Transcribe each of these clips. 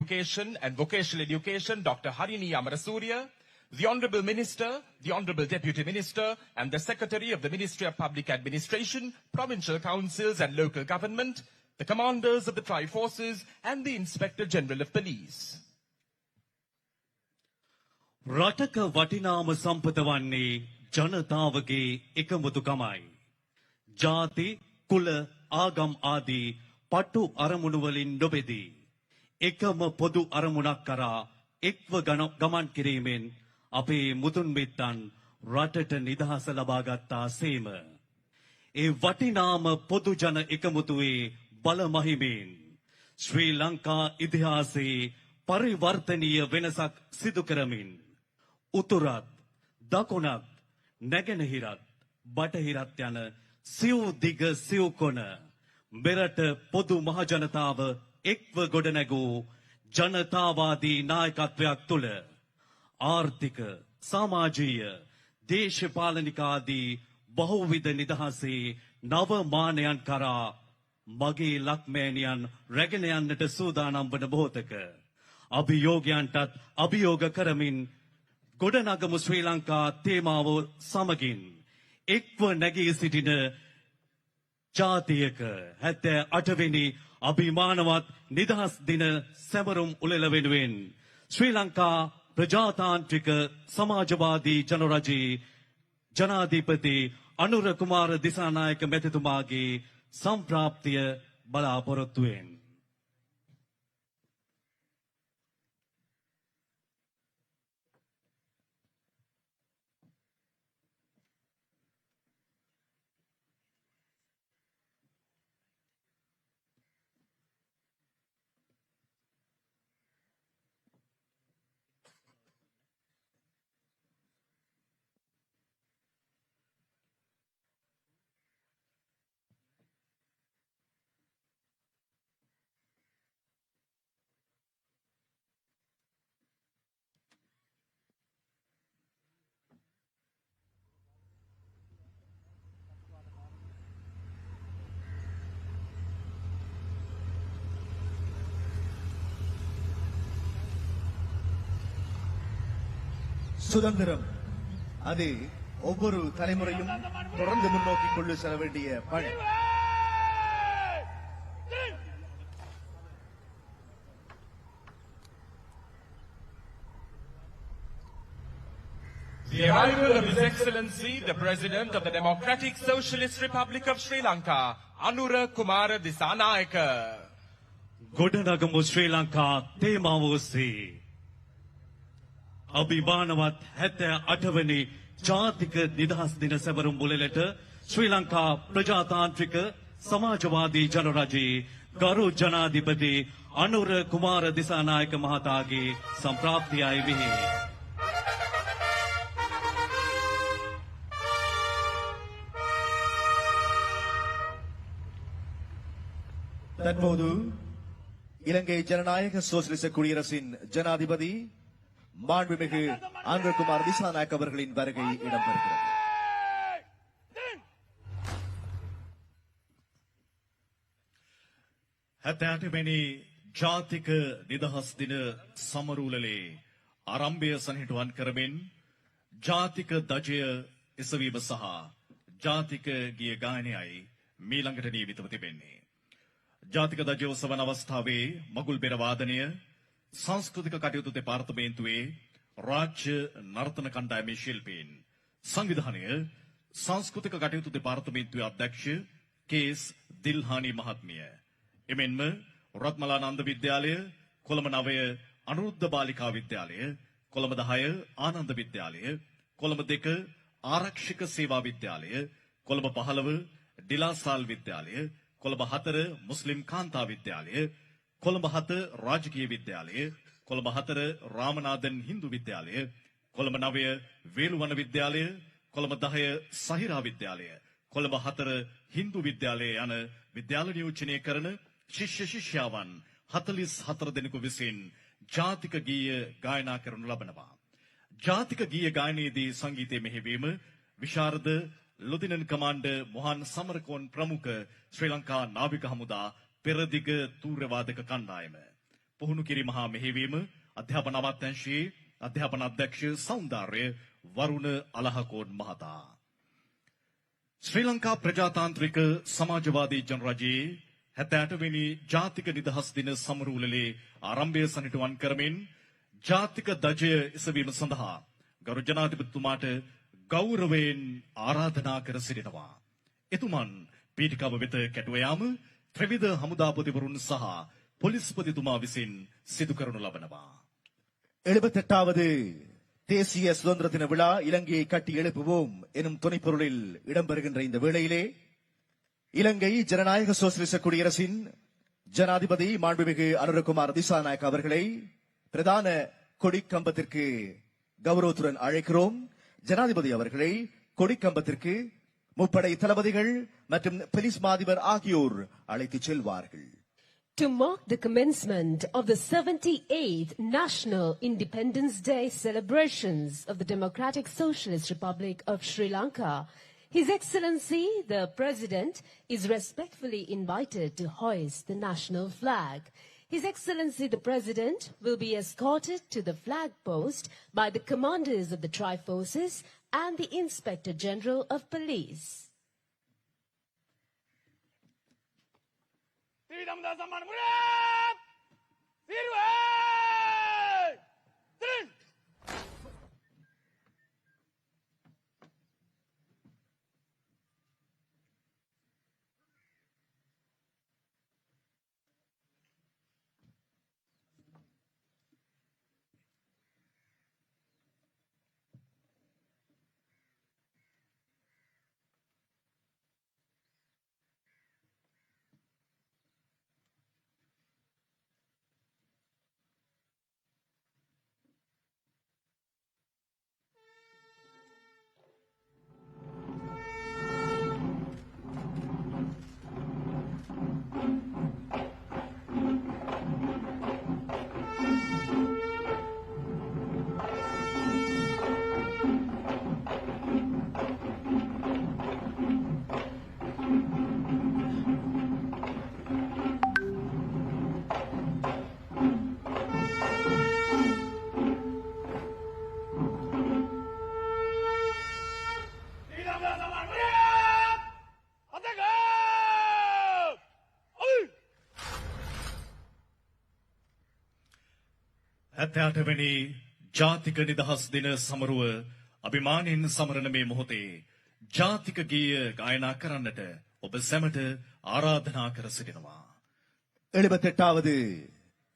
Education and Vocational Education, Dr. Harini Amarasuriya, the Honourable Minister, the Honourable Deputy Minister, and the Secretary of the Ministry of Public Administration, Provincial Councils and Local Government, the Commanders of the Tri-Forces, and the Inspector General of Police. රටක වටිනාම සම්පත වන්නේ ජනතාවගේ එකමුතුකමයි. ජාති, කුල, ආගම් ආදී පටු අරමුණු වලින් නොබෙදී එකම පොදු අරමුණක් කරා එක්ව ගමන් කිරීමෙන් අපේ මුතුන් මිත්තන් රටට නිදහස ලබා ගත්තා සේම. ඒ වටිනාම පොදු ජන එකමුතුවේ බල මහිමෙන් ශ්‍රී ලංකා ඉතිහාසයේ පරිවර්තනීය වෙනසක් සිදු කරමින් උතුරත් දකුණත් නැගෙනහිරත් බටහිරත් යන සිව් දිග සිව් කොන මෙරට පොදු මහජනතාව එක්ව ගොඩනැගූ ජනතාවාදී නායකත්වයක් තුළ ආර්ථික සමාජීය දේශපාලනික ආදී බහුවිධ නිදහසේ නව මානයන් කරා මගේ ලක්මෑණියන් රැගෙන යන්නට සූදානම් වන මොහොතක අභියෝගයන්ටත් අභියෝග කරමින් ගොඩනගමු ශ්‍රී ලංකා තේමාව සමගින් එක්ව නැගී සිටින ජාතියක 78 වෙනි අභිමානවත් නිදහස් දින සැමරුම් උළෙල වෙනුවෙන් ශ්‍රී ලංකා ප්‍රජාතාන්ත්‍රික සමාජවාදී ජනරජයේ ජනාධිපති අනුර කුමාර දිසානායක මැතිතුමාගේ සම්ප්‍රාප්තිය බලාපොරොත්තුවෙන් சுதந்திரம் அது ஒவ்வொரு தலைமுறையும் தொடர்ந்து முன்னோக்கி கொண்டு செல்ல வேண்டிய பணி. The arrival of His Excellency, the President of the Democratic Socialist Republic of Sri Lanka, Anura Kumara Disanayaka. ගොඩනගමු ශ්‍රී ලංකා තේමාව ඔස්සේ අභිමානවත් 78 වෙනි ජාතික නිදහස් දින සැමරුම් මුළලට ශ්‍රී ලංකා ප්‍රජාතාන්ත්‍රික සමාජවාදී ජනරජයේ ගරු ජනාධිපති අනුර කුමාර දිසානායක මහතාගේ සම්ප්‍රාප්තියයි මෙහි. தற்போது இலங்கை ஜனநாயக சோசலிச குடியரசின் ஜனாதிபதி மாண்புமிகு அனுரகுமார் திசாநாயக் அவர்களின் வருகை இடம்பெறுகிறது. හැත්තෑටවැනි ජාතික නිදහස් දින සමරූලලේ ආරම්භය සනිටුවන් කරමින් ජාතික දජය එසවීම සහ ජාතික ගිය ගායනයයි මීළඟට නියමිතව තිබෙන්නේ. ජාතික දජය උසවන අවස්ථාවේ මගුල් බෙර වාදනය සංස්කෘතික කටයුතු දෙපාර්තමේන්තුවේ රාජ්‍ය නර්තන කණ්ඩායමේ ශිල්පීන් සංවිධානය සංස්කෘතික කටයුතු දෙපාර්තමේන්තුවේ අධ්‍යක්ෂ කේස් දිල්හානි මහත්මිය එමෙන්ම රත්මලානන්ද විද්‍යාලය කොළඹ 9 අනුරුද්ධ බාලිකා විද්‍යාලය කොළඹ 10 ආනන්ද විද්‍යාලය කොළඹ 2 ආරක්ෂක සේවා විද්‍යාලය කොළඹ 15 ඩිලාසාල් විද්‍යාලය කොළඹ 4 මුස්ලිම් කාන්තා විද්‍යාලය කොළඹ 7 රාජකීය විද්‍යාලය කොළඹ 4 රාමනාදන් හින්දු විද්‍යාලය කොළඹ 9 වේළුවන විද්‍යාලය කොළඹ 10 සහිරා විද්‍යාලය කොළඹ 4 හින්දු විද්‍යාලය යන විද්‍යාල නියෝජනය කරන ශිෂ්‍ය ශිෂ්‍යාවන් 44 දෙනෙකු විසින් ජාතික ගීය ගායනා කරනු ලබනවා. ජාතික ගීය ගායනයේදී සංගීතය මෙහෙවීම විශාරද ලුතිනන් කමාන්ඩර් මොහන් සමරකෝන් ප්‍රමුඛ ශ්‍රී ලංකා නාවික හමුදා පෙරදිග තූර්යවාදක කණ්ඩායම පුහුණු කිරීම හා මෙහෙයවීම අධ්‍යාපන අමාත්‍යාංශයේ අධ්‍යාපන අධ්‍යක්ෂ සෞන්දර්ය වරුණ අලහකෝන් මහතා. ශ්‍රී ලංකා ප්‍රජාතාන්ත්‍රික සමාජවාදී ජනරජයේ 78 වෙනි ජාතික නිදහස් දින සමරූලලේ ආරම්භය සනිටුවන් කරමින් ජාතික ධජය එසවීම සඳහා ගරු ජනාධිපතිතුමාට ගෞරවයෙන් ආරාධනා කර සිටිනවා. එතුමන් පීඨිකාව වෙත කැටුව යාම ත්‍රිවිධ හමුදාපතිවරුන් සහ පොලිස්පතිතුමා විසින් සිදු කරනු ලබනවා. 78வது தேசிய சுதந்திர தின விழா இலங்கையை கட்டி எழுப்புவோம் எனும் துணைப்பொருளில் இடம்பெறுகின்ற இந்த வேளையிலே இலங்கை ஜனநாயக சோசலிச குடியரசின் ஜனாதிபதி மாண்புமிகு அனுரகுமார் திசாநாயக் அவர்களை பிரதான கொடிக்கம்பத்திற்கு கௌரவத்துடன் அழைக்கிறோம். ஜனாதிபதி அவர்களை கொடிக்கம்பத்திற்கு முப்படை தளபதிகள் மற்றும் போலீஸ் மாதிபர் ஆகியோர் அழைத்துச் செல்வார்கள். To mark the commencement of the 78th National Independence Day celebrations of the Democratic Socialist Republic of Sri Lanka, His Excellency the President is respectfully invited to hoist the national flag. His Excellency the President will be escorted to the flag post by the commanders of the Tri-Forces and the Inspector General of Police. ඇත්තටවෙනි ජාතික නිදහස් දින සමරුව අභිමානයෙන් සමරන මේ මොහොතේ ජාතික ගීය ගායනා කරන්නට ඔබ සැමට ආරාධනා කර සිටිනවා. 78வது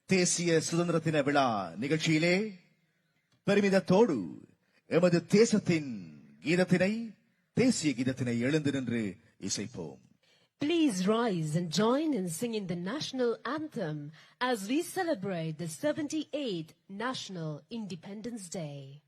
தேசிய சுதந்திர தின விழா நிகழ்ச்சியிலே பெருமிதத்தோடு எமது தேசத்தின் கீதத்தினை தேசிய கீதத்தினை எழுந்து நின்று இசைப்போம். Please rise and join in singing the national anthem as we celebrate the 78th National Independence Day.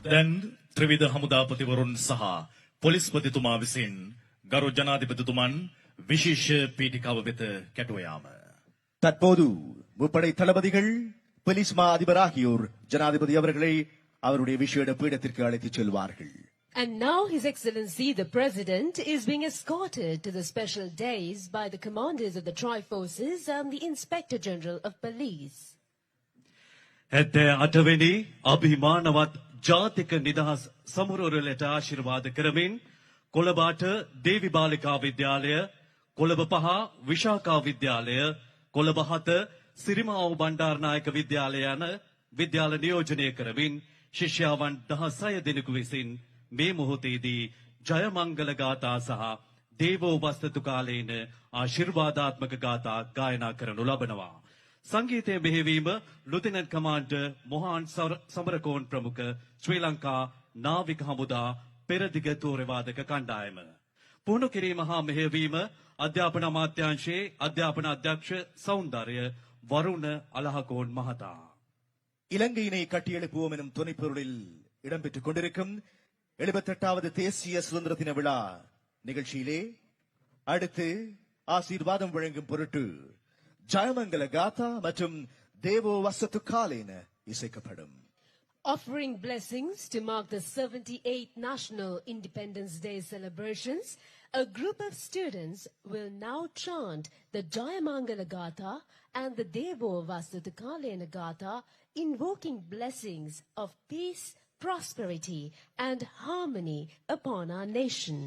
දැන් ත්‍රිවිධ හමුදාපතිවරුන් සහ පොලිස්පතිතුමා විසින් ගරු ජනාධිපතිතුමන් විශේෂ පීඨිකාව වෙත කැටුව යාම. தற்போது முப்படை தளபதிகள் போலீஸ் மா அதிபர் ஆகியோர் ஜனாதிபதி அவர்களை அவருடைய விசேட பீடத்திற்கு அழைத்துச் செல்வார்கள். And now His Excellency the President is being escorted to the special days by the commanders of the Tri-Forces and the Inspector General of Police. 78 වෙනි අභිමානවත් ජාතික නිදහස් සමුරවලට ආශිර්වාද කරමින් කොළඹාට දේවි බාලිකා විද්‍යාලය, කොළඹ 5 විශාඛා විද්‍යාලය, කොළඹ 7 සිරිමාවෝ බණ්ඩාරනායක විද්‍යාලය යන විද්‍යාල නියෝජනය කරමින් ශිෂ්‍යාවන් 16 දෙනෙකු විසින් මේ මොහොතේදී ජයමංගල ගාථා සහ දේවෝ වස්තතු කාලේන ආශිර්වාදාත්මක ගාථා ගායනා කරනු ලබනවා. සංගීතය මෙහෙවීම ලුතිනන්ට් කමාන්ඩර් මොහාන් සමරකෝන් ප්‍රමුඛ ශ්‍රී ලංකා නාවික හමුදා පෙරදිග තෝරවාදක කණ්ඩායම. පුහුණු කිරීම හා මෙහෙවීම අධ්‍යාපන අමාත්‍යාංශයේ අධ්‍යාපන අධ්‍යක්ෂ සෞන්දර්ය වරුණ අලහකෝන් මහතා. இலங்கையினை கட்டியெழுப்புவோம் எனும் துணைப்பொருளில் இடம்பெற்றுக் கொண்டிருக்கும் 78வது தேசிய சுதந்திர தின விழா நிகழ்ச்சியிலே அடுத்து ஆசீர்வாதம் வழங்கும் பொருட்டு ஜயமங்கல காதா மற்றும் தேவோ வசத்து காலேன இசைக்கப்படும். Offering blessings to mark the 78th National Independence Day celebrations, a group of students will now chant the Jayamangala Gatha and the Devo Vastutukalena Gatha, invoking blessings of peace, prosperity and harmony upon our nation.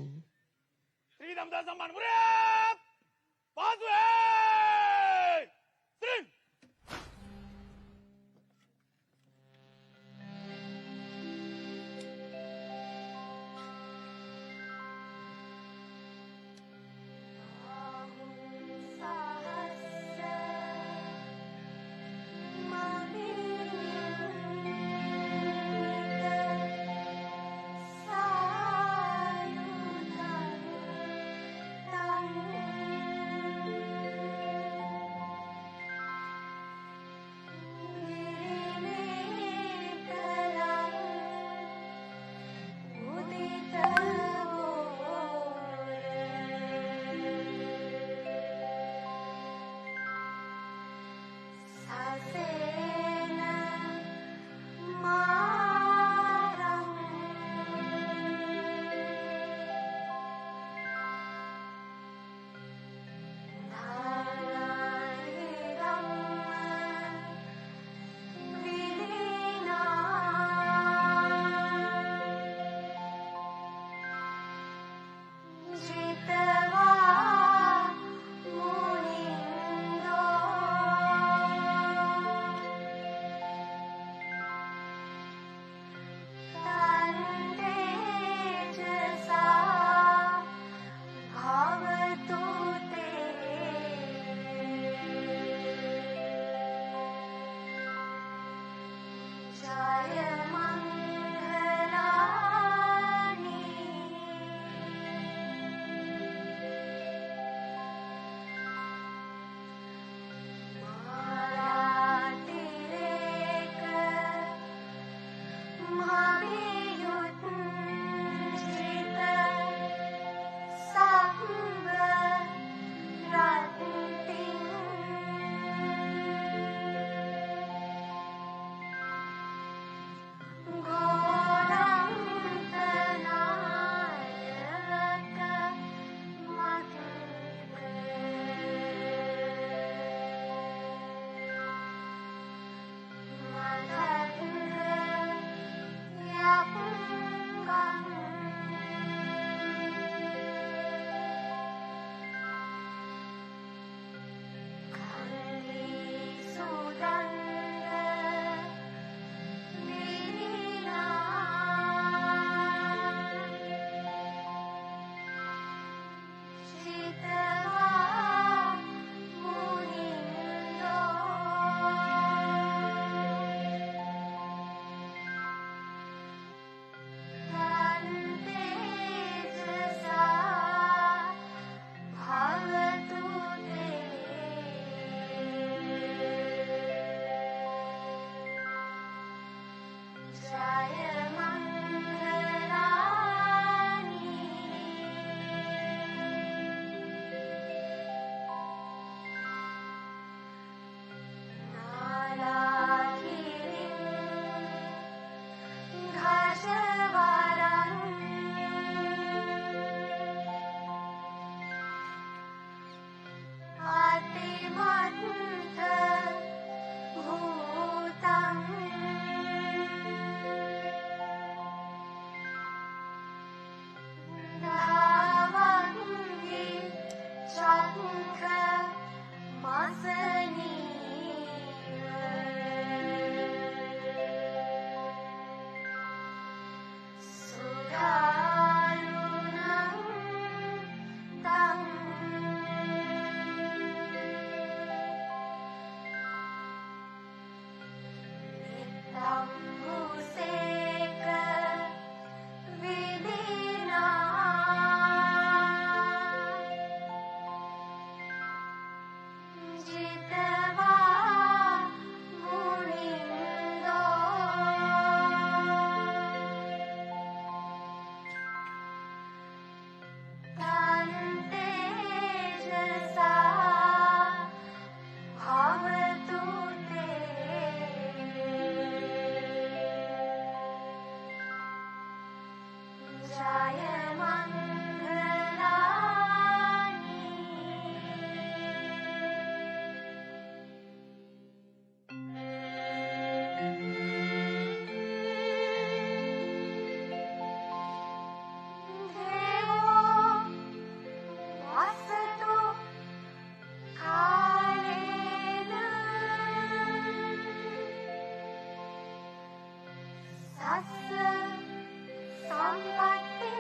සම්පත්තේ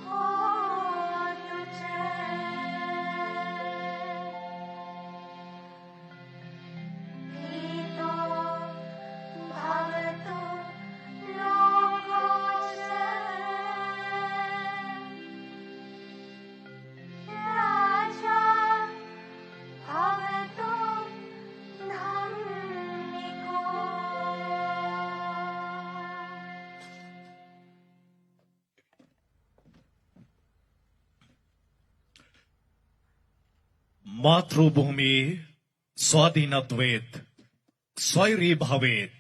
හෝතු ච පීතෝ භවතු ලෝකෝ ච राजा भवतु धम्मिको මාතෘභූමියේ ස්වාධීනත්වයේත් ස්වෛරී භාවයේත්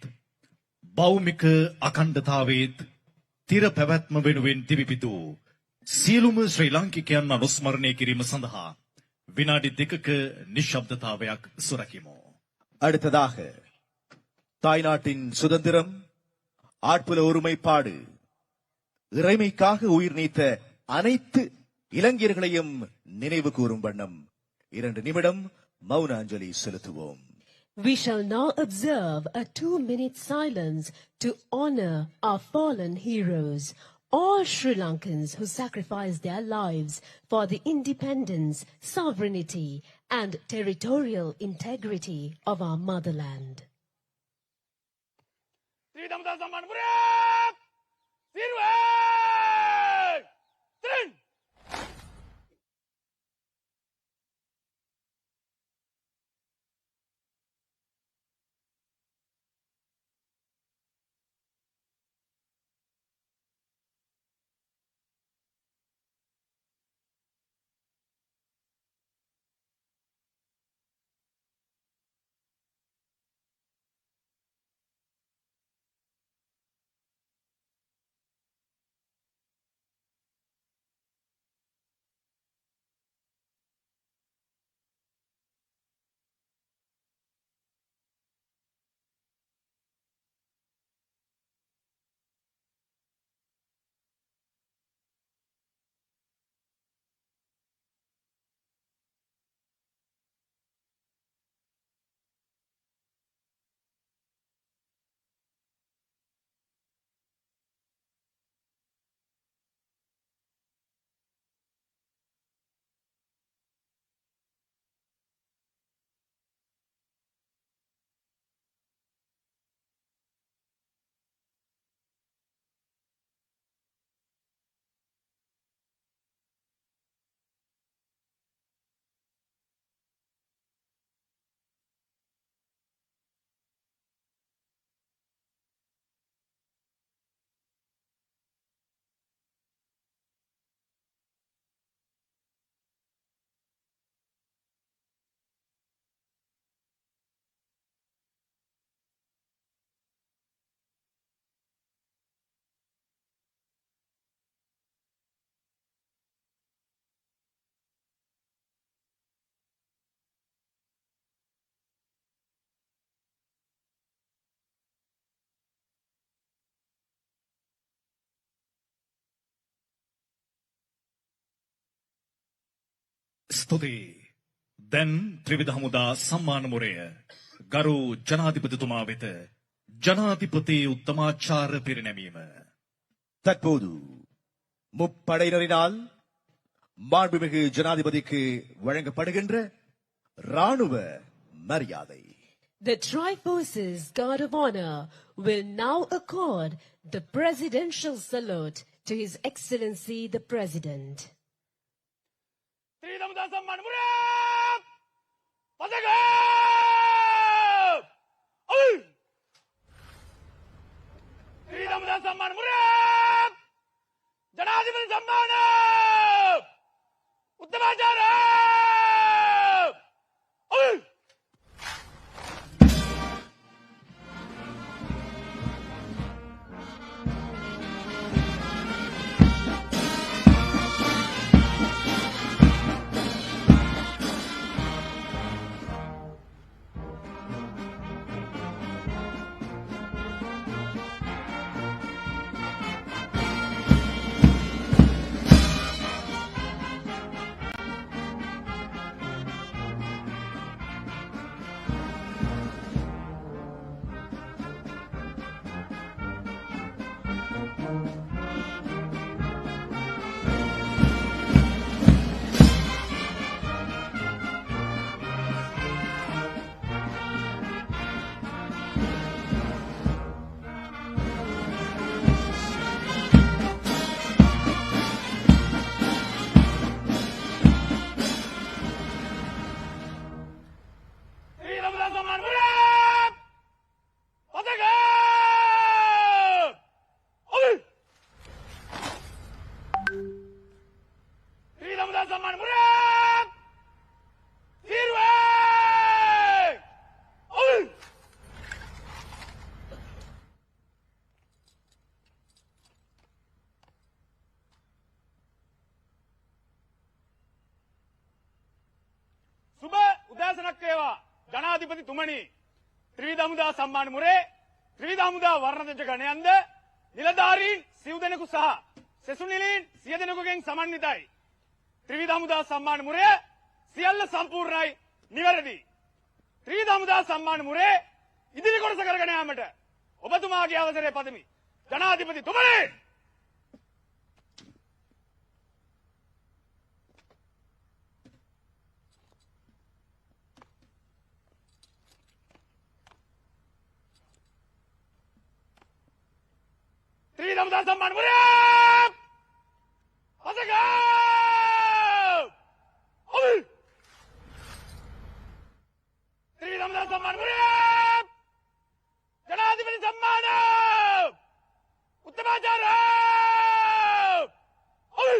භෞමික අඛණ්ඩතාවයේත් තිර පැවැත්ම වෙනුවෙන් දිවිපිදු සියලුම ශ්‍රී ලාංකිකයන් අනුස්මරණය කිරීම සඳහා විනාඩි 2ක නිශ්ශබ්දතාවයක් සුරකිමු. அடுத்ததாக தாய்நாட்டின் சுதந்திரம் ஆட்புல ஒருமைப்பாடு இறைமைக்காக உயிர் நீத்த அனைத்து இளைஞர்களையும் நினைவு கூறும் வண்ணம் 2 நிமிடம் மௌன அஞ்சலி செலுத்துவோம். We shall now observe a 2-minute silence to honor our fallen heroes, all Sri Lankans who sacrificed their lives for the independence, sovereignty and territorial integrity of our motherland. ස්තුතියි. දැන් ත්‍රිවිධ හමුදා සම්මාන මුරය ගරු ජනාධිපතිතුමා වෙත ஜனாதிபதி உத்தமாச்சார பிரிணமீம. தற்போது முப்படையினரினால் மாண்புமிகு ஜனாதிபதிக்கு வழங்கப்படுகின்ற ராணுவ மரியாதை. The Tri-Forces Guard of Honor will now accord the presidential salute to His Excellency the President. ජනාධිපති සම්මාන උත්තමාචාර අභිවාදනක් වේවා ජනාධිපතිතුමනි. ත්‍රිවිධ හමුදා සම්මාන මුරේ ත්‍රිවිධ හමුදා වර්ණජ ගණයන්ද නිලධාරීන් සිව් දෙනෙකු සහ සෙසුනිලීන් 100 දෙනෙකුගෙන් සමන්විතයි. ත්‍රිවිධ හමුදා සම්මාන මුරය සියල්ල සම්පූර්ණයි නිවැරදි. ත්‍රිවිධ හමුදා සම්මාන මුරේ ඉදිරි කොටස කරගෙන යාමට ඔබතුමාගේ අවසරය පදමි. ජනාධිපතිතුමනි. ත්‍රිවිධ හමුදා සම්මාන මුරය පසක ඔවි ත්‍රිවිධ හමුදා සම්මාන මුරය ජනාධිපති සම්මාන උත්තමාචාර්ය ඔවි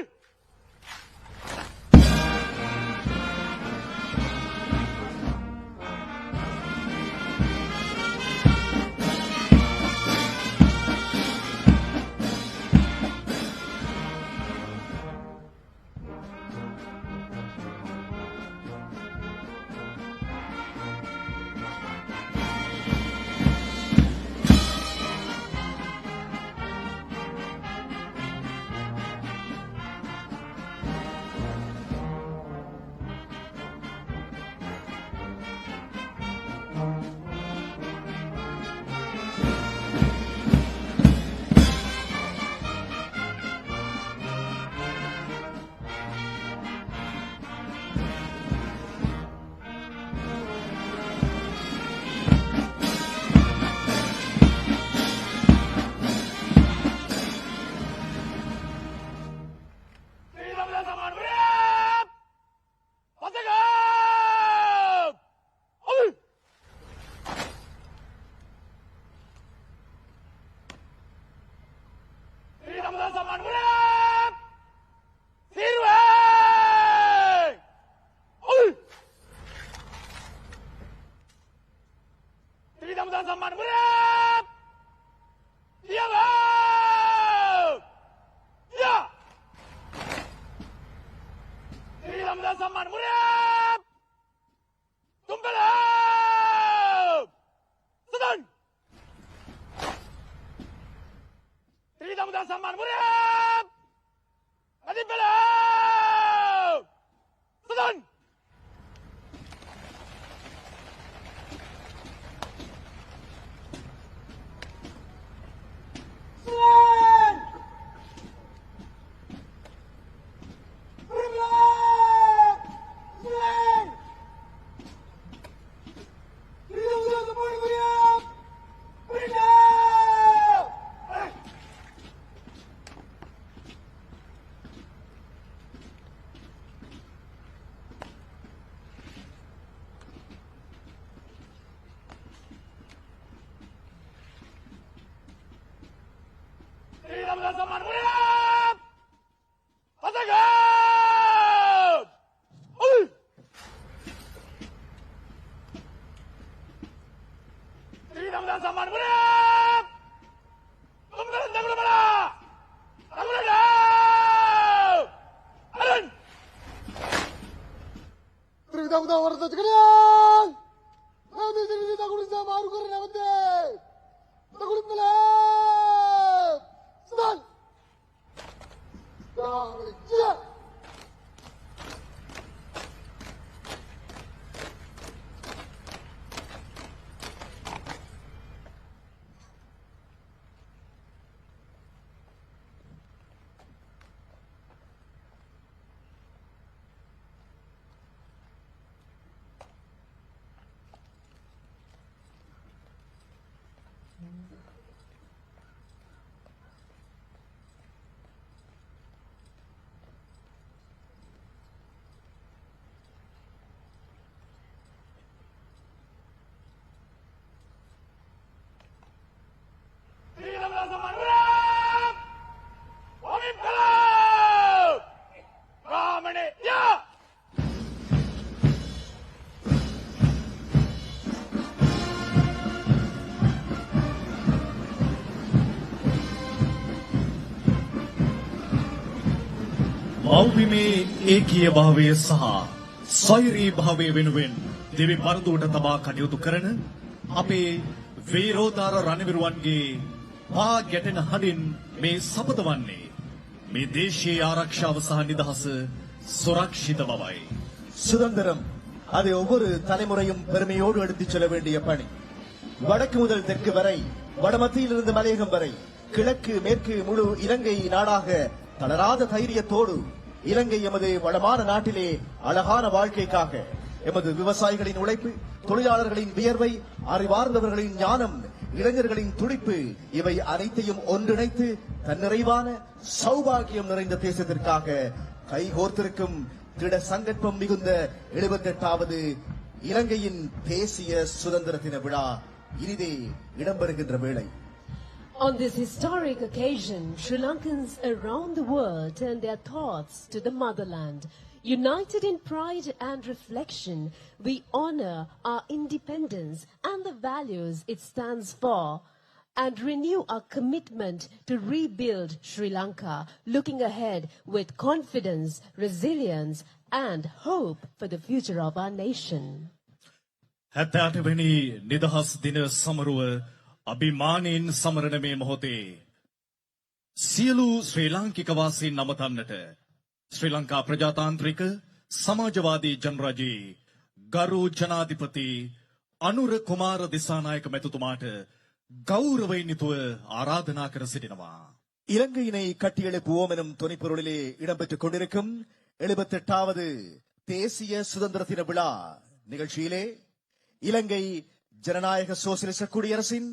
මව්බිමේ ඒකීය භාවය සහ සෛරී භාවය වෙනුවෙන් දිවි පරදුවට තබා කටයුතු කරන අපේ වීරෝදාර රණවිරුවන්ගේ පා ගැටෙන හඬින් මේ සපත වන්නේ මේ දේශීය ආරක්ෂාව සහ නිදහස சுரக்ஷித பவாய். சுதந்திரம் அதை ஒவ்வொரு தலைமுறையும் பெருமையோடு எடுத்துச் செல்ல வேண்டிய பணி. வடக்கு முதல் தெற்கு வரை, வடமத்தியிலிருந்து மலையகம் வரை, கிழக்கு மேற்கு முழு இலங்கை நாடாக தளராத தைரியத்தோடு இலங்கை எமது வளமான நாட்டிலே அழகான வாழ்க்கைக்காக எமது விவசாயிகளின் உழைப்பு, தொழிலாளர்களின் வியர்வை, அறிவார்ந்தவர்களின் ஞானம், இளைஞர்களின் துடிப்பு இவை அனைத்தையும் ஒன்றிணைத்து தன்னிறைவான சௌபாகியம் நிறைந்த தேசத்திற்காக கைகோர்த்திருக்கும் திட சங்கற்பம் மிகுந்த 78வது இலங்கையின் தேசிய சுதந்திர தின விழா இனிதே இடம்பெறுகின்ற வேளை. On this historic occasion, Sri Lankans around the world turn their thoughts to the motherland. United in pride and reflection, we honor our independence and the values it stands for, and renew our commitment to rebuild Sri Lanka, looking ahead with confidence, resilience, and hope for the future of our nation. 78 වෙනි නිදහස් දින සමරුව අභිමානයෙන් සමරන මේ මොහොතේ සියලු ශ්‍රී ලාංකික වාසීන් නමතන්නට ශ්‍රී ලංකා ප්‍රජාතාන්ත්‍රික සමාජවාදී ජනරජයේ ගරු ජනාධිපති අනුර කුමාර දිසානායක මැතිතුමාට கௌரவයෙන් යුතුව ආරාධනා කර සිටිනවා. இலங்கையினை கட்டியெழுப்புவோம் எனும் துணைப்பொருளிலே இடம்பெற்றுக் கொண்டிருக்கும் 78வது தேசிய சுதந்திர தின விழா நிகழ்ச்சியிலே இலங்கை ஜனநாயக சோசியலிச குடியரசின்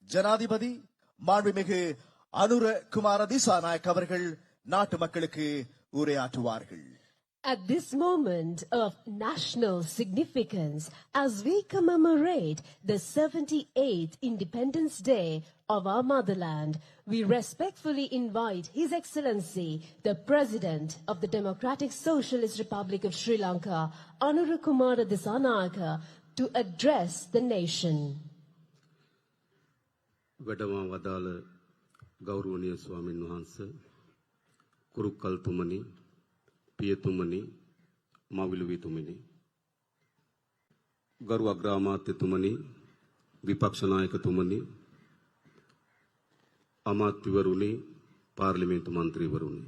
ஜனாதிபதி மாண்புமிகு அனுர குமார திசாநாயக் அவர்கள் நாட்டு மக்களுக்கு உரையாற்றுவார்கள். At this moment of national significance, as we commemorate the 78th Independence Day of our motherland, we respectfully invite His Excellency, the President of the Democratic Socialist Republic of Sri Lanka, Anura Kumara Disanayaka, to address the nation. වැඩම වදාළ ගෞරවනීය ස්වාමීන් වහන්සේ කුරුක්කල් තුමනි පියතුමනි මවිලුවිතුමනි ගරු අග්‍රාමාත්‍යතුමනි විපක්ෂ නායකතුමනි අමාත්‍යවරුනි පාර්ලිමේන්තු මන්ත්‍රීවරුනි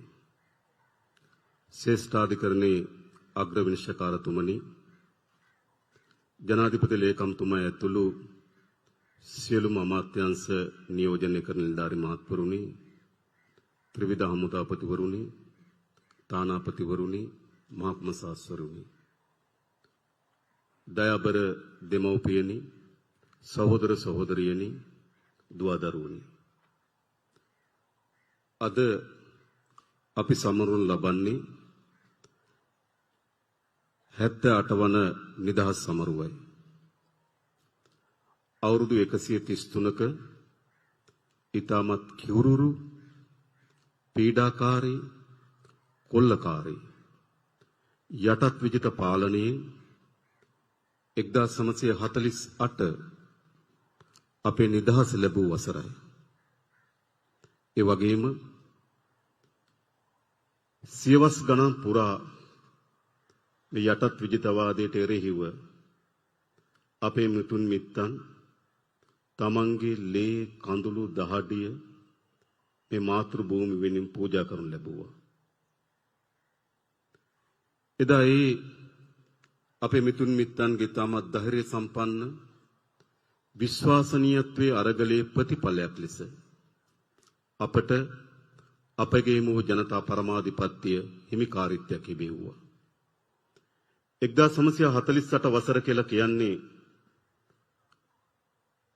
ශ්‍රේෂ්ඨාධිකරණයේ අග්‍ර විනිශ්චයකාරතුමනි ජනාධිපති ලේකම්තුමා ඇතුළු සියලුම අමාත්‍යාංශ නියෝජනය කරන නිලධාරි මහත්වරුනි ත්‍රිවිධ හමුදාපතිවරුනි තානාපතිවරුනි මහත්මසාස්වරුනි දයාබර දෙමව්පියනි සහෝදර සහෝදරියනි දුවදරුවනි අද අපි සමරුන් ලබන්නේ 78 වන නිදහස් සමරුවයි. අවුරුදු 133ක ඊටමත් කිවුරුරු පීඩාකාරී කොල්ලකාරී යටත් විජිත පාලනයේ 1948 අපේ නිදහස ලැබූ වසරයි. ඒ වගේම සියවස් ගණන් පුරා මේ යටත් විජිතවාදයට එරෙහිව අපේ මිතුන් මිත්තන් තමන්ගේ ලේ කඳුළු දහඩිය මේ මාතෘ භූමි වෙනින් පූජා කරනු ලැබුවා. එදා ඒ අපේ මිතුන් මිත්තන්ගේ තමත් ධෛර්ය සම්පන්න විශ්වාසනීයත්වයේ අරගලයේ ප්‍රතිඵලයක් ලෙස අපට අපගේ මූ ජනතා පරමාධිපත්‍ය හිමිකාරීත්වයක් ලැබෙව්වා. 1948 වසර කියලා කියන්නේ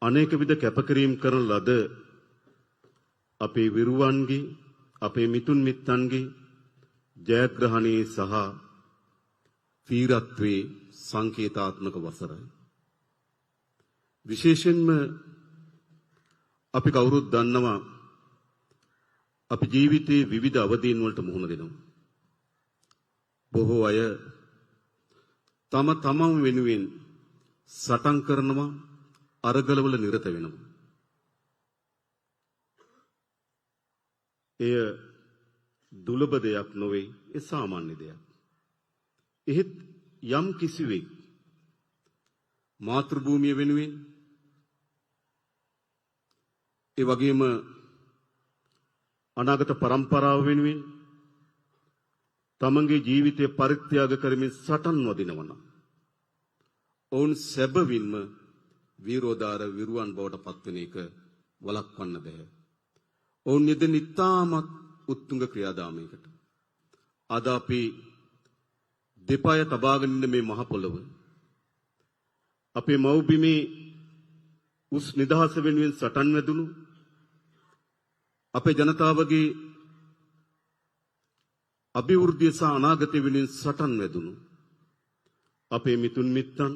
අනේක විද කැපකිරීම කරන ලද අපේ විරුවන්ගේ අපේ මිතුන් මිත්තන්ගේ ජයග්‍රහණයේ සහ වීරත්වයේ සංකේතාත්මක වසරයි. විශේෂයෙන්ම අපි කවුරුත් දන්නවා අපි ජීවිතයේ විවිධ අවදීන් වලට මුහුණ දෙනවා. බොහෝ අය තම තමන් වෙනුවෙන් සටන් කරනවා අරගලවල නිරත වෙනවා. එය දුලබ දෙයක් නොවේ, ඒ සාමාන්‍ය දෙයක්. එහෙත් යම් කිසිවෙක් මාතෘ භූමිය වෙනුවෙන් ඒ වගේම අනාගත පරම්පරාව වෙනුවෙන් තමන්ගේ ජීවිතය පරිත්‍යාග කරමින් සටන් වදිනවා නම් ඔවුන් සැබවින්ම වීරෝදාර විරුවන් බවට පත්වෙන එක වළක්වන්න බෑ. ඔවුන් යෙදෙන ඉතාමත් උත්තුංග ක්‍රියාදාමයකට. අද අපි දෙපාය තබාගෙන ඉන්න මේ මහ පොළොව අපේ මව්බිමේ උස් නිදහස වෙනුවෙන් සටන් වැදුණු අපේ ජනතාවගේ අභිවෘද්ධිය සහ අනාගතය වෙනුවෙන් සටන් වැදුණු අපේ මිතුන් මිත්තන්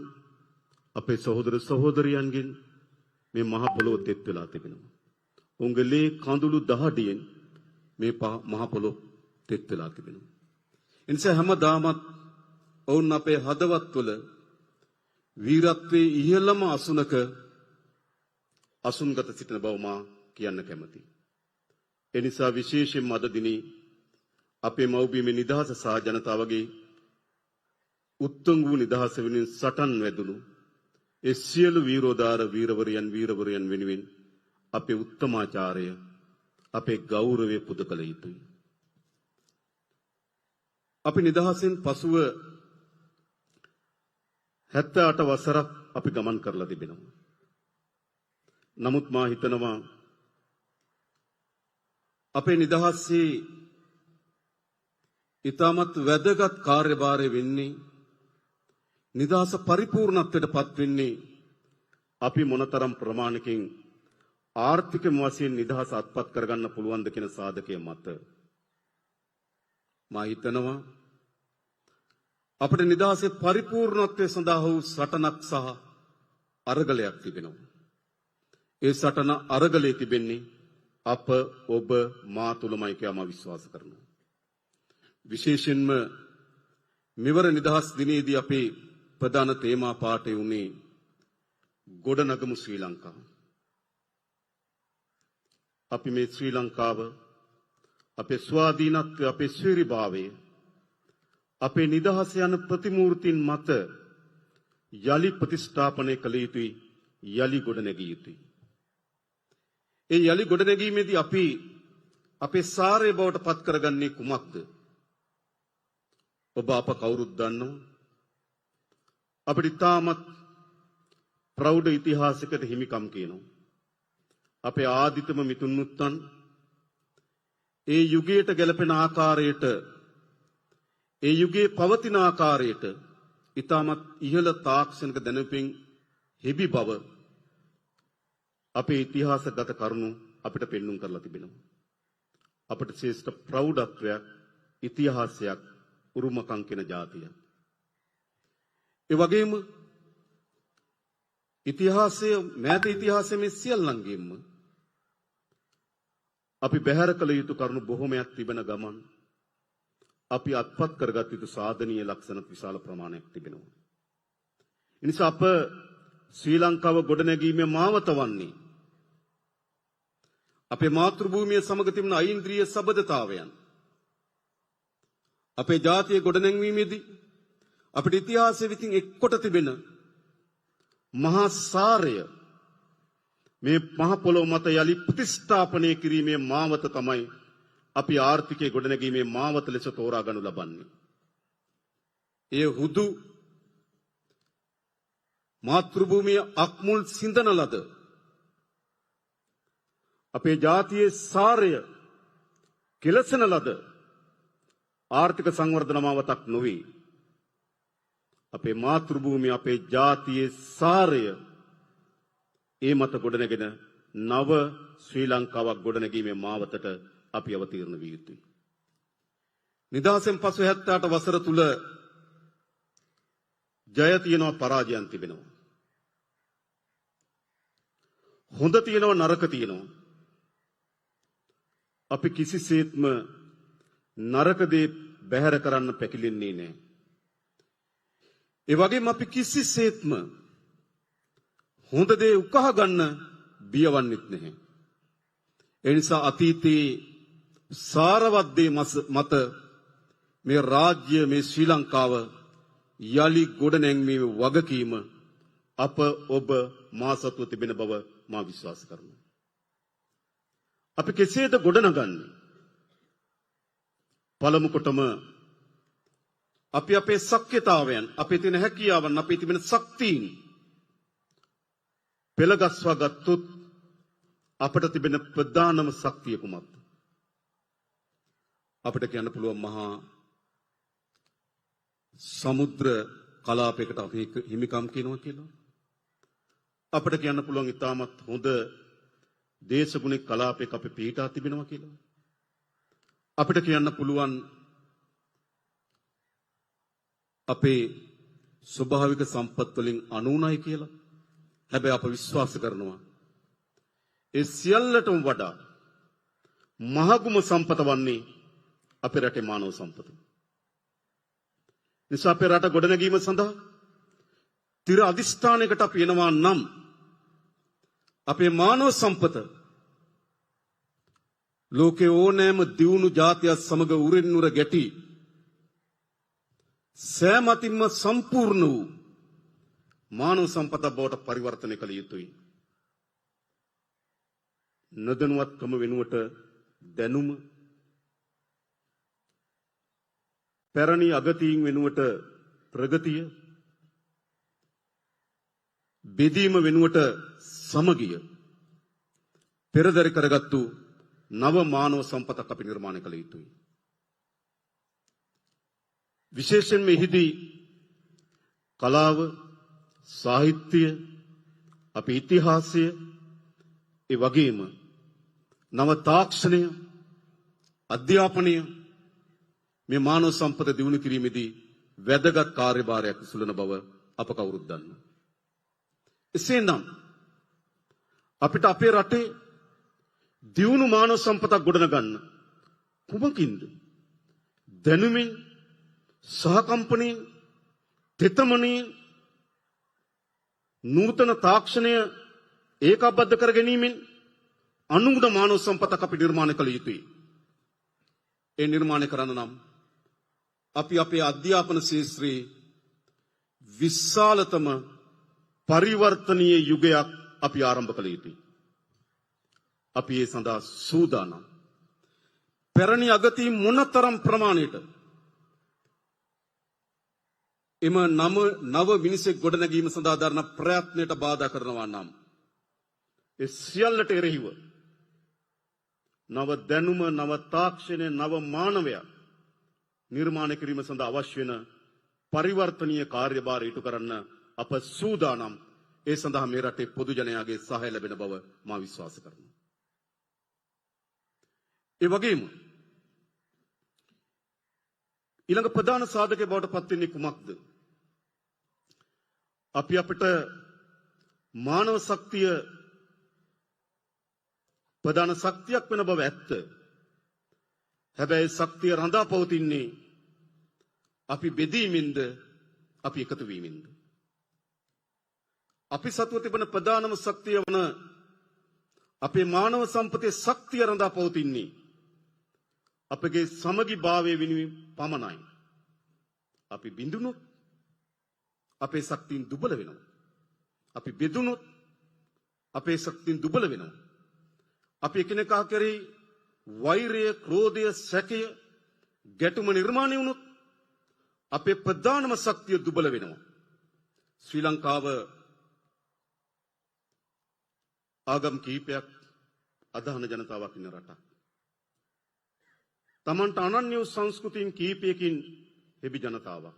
අපේ සහෝදර සහෝදරියන්ගෙන් මේ මහ පොළොව තෙත් වෙලා තිබෙනවා. උංගලේ කඳුළු දහඩියෙන් මේ මහ පොළොව තෙත් වෙලා තිබෙනවා. එනිසා හැමදාමත් ඔවුන් අපේ හදවත්වල වීරත්වයේ ඉහළම අසුනක අසුන්ගත සිටින බව මා කියන්න කැමතියි. එනිසා විශේෂයෙන්ම අද දිනේ අපේ මව්බිමේ නිදහස සහ ජනතාවගේ උත්තම වූ නිදහස වෙනුවෙන් සටන් වැදුණු ඒ සියලු වීරෝදාර වීරවරයන් වෙනුවෙන් අපේ උත්තමාචාරය අපේ ගෞරවය පුද කළ යුතුයි. අපි නිදහසෙන් පසුව 78 වසරක් අපි ගමන් කරලා තිබෙනවා. නමුත් මා හිතනවා අපේ නිදහසේ ඊටමත් වැදගත් කාර්යභාරය වෙන්නේ නිදහස පරිපූර්ණත්වයට පත් වෙන්නේ අපි මොනතරම් ප්‍රමාණකින් ආර්ථික වශයෙන් නිදහස අත්පත් කරගන්න පුළුවන්ද කියන සාධකය මත. මා හිතනවා අපේ නිදහසේ පරිපූර්ණත්වය සඳහා වූ සටනක් සහ අරගලයක් තිබෙනවා. ඒ සටන අරගලයේ තිබෙන්නේ අප ඔබ මා තුලමයි කියලා මා විශ්වාස කරනවා. විශේෂයෙන්ම මෙවර නිදහස් දිනේදී අපේ ප්‍රධාන තේමා පාඨය උනේ ගොඩනගමු ශ්‍රී ලංකාව. අපි මේ ශ්‍රී ලංකාව අපේ ස්වාධීනත්වය අපේ ශීර්භාවය අපේ නිදහස යන ප්‍රතිමූර්තින් මත යලි ප්‍රතිස්ථාපනය කළ යුතුයි, යලි ගොඩනැගිය යුතුයි. ඒ යලි ගොඩනැගීමේදී අපි අපේ සාරය බවට පත් කරගන්නේ කුමක්ද? ඔබ අප කවුරුත් දන්නවා අපිට තාමත් ප්‍රෞಢ ඉතිහාසයකට හිමිකම් කියනවා. අපේ ආදිතම මිතුන් මුත්තන් ඒ යුගයට ගැලපෙන ආකාරයට ඒ යුගයේ පවතින ආකාරයට ඊටමත් ඉහළ තාක්ෂණික දැනුමින් හිබි බව අපේ ඉතිහාසගත කරුණු අපිට පෙන්වුම් කරලා තිබෙනවා. අපට ශ්‍රේෂ්ඨ ප්‍රෞಢත්වයක් ඉතිහාසයක් උරුමකම් කියන જાතිය. ඒ වගේම ඉතිහාසයේ මෑත ඉතිහාසයේ මේ සියල්ලංගෙම අපි බැහැර කළ යුතු කරුණු බොහෝමයක් තිබෙන ගමන් අපි අත්පත් කරගත් යුතු සාධනීය ලක්ෂණ විශාල ප්‍රමාණයක් තිබෙනවා. ඒ නිසා අප ශ්‍රී ලංකාව ගොඩනැගීමේ මාවත වන්නේ අපේ මාතෘ භූමිය සමග තිබෙන ඓන්ද්‍රීය සබඳතාවයන්. අපේ ජාතිය ගොඩනැංවීමේදී අපේ ඉතිහාසයේ විසින් එක්කොට තිබෙන මහා සාරය මේ මහ පොළොව මත යලි ප්‍රතිස්ථාපනය කිරීමේ මාවත තමයි අපි ආර්ථිකයේ ගොඩනැගීමේ මාවත ලෙස තෝරා ගනු ලබන්නේ. ඒ හුදු මාතෘ භූමිය අක්මුල් සිඳන ලද අපේ ජාතියේ සාරය කෙලසන ලද ආර්ථික සංවර්ධන මාවතක් නොවේ. අපේ මාතෘ භූමිය අපේ ජාතියේ සාරය ඒ මත ගොඩනැගෙන නව ශ්‍රී ලංකාවක් ගොඩනැගීමේ මාවතට අපි අවතීර්ණ විය යුතුයි. නිදහසෙන් පසු 78 වසර තුල ජය තියෙනවා, පරාජයන් තිබෙනවා. හොඳ තියෙනවා, නරක තියෙනවා. අපි කිසිසේත්ම නරක දේ බැහැර කරන්න පැකිලෙන්නේ නැහැ. ඒ වගේම අපි කිසිසේත්ම හොඳ දේ උකහා ගන්න බියවන්නෙත් නැහැ. ඒ නිසා අතීතයේ සාරවත් දේ මත මේ රාජ්‍ය මේ ශ්‍රී ලංකාව යලි ගොඩනැංවීමේ වගකීම අප ඔබ මා සතුව තිබෙන බව මා විශ්වාස කරනවා. අපි කෙසේද ගොඩනගන්නේ? පළමු කොටම අපි අපේ ශක්්‍යතාවයන්, අපේ තියෙන හැකියාවන්, අපේ තිබෙන ශක්තියින් පෙළගස්වා ගත්තොත් අපට තිබෙන ප්‍රධානම ශක්තිය කුමක්ද? අපිට කියන්න පුළුවන් මහා සමුද්‍ර කලාපයකට අපි හිමිකම් කියනවා කියලා. අපිට කියන්න පුළුවන් ඉතාමත් හොඳ දේශගුණික කලාපයක අපි පිහිටා තිබෙනවා කියලා. අපිට කියන්න පුළුවන් අපේ ස්වභාවික සම්පත් වලින් අනුුණයි කියලා. හැබැයි අප විශ්වාස කරනවා ඒ සියල්ලටම වඩා මහගුම සම්පත වන්නේ අපේ රටේ මානව සම්පත. නිසා අපේ රට ගොඩනැගීම සඳහා තිර අධිෂ්ඨානයකට අපි එනවා නම් අපේ මානව සම්පත ලෝකේ ඕනෑම දියුණු ජාතියක් සමග උරින් උර ගැටි සෑමතින්ම සම්පූර්ණ වූ මානව සම්පත බවට පරිවර්තනය කළ යුතුයි. නොදැනුවත්කම වෙනුවට දැනුම, පැරණි අගතීන් වෙනුවට ප්‍රගතිය, බෙදීම වෙනුවට සමගිය පෙරදරි කරගත්තු නව මානව සම්පතක් අපි නිර්මාණය කළ යුතුයි. විශේෂයෙන්ම එහිදී කලාව, සාහිත්‍ය, අපේ ඉතිහාසය, ඒ වගේම නව තාක්ෂණය, අධ්‍යාපනය මේ මානව සම්පත දියුණු කිරීමේදී වැදගත් කාර්යභාරයක් සුළන බව අප කවුරුත් දන්නවා. එසේනම් අපිට අපේ රටේ දියුණු මානව සම්පතක් ගොඩනගන්න කුමකින්ද? දැනුමින්, සහකම්පනයෙන්, තෙතමනින්, නූතන තාක්ෂණය ඒකාබද්ධ කර ගැනීමෙන් අනුගුණ මානව සම්පතක් අපි නිර්මාණය කළ යුතුයි. ඒ නිර්මාණය කරන්න නම් අපි අපේ අධ්‍යාපන ශාස්ත්‍රයේ විශාලතම පරිවර්තනීය යුගයක් අපි ආරම්භ කළ යුතුයි. අපි ඒ සඳහා සූදානම්. පැරණි අගතී මොනතරම් ප්‍රමාණයට එම නව මිනිසෙක් ගොඩනැගීම සඳහා දරන ප්‍රයත්නයට බාධා කරනවා නම් ඒ සියල්ලට එරෙහිව නව දැනුම, නව තාක්ෂණය, නව මානවය නිර්මාණය කිරීම සඳහා අවශ්‍ය වෙන පරිවර්තනීය කාර්යභාරය ඉටු කරන්න අප සූදානම්. ඒ සඳහා මේ රටේ පොදු ජනයාගේ සහාය ලැබෙන බව මා විශ්වාස කරනවා. ඒ වගේම ඊළඟ ප්‍රධාන සාධකය බවට පත් වෙන්නේ කුමක්ද? අපි අපිට මානව ශක්තිය ප්‍රධාන ශක්තියක් වෙන බව ඇත්ත. හැබැයි ශක්තිය රඳා පවතින්නේ අපි බෙදීමෙන්ද, අපි එකතු වීමෙන්ද? අපි සතුව තිබෙන ප්‍රධානම ශක්තිය වන අපේ මානව සම්පතේ ශක්තිය රඳා පවතින්නේ අපගේ සමගි භාවය වෙනුවෙන් පමණයි. අපි බිඳුනොත් අපේ ශක්තියින් දුබල වෙනවා. අපි බෙදුනොත් අපේ ශක්තියින් දුබල වෙනවා. අපි එකිනෙකා කෙරෙහි වෛරය, ක්‍රෝධය, සැකය, ගැටුම නිර්මාණය වුණොත් අපේ ප්‍රධානම ශක්තිය දුබල වෙනවා. ශ්‍රී ලංකාව ආගම් කීපයක් අදහන ජනතාවක් ඉන්න රටක්. තමන්ට අනන්‍ය වූ සංස්කෘතින් කීපයකින් හෙබි ජනතාවක්.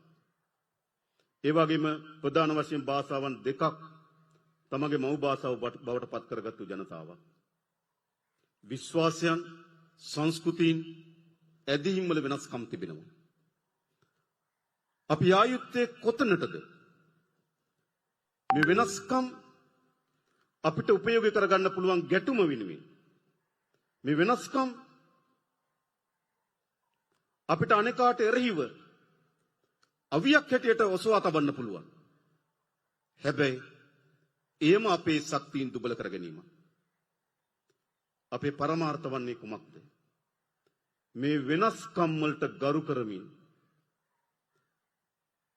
ඒ වගේම ප්‍රධාන වශයෙන් භාෂාවන් දෙකක් තමගේ මව් භාෂාව බවට පත් කරගත්තු ජනතාවක්. විශ්වාසයන්, සංස්කෘතීන්, ඇදහිම් වල වෙනස්කම් තිබෙනවා. අපි ආයුත්තේ කොතනටද? මේ වෙනස්කම් අපිට උපයෝගී කරගන්න පුළුවන් ගැටුම වෙනුවෙන්. මේ වෙනස්කම් අපිට අනේකාට එරෙහිව අවියක් හැටියට ඔසවා තබන්න පුළුවන්. හැබැයි එයම අපේ ශක්තියින් දුබල කර ගැනීම. අපේ පරමාර්ථ වන්නේ කුමක්ද? මේ වෙනස්කම් වලට ගරු කරමින්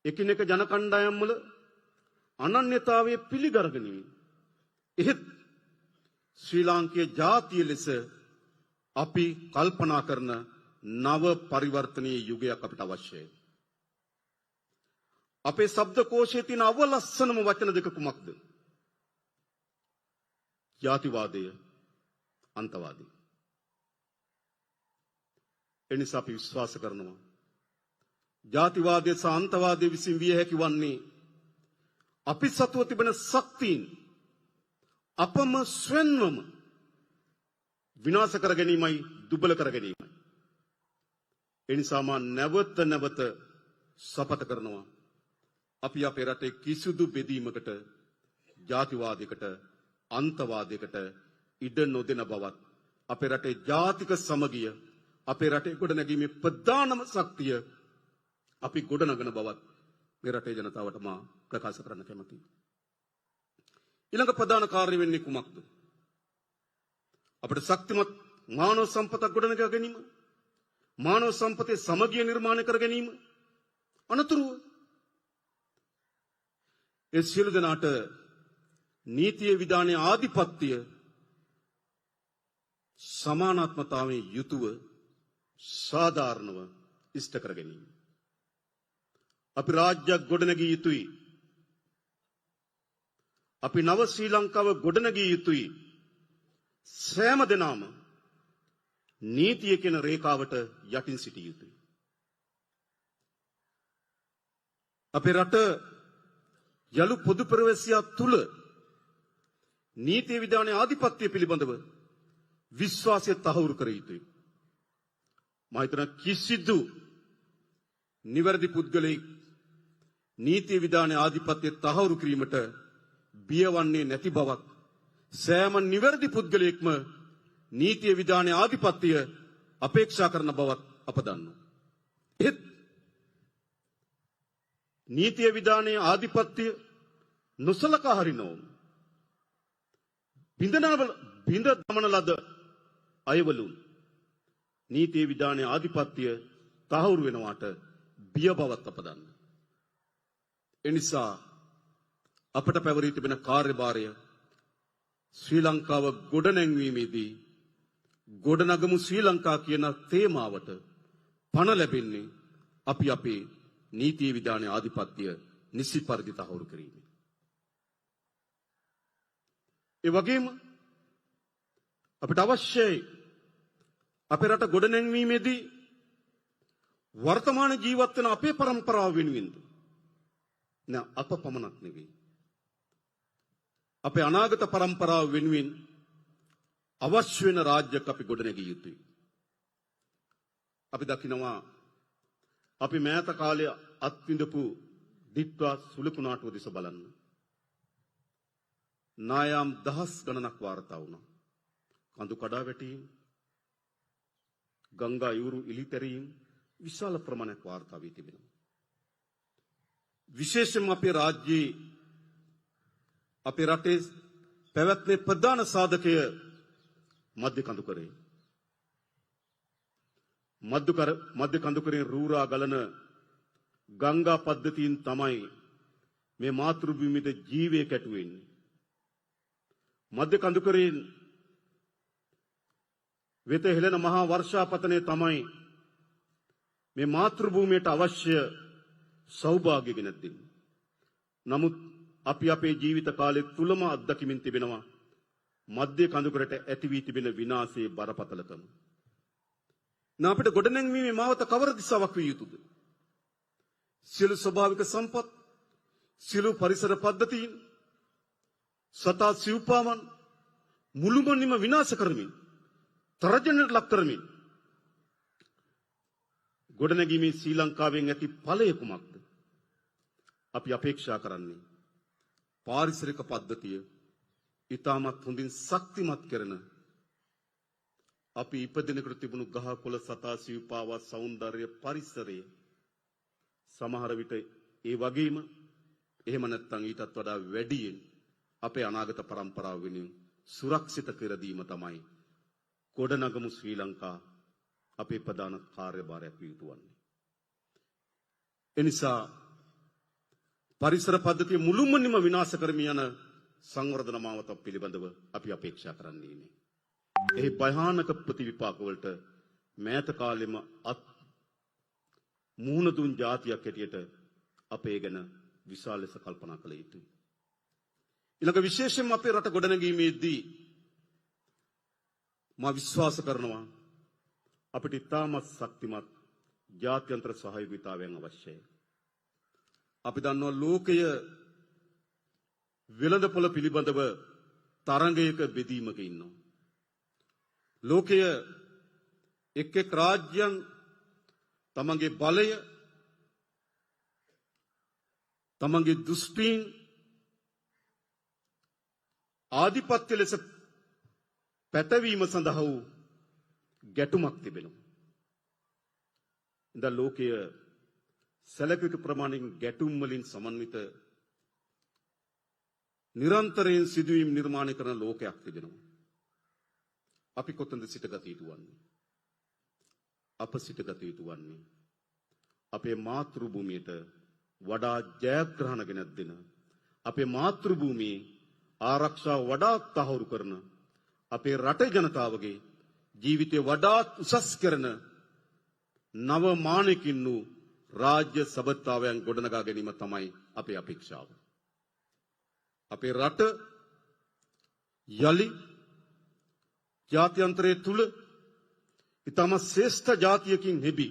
එකිනෙක ජන කණ්ඩායම් වල අනන්‍යතාවයේ පිළිගරගනිමින් එහෙත් ශ්‍රී ලාංකීය ජාතිය ලෙස අපි කල්පනා කරන නව පරිවර්තනීය යුගයක් අපිට අවශ්‍යයි. අපේ ශබ්දකෝෂයේ තියෙන අවලස්සනම වචන දෙක කුමක්ද? ජාතිවාදය, අන්තවාදී. එනිසා අපි විශ්වාස කරනවා ජාතිවාදය සහ අන්තවාදය විසින් විය හැකි වන්නේ අපි සතුව තිබෙන ශක්තියින් අපම ස්වයංවම විනාශ කර ගැනීමයි, දුබල කර ගැනීමයි. එනිසා මා නැවත නැවත සපත කරනවා අපි අපේ රටේ කිසිදු බෙදීමකට, ජාතිවාදයකට, අන්තවාදයකට ඉඩ නොදෙන බවත්, අපේ රටේ ජාතික සමගිය, අපේ රටේ ගොඩනැගීමේ ප්‍රධානම ශක්තිය අපි ගොඩනගන බවත් මේ රටේ ජනතාවට මා ප්‍රකාශ කරන්න කැමතියි. ඊළඟ ප්‍රධාන කාර්ය වෙන්නේ කුමක්ද? අපිට ශක්තිමත් මානව සම්පතක් ගොඩනගා ගැනීම, මානව සම්පතේ සමගිය නිර්මාණය කර ගැනීම, අනතුරුව ඒ සියලු දෙනාට නීතිය විධානයේ ආධිපත්‍ය සමානාත්මතාවයෙන් යුතුව සාධාරණව ඉෂ්ට කර ගැනීම. අපි රාජ්‍යයක් ගොඩනැගිය යුතුයි. අපි නව ශ්‍රී ලංකාව ගොඩනැගිය යුතුයි. සෑම දෙනාම නීතිය කියන රේඛාවට යටින් සිටිය යුතුයි. අපේ රට යලු පොදු පෙරවැසියා තුල නීතිය විධානයේ ආධිපත්‍ය පිළිබඳව විශ්වාසය තහවුරු කර යුතුයි. මම හිතනවා කිසිදු නිවැරදි පුද්ගලයෙක් නීතිය විධානයේ ආධිපත්‍ය තහවුරු කිරීමට බියවන්නේ නැති බවක්, සෑම නිවැරදි පුද්ගලයෙක්ම නීතිය විධානයේ ආධිපත්‍ය අපේක්ෂා කරන බවත් අප දන්නවා. ඒත් නීතිය විධානයේ ආධිපත්‍ය නොසලකා හරිනවම බිඳ දමන ලද අයවලුන් නීතිය විධානයේ ආධිපත්‍ය තහවුරු වෙනවාට බිය බවත් අප දන්නවා. එනිසා අපට පැවරී තිබෙන කාර්යභාරය ශ්‍රී ලංකාව ගොඩනැංවීමේදී ගොඩනගමු ශ්‍රී ලංකා කියන තේමාවට පණ ලැබෙන්නේ අපි අපේ නීතිය විධානයේ ආධිපත්‍ය නිසි පරිදි තහවුරු කිරීම. ඒ වගේම අපිට අවශ්‍යයි අපේ රට ගොඩනැංවීමේදී වර්තමාන ජීවත් වෙන අපේ પરම්පරාව වෙනුවෙන් අප පමණක් නෙවෙයි, අපේ අනාගත પરම්පරාව වෙනුවෙන් අවශ්‍ය වෙන රාජ්‍යයක් අපි ගොඩනැගිය යුතුයි. අපි දකිනවා අපි මෑත කාලයේ අත්විඳපු දිත්වා සුළුකුණාටුව දිස බලන්න. නායම් දහස් ගණනක් වාර්තා වුණා. කඳු කඩා වැටීම්, ගංගා යුරු ඉලිතැරීම් විශාල ප්‍රමාණයක් වාර්තා වී තිබෙනවා. විශේෂයෙන්ම අපේ රාජ්‍යයේ අපේ රටේ පැවැත්මේ ප්‍රධාන සාධකය මධ්‍ය කඳුකරේ. මධ්‍ය කඳුකරේ රූරා ගලන ගංගා පද්ධතියෙන් තමයි මේ මාතෘ භූමියට ජීවය කැටුවෙන්නේ. මධ්‍ය කඳුකරේ වෙත හෙළෙන මහා වර්ෂාපතනය තමයි මේ මාතෘ භූමියට අවශ්‍ය සෞභාග්‍ය ගෙන දෙන්නේ. නමුත් අපි අපේ ජීවිත කාලය තුලම අත්දැකීමින් තිබෙනවා මධ්‍ය කඳුකරට ඇති වී තිබෙන විනාශයේ බරපතලකම. අපිට ගොඩනැංවීමේ මාවත කවර දිශාවක් විය යුතුද? සියලු ස්වභාවික සම්පත්, සියලු පරිසර පද්ධතීන්, සතා සිව්පාවන් මුළුමනින්ම විනාශ කරමින්, තරජනයට ලක් කරමින් ගොඩනැගීමේ ශ්‍රී ලංකාවෙන් ඇති ඵලය කුමක්ද? අපි අපේක්ෂා කරන්නේ පාරිසරික පද්ධතිය ඉතාමත් හොඳින් ශක්තිමත් කරන, අපි ඉපදෙනකොට තිබුණු ගහ කොළ සතා සිව්පාවා සෞන්දර්ය පරිසරය සමහර විට ඒ වගේම එහෙම නැත්නම් ඊටත් වඩා වැඩියෙන් අපේ අනාගත પરම්පරාව වෙනුවෙන් සුරක්ෂිත කර දීම තමයි ගොඩනගමු ශ්‍රී ලංකා අපේ ප්‍රධාන කාර්යභාරයක් විය යුතු වන්නේ. එනිසා පරිසර පද්ධතිය මුළුමනින්ම විනාශ කරමින් යන සංවර්ධන මාවතක් පිළිබඳව අපි අපේක්ෂා කරන්නේ නේ. එහි භයානක ප්‍රතිවිපාක වලට මෑත කාලෙම මුහුණ දුන් જાතියක් හැටියට අපේ ගැන විශාල ලෙස කල්පනා කළ යුතුයි. ඊළඟ විශේෂයෙන්ම අපේ රට ගොඩනැගීමේදී මා විශ්වාස කරනවා අපිට ඉතාමත් ශක්තිමත් ජාත්‍යන්තර සහයෝගීතාවයන් අවශ්‍යයි. අපි දන්නවා ලෝකය වෙළඳපොළ පිළිබඳව තරඟයක බෙදීමක ඉන්නවා. ලෝකය එක් එක් රාජ්‍යයන් තමන්ගේ බලය තමන්ගේ දෘෂ්ටීන් ආධිපත්‍ය ලෙස පැතවීම සඳහා වූ ගැටුමක් තිබෙනවා. ඉතින් ලෝකය සැලකිය යුතු ප්‍රමාණයෙන් ගැටුම් වලින් සමන්විත නිරන්තරයෙන් සිදුවීම් නිර්මාණය කරන ලෝකයක් තිබෙනවා. අපි කොතනද සිටගත යුතු වන්නේ? අප සිටගත යුතු වන්නේ අපේ මාතෘ භූමියට වඩා ජයග්‍රහණ ගෙනත් දෙන, අපේ මාතෘ භූමියේ ආරක්ෂාව වඩා තහවුරු කරන, අපේ රටේ ජනතාවගේ ජීවිතය වඩාත් උසස් කරන නව මානකින් වූ රාජ්‍ය සබඳතාවයන් ගොඩනගා ගැනීම තමයි අපේ අපේක්ෂාව. අපේ රට යලි ජාත්‍යන්තරයේ තුල ඊටම ශ්‍රේෂ්ඨ ජාතියකින් හෙබි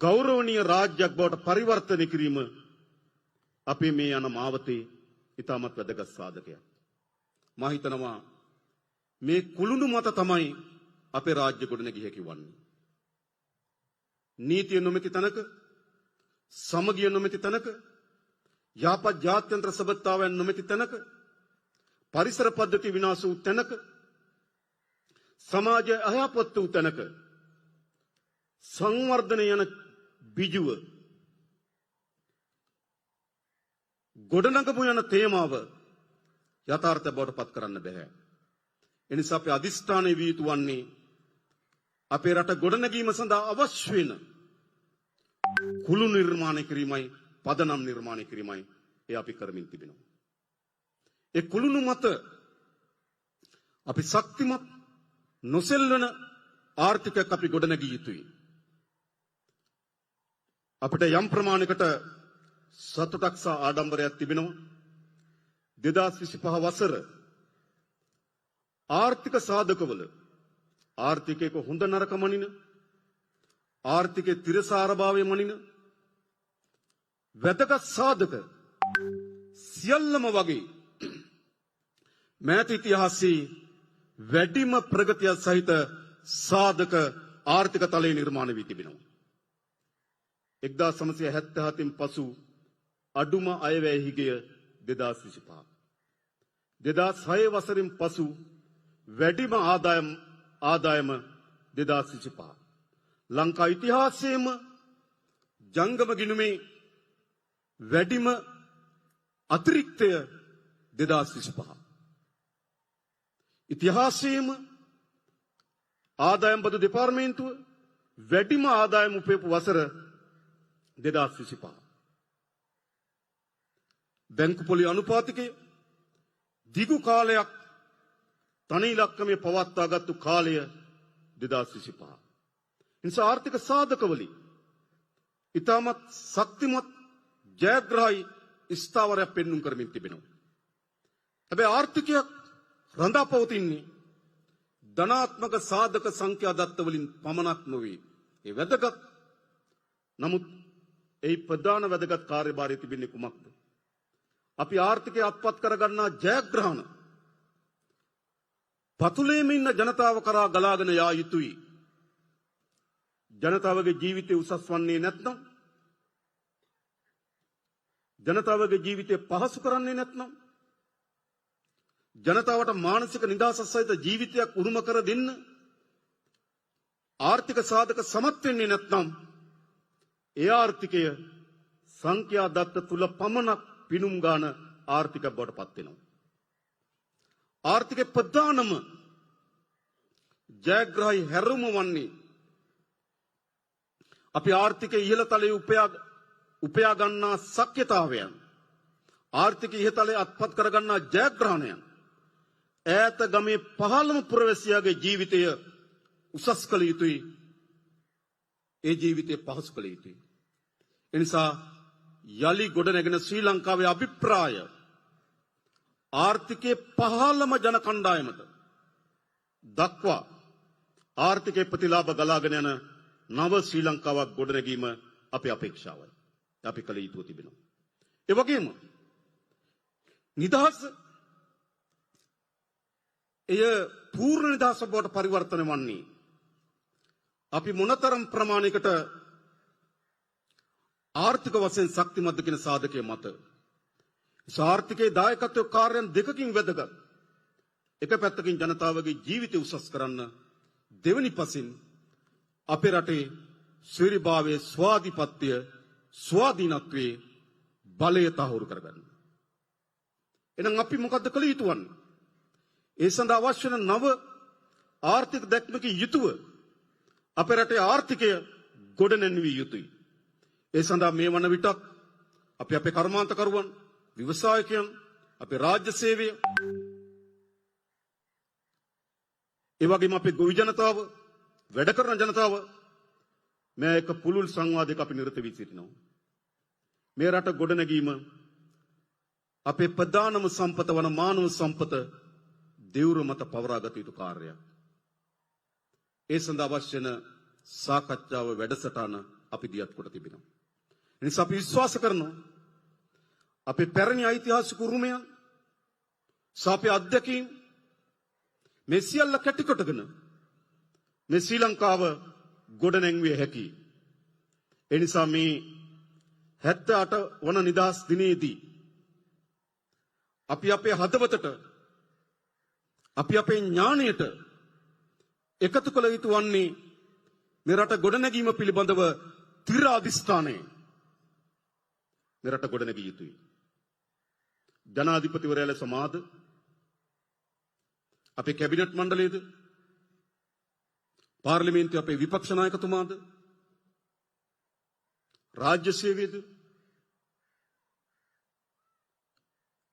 ගෞරවනීය රාජ්‍යයක් බවට පරිවර්තනය කිරීම අපේ මේ යන මාවතේ ඊටමත් වැදගත් සාධකයක්. මා හිතනවා මේ කුළුණු මත තමයි අපේ රාජ්‍ය ගොඩනැගිය හැකි වන්නේ. නීතිය නොමැති තැනක, සමගිය නොමැති තැනක, යහපත් ජාත්‍යන්තර සබඳතාවයන් නොමැති තැනක, පරිසර පද්ධති විනාශ වූ තැනක, සමාජය අයහපත් වූ තැනක සංවර්ධන යන බිජුව ගොඩනගපු යන තේමාව යථාර්ථ බවට පත් කරන්න බෑ. එනිසා අපි අදිස්ථානය විය යුතු වන්නේ අපේ රට ගොඩනැගීම සඳහා අවශ්‍ය වෙන කුළු නිර්මාණය කිරීමයි, පදනම් නිර්මාණය කිරීමයි ඒ අපි කරමින් තිබෙනවා. ඒ කුළුණු මත අපි ශක්තිමත් නොසෙල්වන ආර්ථිකයක් අපි ගොඩනැගිය යුතුයි. අපිට යම් ප්‍රමාණයකට සතුටක් සහ ආඩම්බරයක් තිබෙනවා. 2025 වසර ආර්ථික සාධකවල ආර්ථිකයක හොඳ නරක මනින, ආර්ථිකයේ තිරසාරභාවය මනින වැදගත් සාධක සියල්ලම වගේ මෑත ඉතිහාසයේ වැඩිම ප්‍රගතිය සහිත සාධක ආර්ථික තලය නිර්මාණය වී තිබෙනවා. 1977න් පසු අඩුම අයවැය හිගය 2025. 2006 වසරෙන් පසු වැඩිම ආදායම 2025. ලංකා ඉතිහාසයේම ජංගම ගිණුමේ වැඩිම අතිරික්තය 2025. ඉතිහාසයේම ආදායම් බදු දෙපාර්තමේන්තුව වැඩිම ආදායම උපයපු වසර 2025. බැංකු පොලි අනුපාතිකය දිගු කාලයක් තනි ඉලක්කමේ පවත්වාගත්තු කාලය 2025. නිසා ආර්ථික සාධකවලින් ඉතාමත් ශක්තිමත් ජයග්‍රහී ස්ථාවරයක් පෙන්눔 කරමින් තිබෙනවා. හැබැයි ආර්ථිකයක් රඳා පවතින්නේ ධනාත්මක සාධක සංඛ්‍යා දත්ත වලින් පමණක් නොවේ. ඒ වැදගත්. නමුත් ඒ ප්‍රධාන වැදගත් කාර්යභාරය තිබෙන්නේ කුමක්ද? අපි ආර්ථිකය අත්පත් කරගන්නා ජයග්‍රහණ පතුලේම ඉන්න ජනතාව කරා ගලාගෙන යා යුතුයි. ජනතාවගේ ජීවිතය උසස් වන්නේ නැත්නම්, ජනතාවගේ ජීවිතය පහසු කරන්නේ නැත්නම්, ජනතාවට මානසික නිදහස සහිත ජීවිතයක් උරුම කර දෙන්න ආර්ථික සාධක සමත් වෙන්නේ නැත්නම් ඒ ආර්ථිකය සංඛ්‍යා දත්ත තුල පමණක් පිනුම් ගාන ආර්ථික බවට පත් වෙනවා. ආර්ථිකේ ප්‍රධානම ජයග්‍රහී හැරුම වන්නේ අපි ආර්ථිකයේ ඉහළ තලයේ උපයා ගන්නා ශක්්‍යතාවයන් ආර්ථික ඉහතලයේ අත්පත් කර ගන්නා ජයග්‍රහණයන් ඈත ගමේ පහළම පුරවැසියාගේ ජීවිතය උසස් කළ යුතුයි. ඒ ජීවිතය පහසු කළ යුතුයි. එනිසා යලි ගොඩනැගෙන ශ්‍රී ලංකාවේ අභිප්‍රාය ආර්ථිකයේ පහළම ජන කණ්ඩායමට දක්වා ආර්ථිකයේ ප්‍රතිලාභ ගලාගෙන යන නව ශ්‍රී ලංකාවක් ගොඩනැගීම අපේ අපේක්ෂාවයි. අපි කළ යුතුව තිබෙනවා. ඒ වගේම නිදහස එය පූර්ණ නිදහස බවට පරිවර්තනය වන්නේ අපි මොනතරම් ප්‍රමාණයකට ආර්ථික වශයෙන් ශක්තිමත්ද කියන සාධකයේ මත. ආර්ථිකයේ දායකත්ව කාර්යයන් දෙකකින් වැදගත්. එක පැත්තකින් ජනතාවගේ ජීවිතය උසස් කරන්න, දෙවෙනි පසින් අපේ රටේ ශ්‍රීභාවයේ ස්වාධිපත්‍ය ස්වාධීනත්වයේ බලය තහවුරු කරගන්න. එහෙනම් අපි මොකද්ද කළ යුතු වන්නේ? ඒ සඳහා අවශ්‍ය වන නව ආර්ථික දැක්මකින් යුතුව අපේ රටේ ආර්ථිකය ගොඩනැන්විය යුතුයි. ඒ සඳහා මේ වන විටත් අපි අපේ කර්මාන්තකරුවන්, ව්‍යවසායකයන්, අපේ රාජ්‍ය සේවය, ඒ වගේම අපේ ගොවි ජනතාව, වැඩ කරන ජනතාව මේ එක පුළුල් සංවාදයක අපි නිරත වී සිටිනවා. මේ රට ගොඩනැගීම අපේ ප්‍රධානම සම්පත වන මානව සම්පත දෙවුර මත පවරාගත යුතු කාර්යයක්. ඒ සඳහා අවශ්‍ය වන සාකච්ඡාව වැඩසටහන අපි දියත් කොට තිබෙනවා. එනිසා අපි විශ්වාස කරනවා අපේ පැරණි ඓතිහාසික උරුමයන් සහ අපේ අත්දැකීම් මේ සියල්ල කැටිකොටගෙන මේ ශ්‍රී ලංකාව ගොඩනැංවිය හැකියි. ඒ නිසා මේ 78 වන නිදහස් දිනේදී අපි අපේ හදවතට, අපි අපේ ඥාණයට එකතු කළ යුතු වන්නේ මේ රට ගොඩනැගීම පිළිබඳව තිර අධිෂ්ඨානය. මේ රට ගොඩනැගිය යුතුයි. ජනාධිපතිවරයා ලෙස මාද, අපේ කැබිනට් මණ්ඩලයේද, පාර්ලිමේන්තුවේ අපේ විපක්ෂ නායකතුමාද, රාජ්‍ය සේවයේද,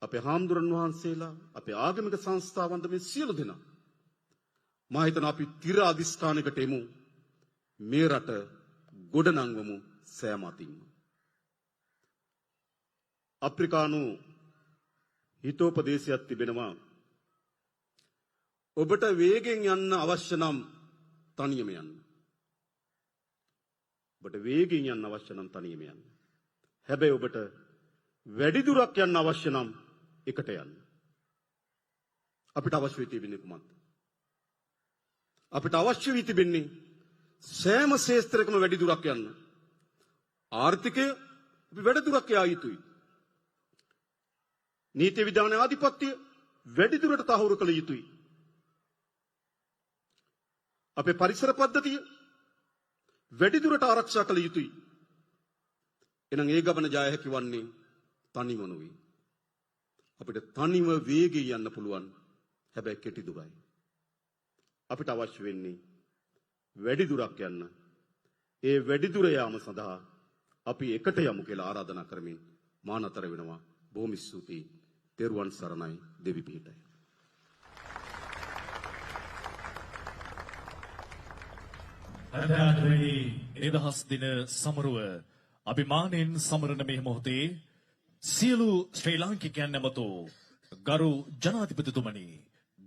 අපේ හාමුදුරන් වහන්සේලා, අපේ ආගමික සංස්ථාවන්ද මේ සියලු දෙනා මා හිතන අපි තිර අධිෂ්ඨානයකට එමු. මේ රට ගොඩනංවමු සෑම අතින්ම. අප්‍රිකානු හිතෝපදේශයක් තිබෙනවා. ඔබට වේගෙන් යන්න අවශ්‍ය නම් තනියම යන්න. ඔබට වේගෙන් යන්න අවශ්‍ය නම් තනියම යන්න. හැබැයි ඔබට වැඩි දුරක් යන්න අවශ්‍ය නම් එකට යන්න. අපිට අවශ්‍ය වෙ තිබෙන්නේ කුමක්ද? අපිට අවශ්‍ය වී තිබෙන්නේ සෑම ශේත්‍රයකම වැඩි දුරක් යන්න. ආර්ථිකය අපි වැඩි දුරක් යා යුතුයි. නීති විධාන ආධිපත්‍ය වැඩි දුරට තහවුරු කළ යුතුයි. අපේ පරිසර පද්ධතිය වැඩි දුරට ආරක්ෂා කළ යුතුයි. එහෙනම් ඒ ගමන ජය හැකි වන්නේ තනිව නොවේ. අපිට තනිව වේගයෙන් යන්න පුළුවන්. හැබැයි කෙටි දුරයි. අපිට අවශ්‍ය වෙන්නේ වැඩි දුරක් යන්න. ඒ වැඩි දුර යාම සඳහා අපි එකට යමු කියලා ආරාධනා කරමින් මා නතර වෙනවා. බොහොම ස්තුතියි. තෙරුවන් සරණයි. දෙවි පිහිටයි. අදවැනි නිදහස් දින සමරුව අභිමානයෙන් සමරන මේ මොහොතේ සියලු ශ්‍රී ලාංකිකයන් නැමතෝ ගරු ජනාධිපතිතුමනි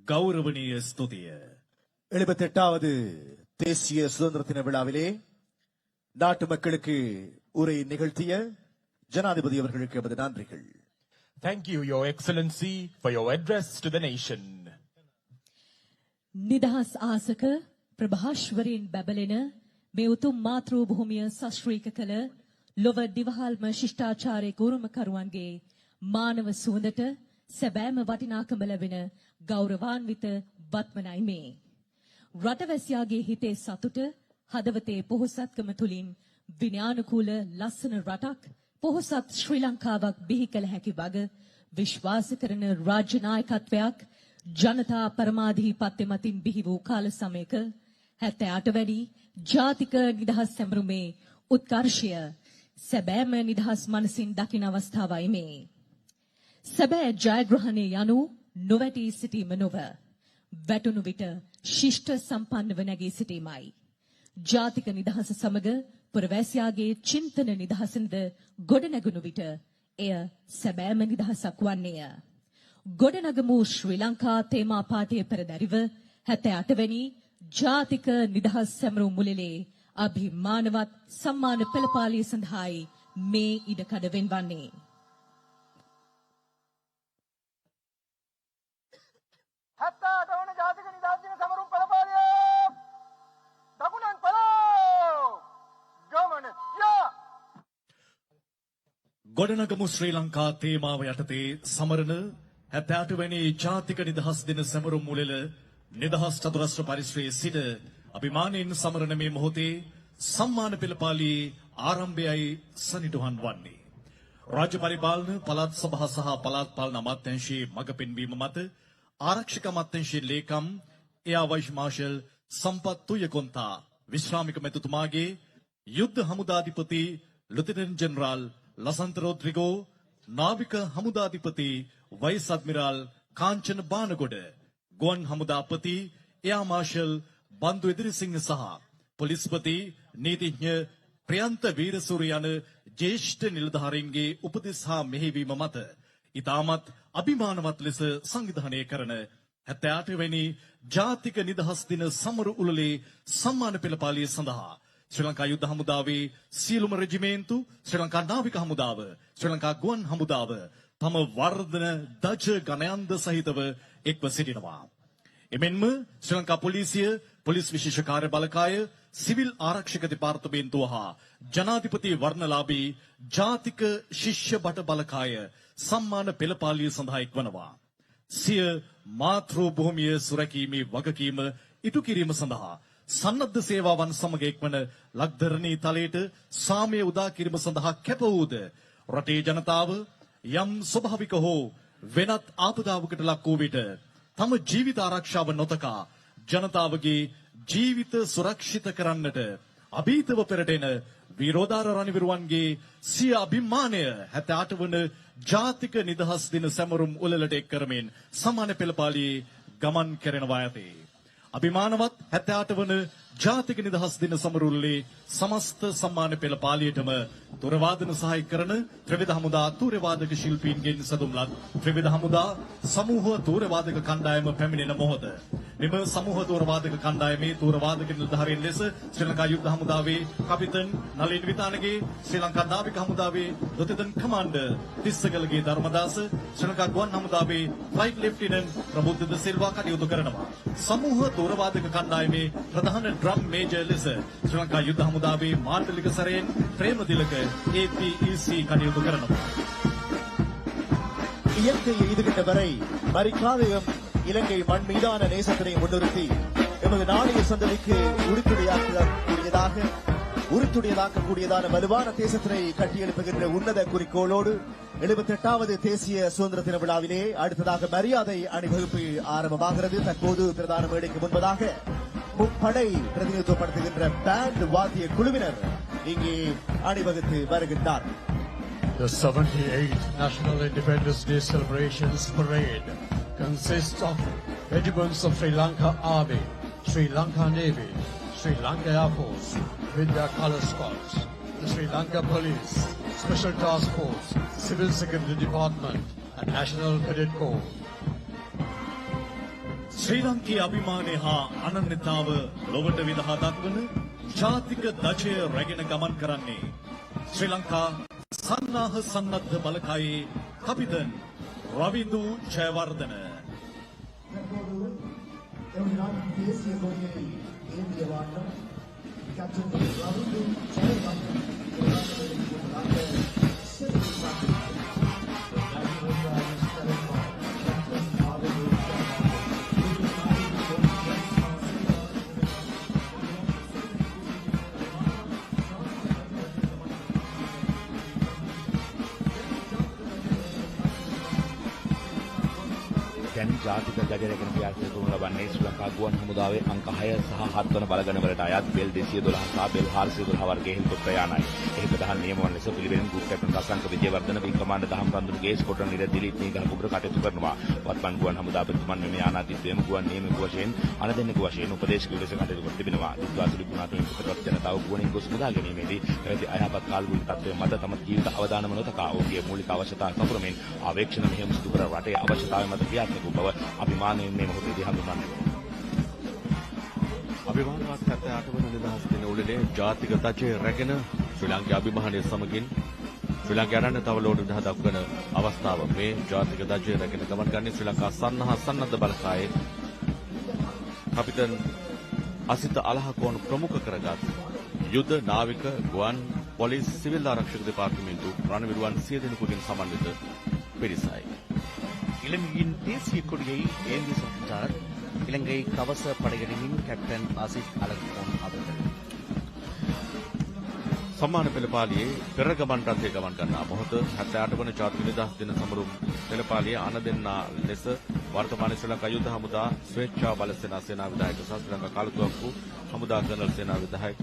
கௌரவனீய ஸ்துதிய 78வது தேசிய சுதந்திர தின விழாவிலே நாட்டு மக்களுக்கு உரை நிகழ்த்திய ஜனாதிபதி அவர்களுக்கு எமது நன்றிகள். Thank you, Your Excellency, for your address to the nation. නිදහස් ආසක ප්‍රභාෂ්වරයෙන් බැබලෙන මේ උතුම් මාතෘ භූමිය සශ්‍රීක කළ ලොව දිවහල්ම ශිෂ්ටාචාරයේ ගුරුමකරුවන්ගේ මානව සුවඳට සැබෑම වටිනාකම ලැබෙන ගෞරවාන්විත වත්මනයි මේ. රටවැසියාගේ හිතේ සතුට හදවතේ පොහොසත්කම තුලින් විනයානුකූල ලස්සන රටක් පොහොසත් ශ්‍රී ලංකාවක් බිහි කළ හැකි වග විශ්වාස කරන රාජ්‍ය නායකත්වයක් ජනතා පරමාධිපත්‍ය මතින් බිහි වූ කාල සමයක 78 වැනි ජාතික නිදහස් සැමරුමේ උත්කර්ෂය සැබෑම නිදහස් මනසින් දකින අවස්ථාවයි මේ. සැබෑ ජයග්‍රහණය යනු නොවැටී සිටීම නොව වැටුණු විට ශිෂ්ට සම්පන්නව නැගී සිටීමයි. ජාතික නිදහස සමග පුරවැසියාගේ චින්තන නිදහසින්ද ගොඩනැගුණු විට එය සැබෑම නිදහසක් වන්නේය. ගොඩනගමු ශ්‍රී ලංකා තේමා පාඨය පෙරදැරිව 78 වැනි ජාතික නිදහස් සැමරුම් මුලලේ අභිමානවත් සම්මාන පෙළපාලිය සඳහායි මේ ඉඩකඩ වෙන්වන්නේ. වන ජාතික නිදහස් දින සමරුම් පෙළපාලිය දකුණන් පළෝ ගමන යා ගොඩනගමු ශ්‍රී ලංකා තේමාව යටතේ සමරන 78 වැනි ජාතික නිදහස් දින සැමරුම් මුලල නිදහස් චතුරස්‍ර පරිශ්‍රයේ සිට අභිමානයෙන් සමරන මේ මොහොතේ සම්මාන පෙළපාලියේ ආරම්භයයි සනිටුහන් වන්නේ. රාජ්‍ය පරිපාලන පළාත් සභා සහ පළාත් පාලන අමාත්‍යාංශයේ මඟ පෙන්වීම මත ආරක්ෂක අමාත්‍යාංශයේ ලේකම් එයා වයිස් මාර්ෂල් සම්පත් තුයකොන්තා විශ්‍රාමික මැතිතුමාගේ යුද්ධ හමුදාධිපති ලෙෆ්ටිනන්ට් ජෙනරාල් ලසන්ත රොඩ්රිගෝ නාවික හමුදාධිපති වයිස් අද්මිරාල් කාංචන බානගොඩ ගුවන් හමුදාපති එයා මාර්ෂල් බන්දු එදිරිසිංහ සහ පොලිස්පති නීතිඥ ප්‍රියන්ත වීරසූරිය යන ජ්‍යෙෂ්ඨ නිලධාරීන්ගේ උපදෙස් හා මෙහෙයවීම මත ඉතාමත් අභිමානවත් ලෙස සංවිධානය කරන 78 වෙනි ජාතික නිදහස් දින සමරු උළෙලේ සම්මාන පෙළපාලිය සඳහා ශ්‍රී ලංකා යුද්ධ හමුදාවේ සියලුම රෙජිමේන්තු, ශ්‍රී ලංකා නාවික හමුදාව, ශ්‍රී ලංකා ගුවන් හමුදාව තම වර්ධන දජ ගණයන්ද සහිතව එක්ව සිටිනවා. එමෙන්ම ශ්‍රී ලංකා පොලිසිය, පොලිස් විශේෂ කාර්ය බලකාය, සිවිල් ආරක්ෂක දෙපාර්තමේන්තුව හා ජනාධිපති වර්ණලාභී ජාතික ශිෂ්‍ය බට බලකාය සම්මාන පෙළපාලිය සඳහා එක්වනවා. සිය මාතෘ භූමිය සුරැකීමේ වගකීම ඉටු කිරීම සඳහා සන්නද්ධ සේවාවන් සමග එක්වන ලක්ධරණී තලයට සාමය උදා කිරීම සඳහා කැප වූද රටේ ජනතාව යම් ස්වභාවික හෝ වෙනත් ආපදාවකට ලක් වූ විට තම ජීවිත ආරක්ෂාව නොතකා ජනතාවගේ ජීවිත සුරක්ෂිත කරන්නට අභීතව පෙරටෙන විරෝධාර රණවිරුවන්ගේ සිය අභිමානය 78 වන ජාතික නිදහස් දින සැමරුම් උළෙලට එක් කරමින් සම්මාන පෙළපාලියේ ගමන් කරනවා ඇතේ. අභිමානවත් 78 වන ජාතික නිදහස් දින සමරුල්ලේ සමස්ත සම්මාන පෙළපාලියටම තුරවාදන සහාය කරන ත්‍රිවිධ හමුදා තූරවාදක ශිල්පීන්ගෙන් සතුම්ලත් ත්‍රිවිධ හමුදා සමූහ තූරවාදක කණ්ඩායම පැමිණෙන මොහොත මෙම සමූහ තූරවාදක කණ්ඩායමේ තූරවාදක නිලධාරීන් ලෙස ශ්‍රී ලංකා යුද්ධ හමුදාවේ කපිතන් නලින් විතානගේ, ශ්‍රී ලංකා නාවික හමුදාවේ ලෙෆ්ටිනන්ට් කමාන්ඩර් තිස්සගලගේ ධර්මදාස, ශ්‍රී ලංකා ගුවන් හමුදාවේ ෆ්ලයිට් ලෙෆ්ටිනන්ට් ප්‍රබුද්ධ ද සිල්වා කටයුතු කරනවා. සමූහ තූරවාදක කණ්ඩායමේ ප්‍රධාන ඩ්‍රම් මේජර් ලෙස ශ්‍රී ලංකා යුද්ධ හමුදාවේ මාණ්ඩලික සරයෙන් ප්‍රේමතිලක APEC කටයුතු කරනවා. இயற்கை எய்துகின்ற வரை மறிக்காதையும் இலங்கை மண் மீதான நேசத்தினை முன்னிறுத்தி எமது நாளைய சந்ததிக்கு உறுத்துடையதாக்கக்கூடியதான வலுவான தேசத்தினை கட்டியெழுப்புகின்ற உன்னத குறிக்கோளோடு 78வது தேசிய சுதந்திர தின விழாவிலே அடுத்ததாக மரியாதை அணிவகுப்பு ஆரம்பமாகிறது. தற்போது பிரதான மேடைக்கு முன்பதாக முப்படை பிரதிநிதித்துவப்படுத்துகின்ற பேண்ட் வாத்திய குழுவினர் இங்கே அணிவகுத்து வருகின்றார். The 78th National Independence Day Celebrations Parade consists of regiments of Sri Lanka Army, Sri Lanka Navy, Sri Lanka Air Force with their color squads, the Sri Lanka Police, Special Task Force, Civil Security Department and National Cadet Corps. ශ්‍රී ලංකේ අභිමානය හා අනන්‍යතාව ලොවට විදහා දක්වන ජාතික දජය රැගෙන ගමන් කරන්නේ ශ්‍රී ලංකා සන්නාහ සන්නද්ධ බලකායේ කපිතන් රවින්දු ජයවර්ධන. ජාතික ගජරයකින් ක්‍රියාත්මක කරනු ලබන්නේ ශ්‍රී ලංකා ගුවන් හමුදාවේ අංක 6 සහ 7 වන බලගණවලට අයත් බෙල් 212 සහ බෙල් 412 වර්ගයේ හෙලිකොප්ටර් යානයි. එහි ප්‍රධාන නියමවන් ලෙස පිළිවෙලින් ගෲප් කැප්ටන් රසංක විජේවර්ධන, විං කමාන්ඩර් දහම් කඳුළුගේ ස්කොට්ලන්ඩ් නිල දිලීප් නීගහ කුබර කටයුතු කරනවා. වත්මන් ගුවන් හමුදා ප්‍රතිමන් මෙම යානාධිපතිවම ගුවන් නියමිත වශයෙන් අනදෙන්නෙකු වශයෙන් උපදේශකයෝ ලෙස කටයුතු කර තිබෙනවා. විද්වාසලි ගුණාතුන් පිටපත් ජනතාව ගුවනින් ගොස් මුදා ගැනීමේදී පැවති අයහපත් කාලගුණ තත්ත්වය මත තම ජීවිත අවදානම නොතකා ඔවුන්ගේ මූලික අවශ්‍යතා සපුරමින් ආවේක්ෂණ මෙහෙයුම් සිදු කර රටේ අවශ්‍යතාවය මත ක්‍රියාත්මක වූ බව අභිමානයෙන් මේ මොහොතේදී හඳුන්වන්නේ. අභිමානවත් 78 වන නිදහස් දින උළෙලේ ජාතික තජය රැගෙන ශ්‍රී ලංකා අභිමානයේ සමගින් ශ්‍රී ලංකා රටේ තව ලෝඩ විදහා දක්වන අවස්ථාව මේ ජාතික තජය රැගෙන ගමන් ගන්නේ ශ්‍රී ලංකා සන්නද්ධ බලකායේ කපිටන් අසිත අලහකෝන් ප්‍රමුඛ කරගත් යුද නාවික ගුවන් පොලිස් සිවිල් ආරක්ෂක දෙපාර්තමේන්තු රණවිරුවන් 100 දෙනෙකුගෙන් සමන්විත පිරිසයි. இலங்கையின் தேசிய கொடியை ஏந்தி சென்றார் இலங்கை கவச படைகளின் கேப்டன் அசித் அலகோன் அவர்கள். සම්මාන පෙළපාලියේ පෙර ගමන් රථයේ ගමන් ගන්නා මොහොත 78 වන ජාතික නිදහස් දින සමරුම් පෙළපාලියේ අනදෙන්නා ලෙස වර්තමාන ශ්‍රී ලංකා යුද හමුදා ස්වේච්ඡා බල සේනා විධායක සහ ශ්‍රී ලංකා කාලතුවක්කු හමුදා කර්නල් සේනා විධායක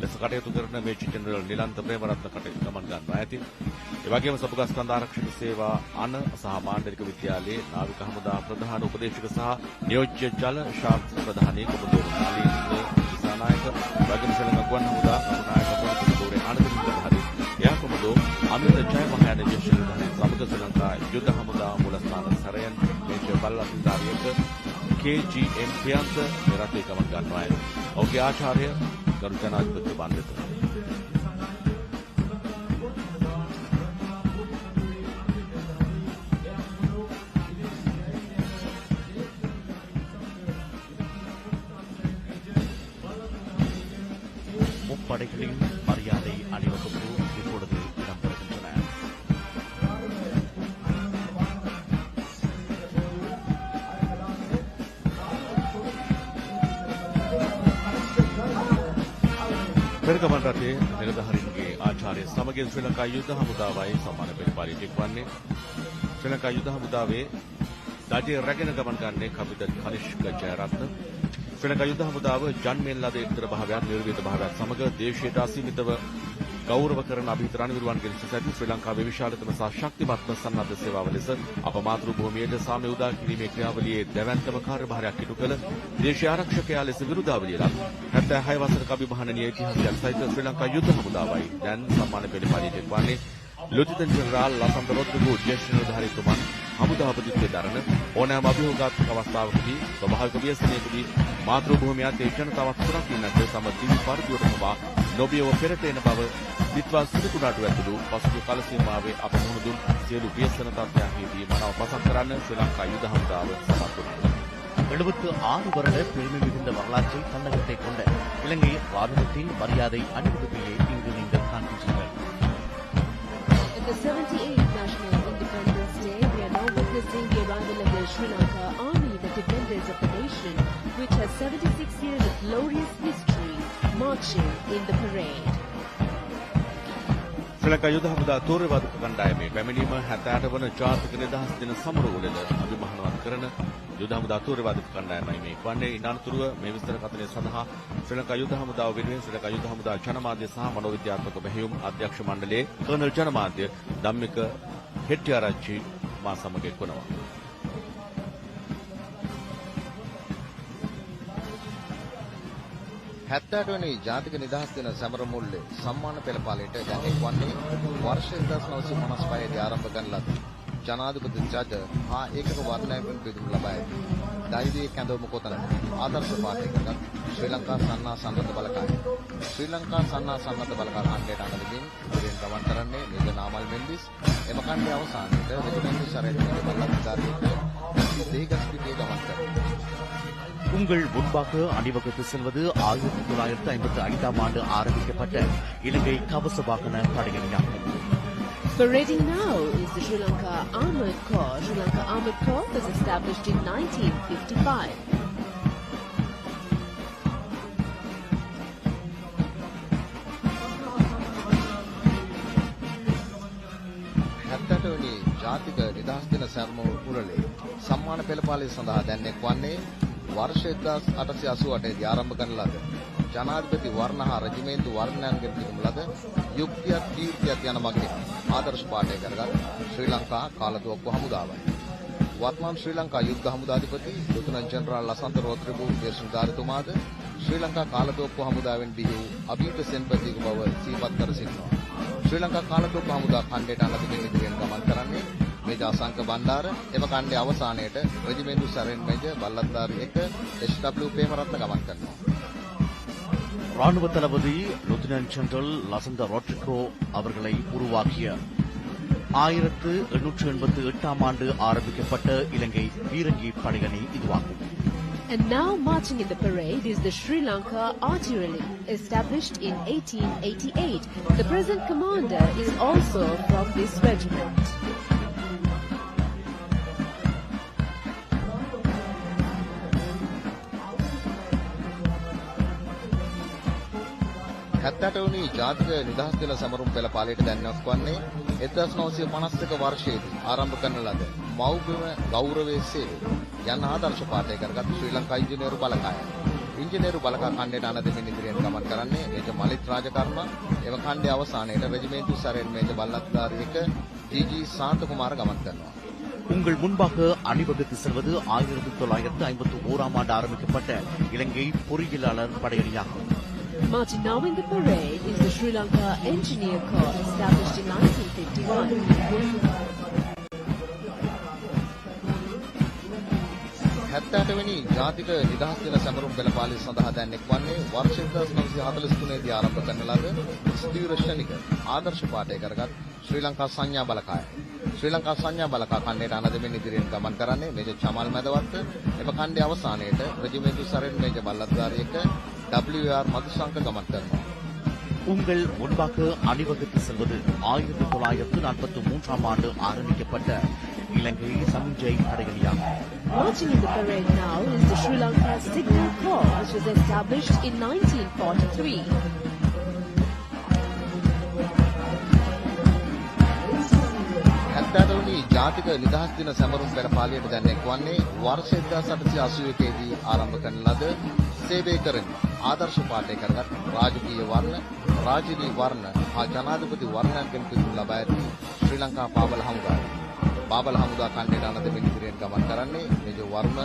ලෙස කටයුතු කරන මේජර් ජෙනරල් නිලන්ත ප්‍රේමරත්න කටයුතු ගමන් ගන්නවා ඇති. ඒ වගේම සපුගස්කන්ධ ආරක්ෂක සේවා අන සහ මාණ්ඩලික විද්‍යාලයේ නාවික හමුදා ප්‍රධාන උපදේශක සහ නියෝජ්‍ය ජල ශාස්ත්‍ර ප්‍රධානී කොමඩෝරු නාලීන්ද්‍ර දිසානායක වගේම ශ්‍රී ලංකා ගුවන් හමුදා කරුණායක කොමඩෝරු ආනන්ද විහාරි එයා කොමඩෝ අමිත ජයමහායන ජේෂ්ඨ විධානී සමග ශ්‍රී ලංකා යුද හමුදා මූලස්ථාන සරයන් මේජර් බල්ලාසිතාරියක KGM ප්‍රියන්ත රටේ ගමන් ගන්නවා ඇති. ඔහුගේ ආචාර්ය ගරු ජනාධිපති බන්දත முப்படைகளின் மரியாதை அணிவகுப்பு இப்பொழுது இடம்பெறுகின்றன. පෙරගමන් රටේ නිලධාරීන්ගේ ආචාර්ය සමගින් ශ්‍රී ලංකා යුද හමුදාවයි සම්මාන පෙළපාලියට එක්වන්නේ. ශ්‍රී ලංකා යුද හමුදාවේ දඩේ රැගෙන ගමන් ගන්නේ කපිටන් කනිෂ්ක ජයරත්න. ශ්‍රී ලංකා යුද හමුදාව ජන්මෙන් ලද එක්තර භාවයන් නිර්විත භාවයන් සමග දේශයට අසීමිතව ගෞරව කරන අභිහිත රණවිරුවන්ගෙන් සිසැති ශ්‍රී ලංකාවේ විශාලතම සහ ශක්තිමත්ම සන්නද්ධ සේවාව ලෙස අප මාතෘ භූමියට සාමය උදා කිරීමේ ක්‍රියාවලියේ දැවැන්තම කාර්යභාරයක් ඉටු කළ දේශීය ආරක්ෂකයා ලෙස විරුදාවලියලා 76 වසරක අභිමානනීය ඉතිහාසයක් සහිත ශ්‍රී ලංකා යුද හමුදාවයි දැන් සම්මාන පෙළපාලියට එක්වන්නේ. ලොතිතන් ජෙනරාල් ලසන්ත රොද්දුගු ජ්‍යෙෂ්ඨ නිලධාරීතුමන් හමුදාපතිත්වයේ දරන ඕනෑම අභියෝගාත්මක අවස්ථාවකදී ස්වභාවික ව්‍යසනයකදී මාතෘ භූමියත් ඒ ජනතාවත් සුරකින්නට සම දිවි පරිදියට පවා නොබියව පෙරට එන බව දිත්වා සිදුකුණාටු ඇතුළු පසුගිය කාල සීමාවේ අප මුහුණ දුන් සියලු ව්‍යසන තත්ත්වයන්හිදී මනාව පසක් කරන්න ශ්‍රී ලංකා යුද හමුදාව සමත් වුණා. 76 வருட பெருமை மிகுந்த வரலாற்றை தன்னகத்தை கொண்ட இலங்கை ராணுவத்தின் மரியாதை அணிவகுப்பையை இங்கு நீங்கள் காண்கின்றீர்கள். The 78th National Independence Day, we are now witnessing the arrival of the Sri Lanka Army, the defenders of the nation, which has 76 years of glorious history, marching in the parade. ශ්‍රී ලංකා යුද හමුදා තෝරවාදක කණ්ඩායමේ පැමිණීම 78 වන ජාතික නිදහස් දින සමරු උළෙල අභිමානවත් කරන යුද හමුදා තෝරවාදක කණ්ඩායමයි මේ වන්නේ. ඉනානතුරුව මේ විස්තර කථනය සඳහා ශ්‍රී ලංකා යුද හමුදාව වෙනුවෙන් ශ්‍රී ලංකා යුද හමුදා ජනමාධ්‍ය සහ මනෝවිද්‍යාත්මක මෙහෙයුම් අධ්‍යක්ෂ මණ්ඩලයේ කර්නල් ජනමාධ්‍ය ධම්මික හෙට්ටිආරච්චි මා සමග එක්වනවා. හැත්තෑටවැනි ජාතික නිදහස් දින සැමරුම් මුල්ලේ සම්මාන පෙළපාලියට දැන් එක්වන්නේ වර්ෂ 1955 දී ආරම්භ කරන ලද ජනාධිපති ජජ හා ඒකක වර්ණයෙන් පිදුම් ලබා ඇති දෛවීය කැඳවුම කොතන ආදර්ශ පාඨයකට ශ්‍රී ලංකා සන්නා සන්නද්ධ බලකාය. ශ්‍රී ලංකා සන්නා සන්නද්ධ බලකාය අංගයට අනුගමින් ඉදිරියෙන් ගමන් කරන්නේ නේද නාමල් මෙන්ඩිස්. එම කණ්ඩේ අවසානයේට රෙජිමෙන්ට් සරයන්ගේ බල්ලත්කාරයෙක් දේගස්පිටියේ ගමන් කරනවා. உங்கள் முன்பாக அணிவகுத்து செல்வது 1955 ஆண்டு ஆரம்பிக்கப்பட்ட இலங்கை கவச வாகன படையணியாகும். Parading now is the Sri Lanka Armoured Corps. Sri Lanka Armoured Corps was established in 1955. හැත්තෑටවැනි ජාතික නිදහස් දින සැමරුම උළෙලේ සම්මාන පෙළපාලිය සඳහා දැන් එක්වන්නේ වර්ෂ 1888 දී ආරම්භ කරන ලද ජනාධිපති වර්ණ හා රෙජිමේන්තු වර්ණයන්ගෙන් පිදුම් ලද යුක්තියක් කීර්තියක් යන මගින් ආදර්ශ පාඨය කරගත් ශ්‍රී ලංකා කාලතුවක්කු හමුදාවයි. වර්තමාන ශ්‍රී ලංකා යුද්ධ හමුදාධිපති ලෙතනන්ට් ජෙනරාල් ලසන්ත රෝත්‍රබු දේශනකාරතුමාද ශ්‍රී ලංකා කාලතුවක්කු හමුදාවෙන් බිහි වූ අභීත සෙන්පතික බව සිහිපත් කර සිටිනවා. ශ්‍රී ලංකා කාලතුවක්කු හමුදා ඛණ්ඩයට අනතුරින් ඉදිරියෙන් ගමන් කරන්නේ මේජර් අසංක බණ්ඩාර එම ඛණ්ඩයේ අවසානයේට රෙජිමෙන්තු සරෙන් මේජර් බල්ලත්දාරි 1 SW ප්‍රේමරත්න ගමන් කරනවා. ராணுவ தளபதி லெப்டினன்ட் ஜெனரல் லசந்த ரோட்ரிகோ அவர்களை உருவாக்கிய 1888ஆம் ஆண்டு ஆரம்பிக்கப்பட்ட இலங்கை பீரங்கி படையணி இதுவாகும். And now marching in the parade is the Sri Lanka Artillery, established in 1888. The present commander is also from this regiment. හැත්තටවනි ජාතික නිදහස් දින සමරුම් පෙළපාලියට දැන්වීමක් වන්නේ 1951 වර්ෂයේදී ආරම්භ කරන ලද මව්බිම ගෞරවයේ සේවය යන ආදර්ශ පාඨය කරගත් ශ්‍රී ලංකා ඉංජිනේරු බලකාය. ඉංජිනේරු බලකා ඛණ්ඩයට අනදෙමින් ඉදිරියෙන් ගමන් කරන්නේ මේජර් මලිත් රාජකර්ම එම ඛණ්ඩයේ අවසානයේට රෙජිමේන්තු සරෙන් මේජර් බල්ලත්දාරි 1 ජී.ජී. සාන්තකුමාර ගමන් කරනවා. உங்கள் முன்பாக அணிவகுத்து செல்வது 1951ஆம் ஆண்டு ஆரம்பிக்கப்பட்ட இலங்கை பொறியியலாளர் படையணியாகும். Marching now in the parade is the Sri Lanka Engineer Corps, established in 1951. හැත්තටවෙනි ජාතික නිදහස් දින සමරුම් පෙළපාලිය සඳහා දැන් එක්වන්නේ වර්ෂ 1943 දී ආරම්භ කරන ලද ස්ථීර ශ්‍රේණික ආදර්ශ පාඨය කරගත් ශ්‍රී ලංකා සංඥා බලකාය. ශ්‍රී ලංකා සංඥා බලකා ඛණ්ඩයට අනදෙමින් ඉදිරියෙන් ගමන් කරන්නේ මේජර් චමල් මැදවත්ත එම ඛණ්ඩයේ අවසානයේට රෙජිමෙන්තු සරෙන් මේජර් බල්ලත්දාරි 1 WR මදුශංක ගමන් කරනවා. உங்கள் முன்பாக அணிவகுத்து செல்வது 1943ஆம் ஆண்டு ஆரம்பிக்கப்பட்ட இலங்கை சமிஞ்சை படையணியாகும். Marching in the parade now is the Sri Lanka Signal Corps, which was established in 1943. හැත්තටවෙනි ජාතික නිදහස් දින සමරුම් පෙළපාලියට දැන් එක්වන්නේ වර්ෂ 1881 දී ආරම්භ කරන ලද සේවය කරන ආදර්ශ පාඨය කරගත් රාජකීය වර්ණ, රාජනීය වර්ණ හා ජනාධිපති වර්ණයන්ගෙන් පිදුම් ලබා ඇති ශ්‍රී ලංකා පාබල හමුදාව. පාබල හමුදා ඛණ්ඩයට අනදෙමින් ඉදිරියෙන් ගමන් කරන්නේ මේජර් වර්ණ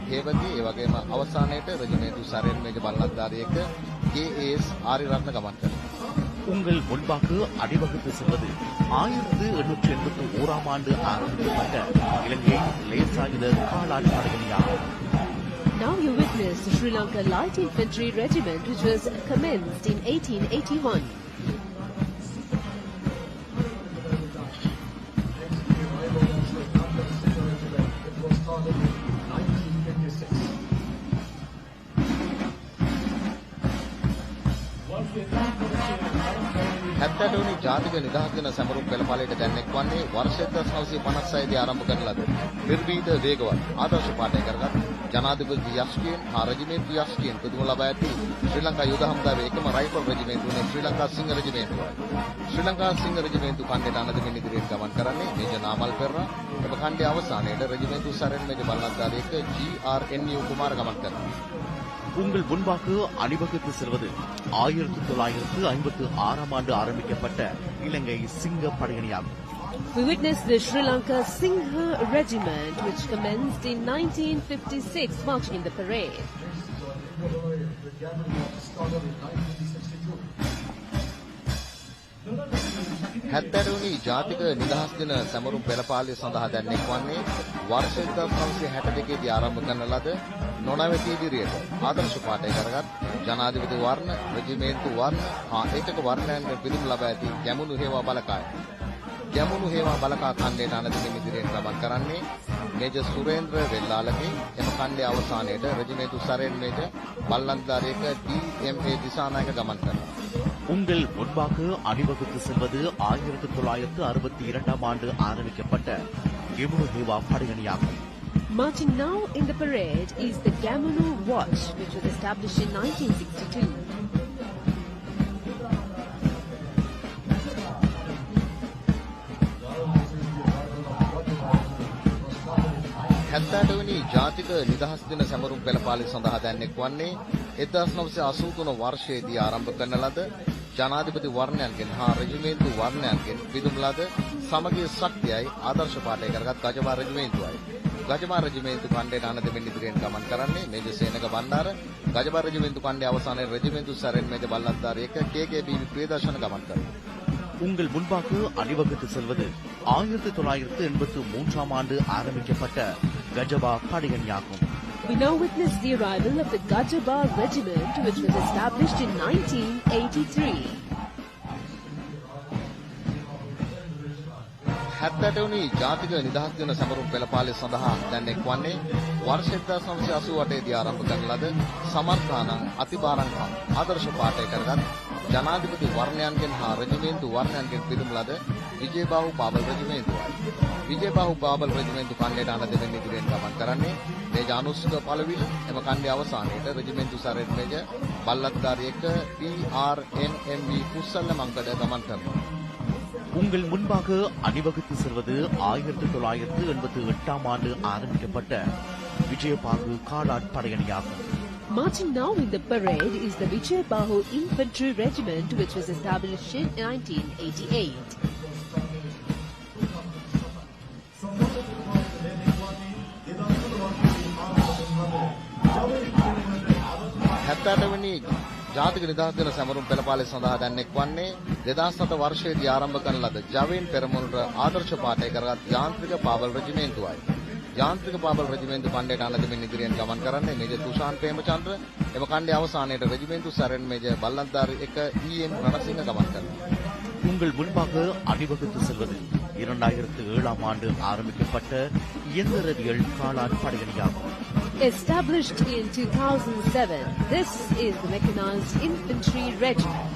හේවති ඒ වගේම අවසානයේට රෙජිමේන්තු සරෙන් මේජර් බල්ලත්දාරි 1 KAS ආරිරත්න ගමන් කරනවා. உங்கள் முன்பாக அணிவகுத்து செல்வது 1881ஆம் ஆண்டு ஆரம்பிக்கப்பட்ட இலங்கை லேசாயுத காலாட் படையணியாகும். Now you witness the Sri Lanka Light Infantry Regiment, which was commenced in 1881. හැත්තටවෙනි ජාතික නිදහස් දින සමරුම් පෙළපාලියට දැන් එක්වන්නේ වර්ෂ 1956 දී ආරම්භ කරන ලද නිර්භීත වේගවත් ආදර්ශ පාඨය කරගත් ජනාධිපති යස්කියන් හා රෙජිමේන්තු යස්කියන් පිදුම ලබා ඇති ශ්‍රී ලංකා යුද හමුදාවේ එකම රයිෆල් රෙජිමේන්තුවේ ශ්‍රී ලංකා සිංහ රෙජිමේන්තුවයි. ශ්‍රී ලංකා සිංහ රෙජිමේන්තු ඛණ්ඩයට අනදෙමින් ඉදිරියෙන් ගමන් කරන්නේ මේජර් නාමල් පෙරරා. එම ඛණ්ඩයේ අවසානයේට රෙජිමේන්තු සරෙන් මේජර් බල්ලත්දාරි 1 GRNU කුමාර ගමන් කරනවා. உங்கள் முன்பாக அணிவகுத்து செல்வது 1956ஆம் ஆண்டு ஆரம்பிக்கப்பட்ட இலங்கை சிங்க படையணியாகும். We witness the Sri Lanka Singha Regiment, which commenced in 1956, marching in the parade. හැත්තටවෙනි ජාතික නිදහස් දින සමරුම් පෙළපාලිය සඳහා දැන් එක්වන්නේ වර්ෂ 1962 දී ආරම්භ කරන ලද නොනවති ඉදිරියට ආදර්ශ පාඨය කරගත් ජනාධිපති වර්ණ, රෙජිමේන්තු වර්ණ හා ඒකක වර්ණයන්ගෙන් පිදුම් ලබා ඇති ගැමුණු හේවා බලකාය. ගැමුණු හේවා බලකා ඛණ්ඩයට අනදෙමින් ඉදිරියෙන් ගමන් කරන්නේ මේජර් සුරේන්ද්‍ර වෙල්ලාලගේ. එම ඛණ්ඩයේ අවසානයේට රෙජිමේන්තු සරෙන් මේජර් බල්ලන්දාරි 1 DMA දිසානායක ගමන් කරනවා. உங்கள் முன்பாக அணிவகுத்து செல்வது 1962ஆம் ஆண்டு ஆரம்பிக்கப்பட்ட Gemunu Hewa படையணியாகும். Marching now in the parade is the Gamunu Watch, which was established in 1962. 78 වෙනි ජාතික නිදහස් දින සැමරුම් පෙළපාලි සඳහා දැන් එක්වන්නේ 1983 වර්ෂයේදී ආරම්භ කරන ලද ජනාධිපති වර්ණයන්ගෙන් හා රෙජිමේන්තු වර්ණයන්ගෙන් පිදුම් ලද සමගිය ශක්තියයි ආදර්ශ පාඨය කරගත් ගජබා රෙජිමේන්තුවයි. ගජබා රෙජිමේන්තු ඛණ්ඩයට අනද මෙන්න ඉදිරියෙන් ගමන් කරන්නේ මේජර් සේනක බණ්ඩාර. ගජබා රෙජිමේන්තු ඛණ්ඩයේ අවසානයේ රෙජිමේන්තු සැරෙන් මේජර් බල්ලත්දාරි එක KKB ප්‍රියදර්ශන ගමன் කරනවා. உங்கள் முன்பாக அணிவகுத்து செல்வது 1983 ஆண்டு ஆரம்பிக்கப்பட்ட Gajaba படையணியாகும். We now witness the arrival of the Gajaba regiment, which was established in 1983. 78 වෙනි ජාතික නිදහස් දින සැමරුම් පෙළපාලි සඳහා දැන් එක්වන්නේ වර්ෂ 1988 දී ආරම්භ කරන ලද සමර්ථානං අතිපාරංකම් ආදර්ශ පාඨය කරගත් ජනාධිපති වර්ණයන්ගෙන් හා රෙජිමේන්තු වර්ණයන්ගෙන් පිදුම් ලද විජේබාහු පාබල් රෙජිමේන්තුවයි. විජේබාහු පාබල් රෙජිමේන්තු ඛණ්ඩයට අනද මෙන්න ඉදිරියෙන් ගමන් කරන්නේ මේජර් අනුෂ්ක පළවිල. එම ඛණ්ඩයේ අවසානයේට රෙජිමේන්තු සැරෙන් මේජර් බල්ලත්දාරි එක PRNMV කුසල මංගල ගමන් කරනවා. உங்கள் முன்பாக அணிவகுத்து செல்வது 1988 ஆண்டு ஆரம்பிக்கப்பட்ட Vijayabahu காலாட் படையணியாகும். Marching now in the parade is the Vijayabahu Infantry Regiment, which was established in 1988. වෙනි ජාතික නිදහස් දින සැමරුම් පෙළපාලි සඳහා දැන් එක්වන්නේ 2007 වර්ෂයේදී ආරම්භ කරන ලද ජවීන් පෙරමුණට ආදර්ශ පාඨය කරගත් යාන්ත්‍රික පාබල් රෙජිමේන්තුවයි. යාන්ත්‍රික පාබල් රෙජිමේන්තු ඛණ්ඩයට අනද මෙන්න ඉදිරියෙන් ගමන් කරන්නේ මේජර් තුෂාන් ප්‍රේමචන්ද්‍ර. එම ඛණ්ඩයේ අවසානයේට රෙජිමේන්තු සැරෙන් මේජර් බල්ලන්දාරි එක EM රණසිංහ ගමන් කරනවා. உங்கள் முன்பாக அணிவகுத்து செல்வது 2007 ஆண்டு ஆரம்பிக்கப்பட்ட இயந்திரவியல் காலாட் படையணியாகும். Established in 2007, this is the Mechanized Infantry Regiment.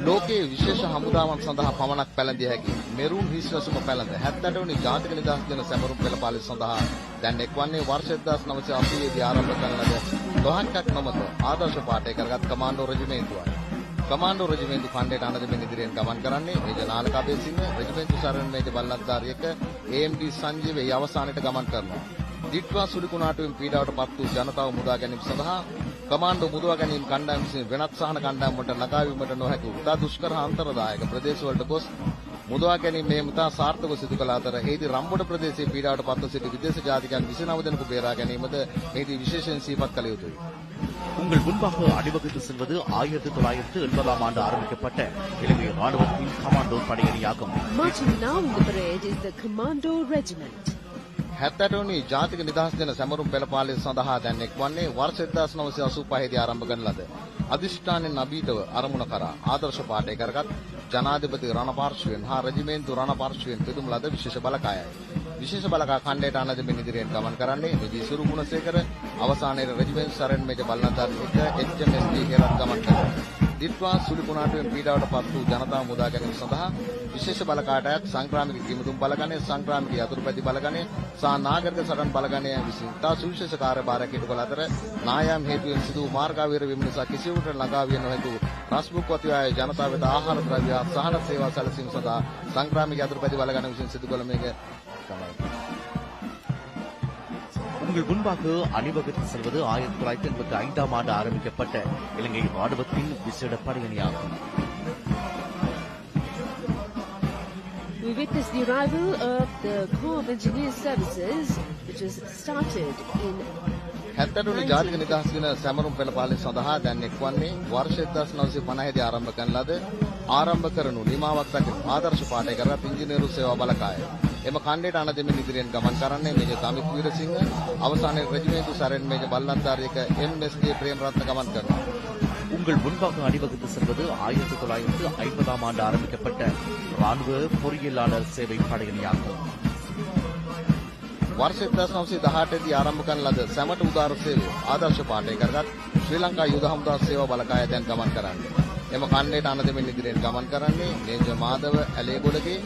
ලෝකයේ විශේෂ හමුදාවන් සඳහා පමණක් පැලඳිය හැකි මෙරුන් හිස්වසුම පැලඳ 78 වෙනි ජාතික නිදහස් දින සැමරුම් පෙළපාලි සඳහා දැන් එක්වන්නේ වර්ෂ 1980 දී ආරම්භ කරන ලද ලොහක්ක් නොමත ආදර්ශ පාඨය කරගත් කමාන්ඩෝ රෙජිමේන්තුවයි. කමාන්ඩෝ රෙජිමේන්තු ඛණ්ඩයට අනද මෙන්න ඉදිරියෙන් ගමන් කරන්නේ මේජර් නාලක අබේසිංහ. රෙජිමේන්තු සරණ මේජර් බල්ලත්දාරි එක AMD සංජීව ඒ අවසානයේට ගමන් කරනවා. දිට්වා සුළුකුණාටුවෙන් පීඩාවට පත් වූ ජනතාව මුදා ගැනීම සඳහා කමාන්ඩෝ මුදවා ගැනීම කණ්ඩායම විසින් වෙනත් සහන කණ්ඩායම් වලට නගා වීමට නොහැකි උදා දුෂ්කර අන්තරදායක ප්‍රදේශවලට ගොස් මුදවා ගැනීම මේ මුදා සාර්ථකව සිදු කළ අතර එහිදී රම්බොඩ ප්‍රදේශයේ පීඩාවට පත්ව සිටි විදේශ ජාතිකයන් 29 දෙනෙකු බේරා ගැනීමද මෙහිදී විශේෂයෙන් සිහිපත් කළ යුතුයි. உங்கள் முன்பாக அணிவகுத்து செல்வது 1980 ஆண்டு ஆரம்பிக்கப்பட்ட இலங்கை ராணுவத்தின் commando படையணியாகும். Marching now in the parade is the Commando Regiment. 78 වෙනි ජාතික නිදහස් දින සැමරුම් පෙළපාලි සඳහා දැන් එක්වන්නේ වර්ෂ 1985 දී ආරම්භ කරන ලද අධිෂ්ඨානෙන් අභීතව අරමුණ කරා ආදර්ශ පාඨය කරගත් ජනාධිපති රණපාර්ශ්වයෙන් හා රෙජිමේන්තු රණපාර්ශ්වයෙන් පිදුම් ලද විශේෂ බලකායයි. විශේෂ බලකා ඛණ්ඩයට අනද මෙන්න ඉදිරියෙන් ගමන් කරන්නේ විජේ සුරු ගුණසේකර. අවසානයේ රෙජිමේන්තු සරණ මේජර් බල්ලන්දාරි එක HMSD හේරත් ගමන් කරනවා. දිට්වා සුළුකුණාටුවෙන් පීඩාවට පත් වූ ජනතාව මුදා ගැනීම සඳහා විශේෂ බලකාටයක් සංක්‍රාමික කිමුතුම් බලගණය, සංක්‍රාමික යතුරුපැදි බලගණය සහ නාගරික සටන් බලගණය විසින් තා සුවිශේෂ කාර්යභාරයක් ඉටු කළ අතර නායම් හේතුවෙන් සිදු වූ මාර්ගාවීර වීම නිසා කිසිවෙකුට ළඟා විය නොහැකි රස්බුක් වතිවායේ ජනතාව වෙත ආහාර ද්‍රව්‍ය සහන සේවා සැලසීම සඳහා සංක්‍රාමික යතුරුපැදි බලගණය විසින් සිදු කළ මේක உங்கள் முன்பாக அணிவகுத்து செல்வது 1985 ஆண்டு ஆரம்பிக்கப்பட்ட இலங்கை ராணுவத்தின் விசேட படையணியாகும். We witnessed the arrival of the Corps of Engineer Services, which was started in 78 වෙනි ජාතික නිදහස් දින සැමරුම් පෙළපාලි සඳහා දැන් එක්වන්නේ වර්ෂ 1950 දී ආරම්භ කරන ලද ආරම්භ කරනු නිමාවක් දක්වන ආදර්ශ පාඨය කරගත් ඉංජිනේරු සේවා බලකාය. එම ඛණ්ඩයට අනදෙමින් ඉදිරියෙන් ගමන් කරන්නේ මේජර් තමිත් වීරසිංහ. අවසානයේ රෙජිමේන්තු සරණ මේජර් බල්ලන්දාරි එක MSD ප්‍රේමරත්න ගමන් කරනවා. உங்கள் முன்பாக அணிவகுத்து செல்வது 1950 ஆண்டு ஆரம்பிக்கப்பட்ட ராணுவ பொறியியலாளர் சேவை படையணியாகும். වර්ෂ 1918 දී ආරම්භ කරන ලද සැමට උදාර සේවය ආදර්ශ පාඨය කරගත් ශ්‍රී ලංකා යුද හමුදා සේවා බලකාය දැන් ගමන් කරන්නේ. එම ඛණ්ඩයට අනදෙමින් ඉදිරියෙන් ගමන් කරන්නේ මේජර් මාධව ඇලේගොඩගේ.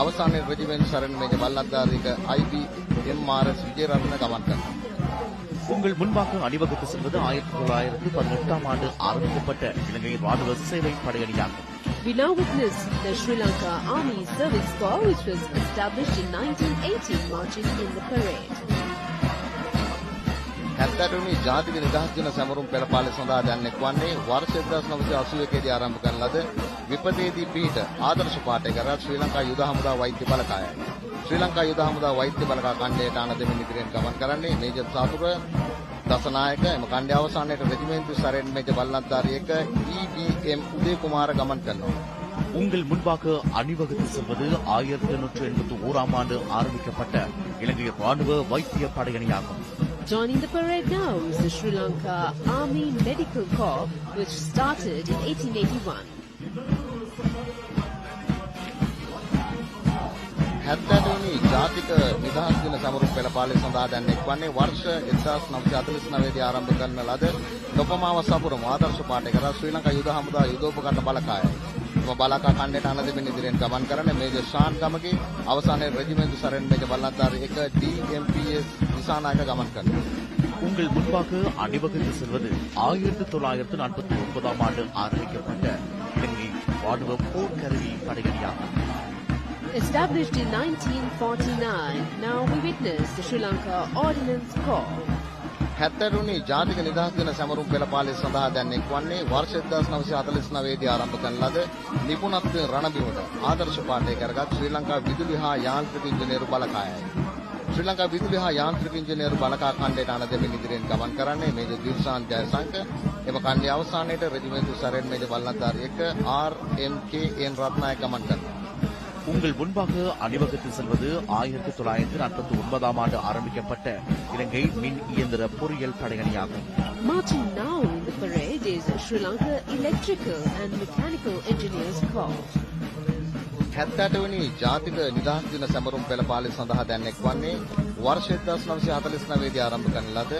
අවසානයේ රෙජිමෙන්ට් සරණ මේජර් බල්ලත්දාරික IBMRS විජේරත්න ගමන් කරනවා. உங்கள் முன்பாக அணிவகுத்து செல்வது 1918 ஆண்டு ஆரம்பிக்கப்பட்ட இலங்கை ராணுவ சேவை படையணியாகும். We now witness the Sri Lanka Army Service Corps, which was established in 1918, marching in the parade. 70 වෙනි ජාතික නිදහස් දින සැමරුම් පෙළපාලි සඳහා දැන් එක්වන්නේ වර්ෂ 1981 දී ආරම්භ කරන ලද විපතේදී පිහිට ආදර්ශ පාඨය කරා ශ්‍රී ලංකා යුද හමුදා වෛද්‍ය බලකායයි. ශ්‍රී ලංකා යුද හමුදා වෛද්‍ය බලකා ඛණ්ඩයට ආන දෙමින් ඉදිරියෙන් ගමන් කරන්නේ මේජර් සාතුර දසනායක එම ඛණ්ඩය අවසානයේට රෙජිමෙන්තු සරෙන් මේජර් බල්ලන්තාරි එක EBM උදේ කුමාර ගමන් කරනවා. உங்கள் முன்பாக அணிவகுத்து செல்வது 1981ஆம் ஆண்டு ஆரம்பிக்கப்பட்ட இலங்கை ராணுவ வைத்திய படையணியாகும். Joining the parade now is the Sri Lanka Army Medical Corps, which started in 1881. 70 වෙනි ජාතික නිදහස් දින සමරුම් පෙළපාලි සඳහා දැන් එක්වන්නේ වර්ෂ 1949 දී ආරම්භ කරන ලද ලොකමාව සපුරම ආදර්ශ පාඨය කරා ශ්‍රී ලංකා යුද හමුදා යුදෝපකරණ බලකායයි. එම බලකා ඛණ්ඩයට ආන දෙමින් ඉදිරියෙන් ගමන් කරන්නේ මේජර් ෂාන් ගමගේ අවසානයේ රෙජිමෙන්තු සරෙන් මේජර් බල්ලන්තාරි එක DMPS දිසානායක ගමන් කරනවා. உங்கள் முன்பாக அணிவகுத்து செல்வது 1949ஆம் ஆண்டு ஆரம்பிக்கப்பட்ட இலங்கை ராணுவ போர்க்கருவி படையணியாகும். Established in 1949, now we witness the Sri Lanka Ordnance Corps. 70 වෙනි ජාතික නිදහස් දින සැමරුම් පෙළපාලි සඳහා දැන් එක්වන්නේ වර්ෂ 1949 දී ආරම්භ කරන ලද නිපුණත්වයෙන් රණබිමට ආදර්ශ පාඨය කරගත් ශ්‍රී ලංකා විදුලි හා යාන්ත්‍රික ඉංජිනේරු බලකායයි. ශ්‍රී ලංකා විදුලි හා යාන්ත්‍රික ඉංජිනේරු බලකා ඛණ්ඩයට ආන දෙමින් ඉදිරියෙන් ගමන් කරන්නේ මේජර් දිල්ෂාන් ජයසංක එම ඛණ්ඩය අවසානයේට රෙජිමෙන්තු සරෙන් මේජර් බල්ලන්තාරි එක RMKN රත්නායක ගමන් කරනවා. உங்கள் முன்பாக அணிவகுத்து செல்வது 1949ஆம் ஆண்டு ஆரம்பிக்கப்பட்ட இலங்கை மின் இயந்திர பொறியியல் படையணியாகும். Marching now in the parade is Sri Lanka Electrical and Mechanical Engineers Corps. 70 වෙනි ජාතික නිදහස් දින සැමරුම් පෙළපාලි සඳහා දැන් එක්වන්නේ වර්ෂ 1949 දී ආරම්භ කරන ලද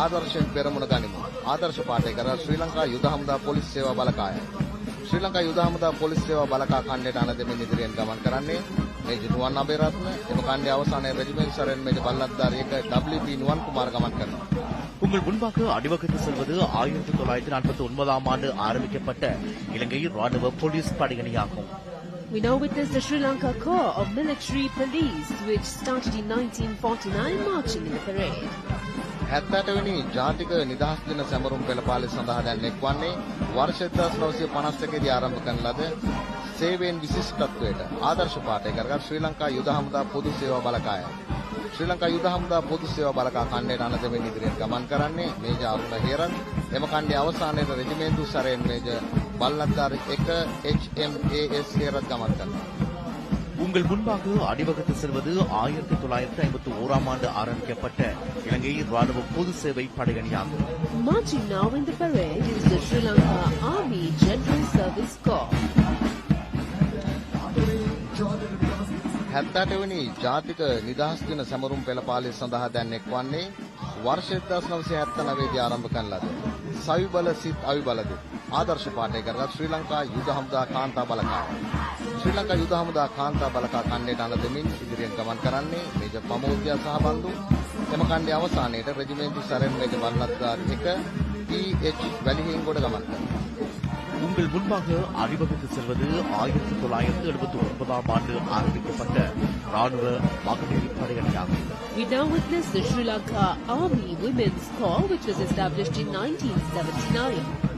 ආදර්ශයෙන් පෙරමුණ ගනිමු. ආදර්ශ පාඨය කරා ශ්‍රී ලංකා යුද හමුදා පොලිස් සේවා බලකායයි. ශ්‍රී ලංකා යුද හමුදා පොලිස් සේවා බලකා ඛණ්ඩයට ආන දෙමින් ඉදිරියෙන් ගමන් කරන්නේ මේජර් නුවන් අබේරත්න එම ඛණ්ඩය අවසානයේ රෙජිමෙන්ට් සරෙන් මේජර් බල්ලත්දාරි එක WP නුවන් කුමාර ගමන් කරනවා. உங்கள் முன்பாக அணிவகுத்து செல்வது 1949ஆம் ஆண்டு ஆரம்பிக்கப்பட்ட இலங்கை ராணுவ police படையணியாகும். We now witness the Sri Lanka Corps of Military Police, which started in 1949, marching in the parade. 70 වෙනි ජාතික නිදහස් දින සැමරුම් පෙළපාලි සඳහා දැන් එක්වන්නේ වර්ෂ 1951 දී ආරම්භ කරන ලද සේවයෙන් විශිෂ්ටත්වයට ආදර්ශ පාඨය කරගත් ශ්‍රී ලංකා යුද හමුදා පොදු සේවා බලකායයි. ශ්‍රී ලංකා යුද හමුදා පොදු සේවා බලකා ඛණ්ඩයට ආන දෙමින් ඉදිරියෙන් ගමන් කරන්නේ මේජර් අරුණ හේරන් එම ඛණ්ඩය අවසානයේ රෙජිමෙන්තු සරෙන් මේජර් බල්ලත්දාරි එක HMAS හේරත් ගමන් කරනවා. உங்கள் முன்பாக அணிவகுத்து செல்வது 1951ஆம் ஆண்டு ஆரம்பிக்கப்பட்ட இலங்கை ராணுவ பொது சேவை படையணியாகும். Marching now in the parade is the Sri Lanka Army General Service Corps. 78 වෙනි ජාතික නිදහස් දින සැමරුම් පෙළපාලි සඳහා දැන් එක්වන්නේ වර්ෂ 1979 දී ආරම්භ කරන ලද සවිබල සිත් අවිබලද ආදර්ශ පාඨය කරගත් ශ්‍රී ලංකා යුද හමුදා කාන්තා බලකාය. ශ්‍රී ලංකා යුද හමුදා කාන්තා බලකා ඛණ්ඩයට ආන දෙමින් ඉදිරියෙන් ගමන් කරන්නේ මේජර් ප්‍රමෝද්‍ය සහබන්දු එම ඛණ්ඩය අවසානයේට රෙජිමෙන්තු සරෙන් මේජර් බල්ලත්දාරි එක PH වැලිහිංගොඩ ගමන් කරනවා. உங்கள் முன்பாக அணிவகுத்து செல்வது 1979ஆம் ஆண்டு ஆரம்பிக்கப்பட்ட ராணுவ மகளிர் படையணியாகும். We now witness the Sri Lanka Army Women's Corps, which was established in 1979.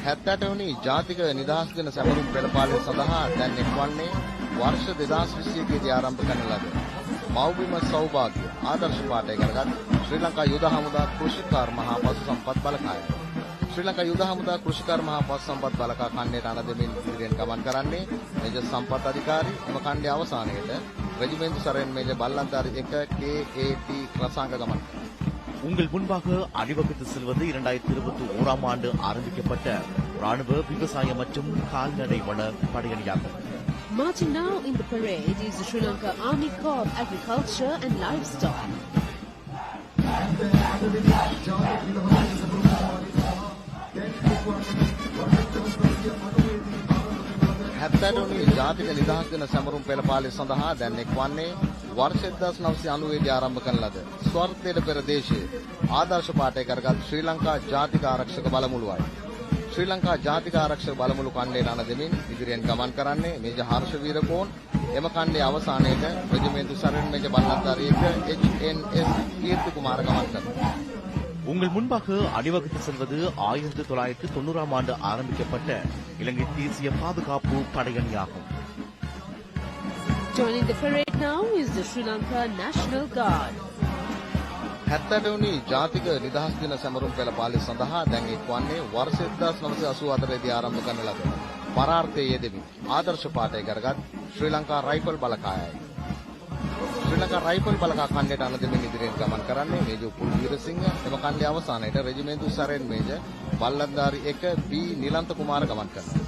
හැත්තටවැනි ජාතික නිදහස් දින සැමරුම් පෙළපාලි සඳහා දැන් එක්වන්නේ වර්ෂ 2021 දී ආරම්භ කරන ලද මව්බිම සෞභාග්‍ය ආදර්ශ පාඨය කරගත් ශ්‍රී ලංකා යුද හමුදා කෘෂිකාර මහා පශු සම්පත් බලකායයි. ශ්‍රී ලංකා යුද හමුදා කෘෂිකාර මහා පශු සම්පත් බලකා ඛණ්ඩයට ආන දෙමින් ඉදිරියෙන් ගමන් කරන්නේ මේජර් සම්පත් අධිකාරී එම ඛණ්ඩය අවසානයේට රෙජිමෙන්තු සරෙන් මේජර් බල්ලන්තාරි එක KAT රසාංග ගමන් කරනවා. உங்கள் முன்பாக அணிவகுத்து செல்வது 2021ஆம் ஆண்டு ஆரம்பிக்கப்பட்ட ராணுவ விவசாய மற்றும் கால்நடை வன படையணியாகும். Marching now in the parade is the Sri Lanka Army Corps of Agriculture and Livestock. 70 වෙනි ජාතික නිදහස් දින සැමරුම් පෙළපාලි සඳහා දැන් එක්වන්නේ වර්ෂ 1990 දී ආරම්භ කරන ලද ස්වර්ථයට පෙර දේශයේ ආදර්ශ පාඨය කරගත් ශ්‍රී ලංකා ජාතික ආරක්ෂක බලමුළුවයි. ශ්‍රී ලංකා ජාතික ආරක්ෂක බලමුළු කණ්ඩයට අණ දෙමින් ඉදිරියෙන් ගමන් කරන්නේ මේජර් හර්ෂ වීරකෝන් එම කණ්ඩේ අවසානයේට රෙජිමෙන්තු සරණ මේජර් බණ්ඩාරයක HNS කීර්ති කුමාර ගමන් කරනවා. உங்கள் முன்பாக அணிவகுத்து செல்வது 1990ஆம் ஆண்டு ஆரம்பிக்கப்பட்ட இலங்கை தேசிய பாதுகாப்பு படையணியாகும். Joining the parade now is the Sri Lanka National Guard. 70 වෙනි ජාතික නිදහස් දින සැමරුම් පෙළපාලි සඳහා දැන් එක්වන්නේ වර්ෂ 1984 දී ආරම්භ කරන ලද පරාර්ථයේ යෙදෙමින් ආදර්ශ පාඨය කරගත් ශ්‍රී ලංකා රයිෆල් බලකායයි. ශ්‍රී ලංකා රයිෆල් බලකා කණ්ඩයට අණ දෙමින් ඉදිරියෙන් ගමන් කරන්නේ මේජර් පුල් වීරසිංහ එම කණ්ඩේ අවසානයේට රෙජිමෙන්තු සරෙන් මේජර් බල්ලන්දාරි 1 B නිලන්ත කුමාර ගමන් කරනවා.